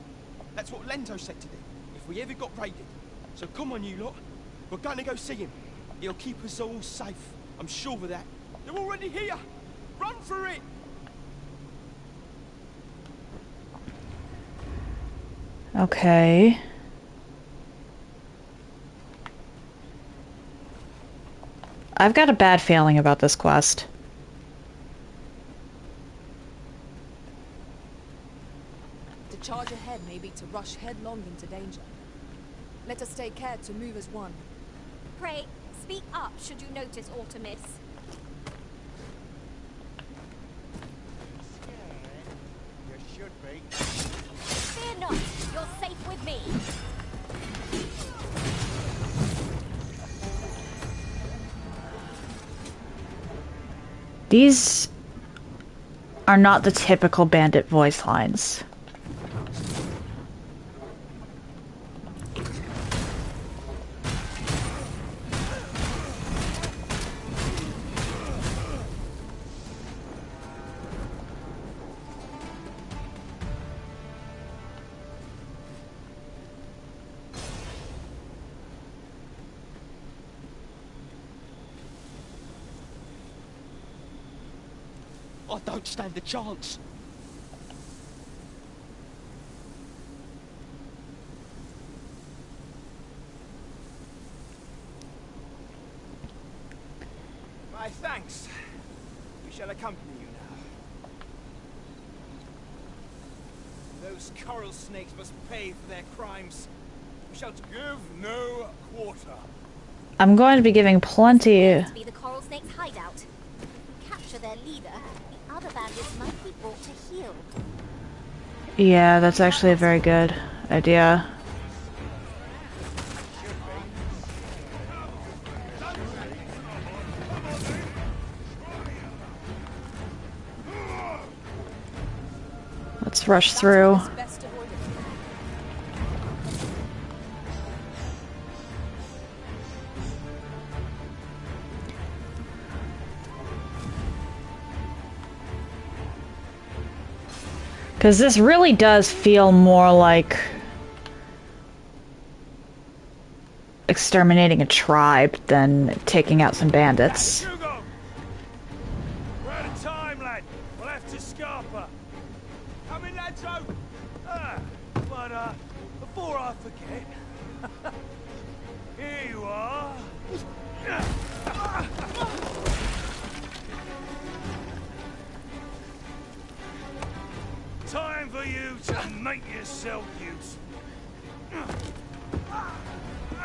That's what Lento said to do, if we ever got raided. So come on, you lot. We're going to go see him. He'll keep us all safe. I'm sure of that. They're already here. Run for it. Okay. I've got a bad feeling about this quest. To charge ahead may be to rush headlong into danger. Let us take care to move as one. Pray, speak up should you notice aught amiss. You should be. Fear not, you're safe with me. These are not the typical bandit voice lines. I don't stand a chance. My thanks. We shall accompany you now. Those coral snakes must pay for their crimes. We shall give no quarter. I'm going to be giving plenty. To be the coral snake's hideout. Capture their leader. The other bandits might be brought to heel. Yeah, that's actually a very good idea. Let's rush through. Because this really does feel more like exterminating a tribe than taking out some bandits. We're out of time, lad. We'll have to scarper. Come in, lads. But before I forget, here you are. Time for you to make yourself useful.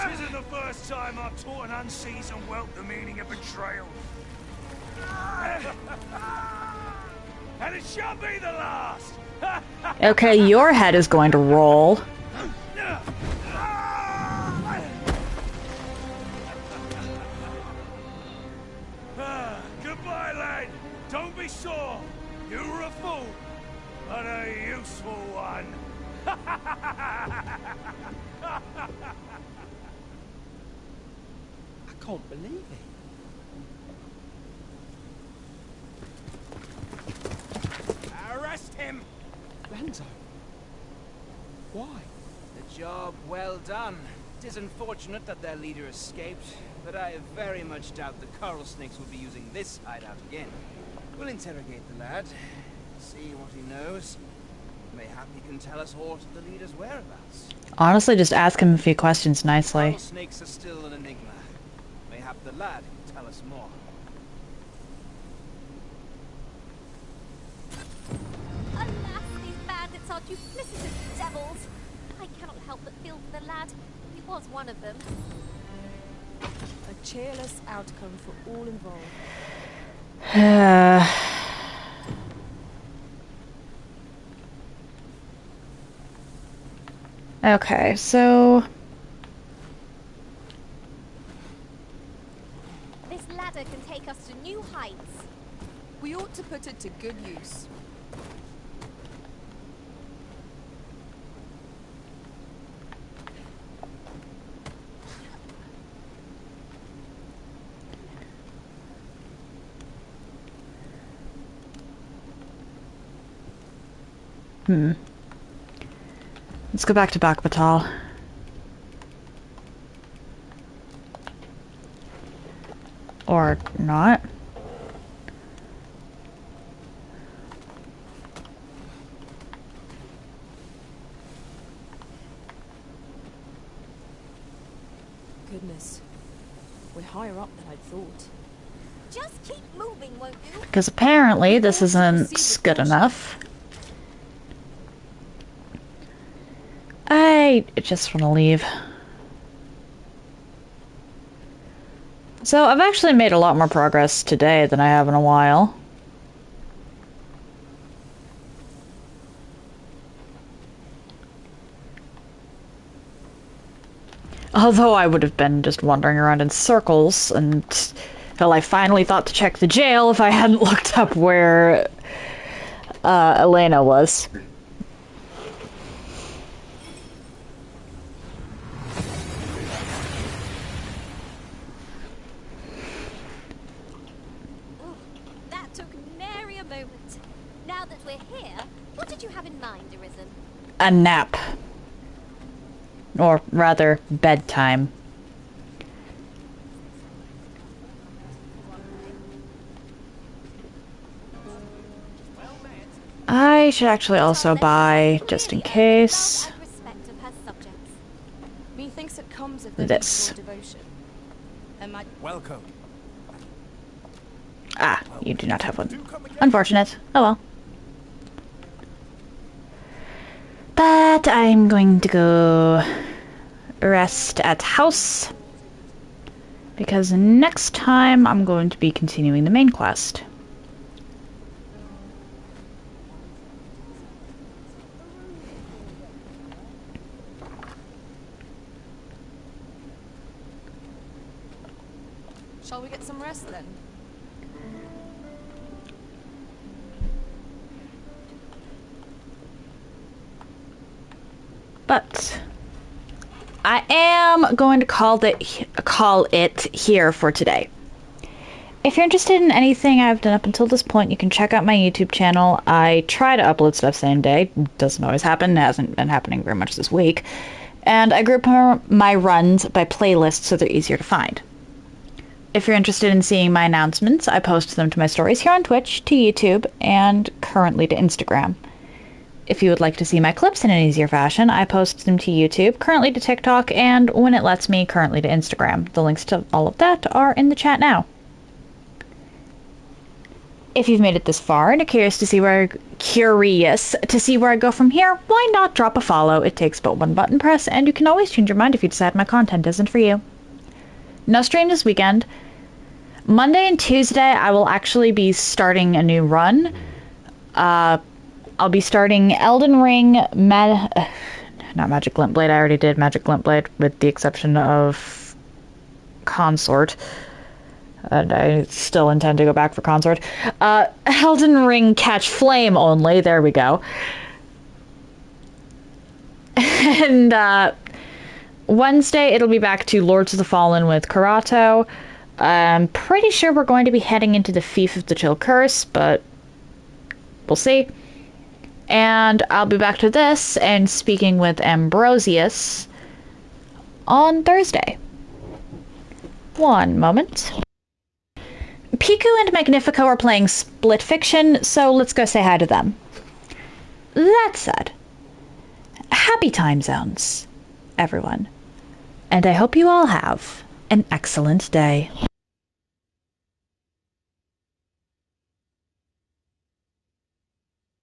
This isn't the first time I've taught an unseasoned whelp the meaning of betrayal. And it shall be the last! Okay, your head is going to roll. Goodbye, lad. Don't be sore. You were a fool, but a useful one. I can't believe it. Arrest him! Ranzo. Why? The job well done. It is unfortunate that their leader escaped, but I very much doubt the coral snakes will be using this hideout again. We'll interrogate the lad, see what he knows. Mayhap he can tell us aught of the leader's whereabouts. Honestly, just ask him a few questions nicely. Coral snakes are still an enigma. Mayhap the lad can tell us more. Alas, these bandits are duplicitous devils. I cannot help but feel for the lad. He was one of them. A cheerless outcome for all involved. Okay, so... This ladder can take us to new heights. We ought to put it to good use. Let's go back to Bakbatal. Or not. Goodness. We're higher up than I'd thought. Just keep moving, won't you? Because apparently this isn't good enough. I just want to leave. So I've actually made a lot more progress today than I have in a while. Although I would have been just wandering around in circles until I finally thought to check the jail if I hadn't looked up where Elena was. That took nary a moment. Now that we're here, what did you have in mind, Arisen? A nap. Or rather, bedtime. I should actually also buy, just in case, Methinks it comes of the this. devotion. Welcome. Ah, you do not have one. Unfortunate. Oh well. But I'm going to go rest at house, because next time I'm going to be continuing the main quest. Shall we get some rest then? But I am going to call it here for today. If you're interested in anything I've done up until this point, you can check out my YouTube channel. I try to upload stuff same day. Doesn't always happen. It hasn't been happening very much this week. And I group my runs by playlist so they're easier to find. If you're interested in seeing my announcements, I post them to my stories here on Twitch, to YouTube, and currently to Instagram. If you would like to see my clips in an easier fashion, I post them to YouTube, currently to TikTok, and when it lets me, currently to Instagram. The links to all of that are in the chat now. If you've made it this far and are curious to see where I go from here, why not drop a follow? It takes but one button press, and you can always change your mind if you decide my content isn't for you. No stream this weekend. Monday and Tuesday, I will actually be starting a new run. I'll be starting Elden Ring, not Magic Glintblade. I already did Magic Glintblade, with the exception of Consort. And I still intend to go back for Consort. Elden Ring Catch Flame only. There we go. And Wednesday, it'll be back to Lords of the Fallen with Karato. I'm pretty sure we're going to be heading into the Fief of the Chill Curse, but we'll see. And I'll be back to this and speaking with Ambrosius on Thursday. One moment. Piku and Magnifico are playing Split Fiction, so let's go say hi to them. That said, happy time zones, everyone. And I hope you all have an excellent day.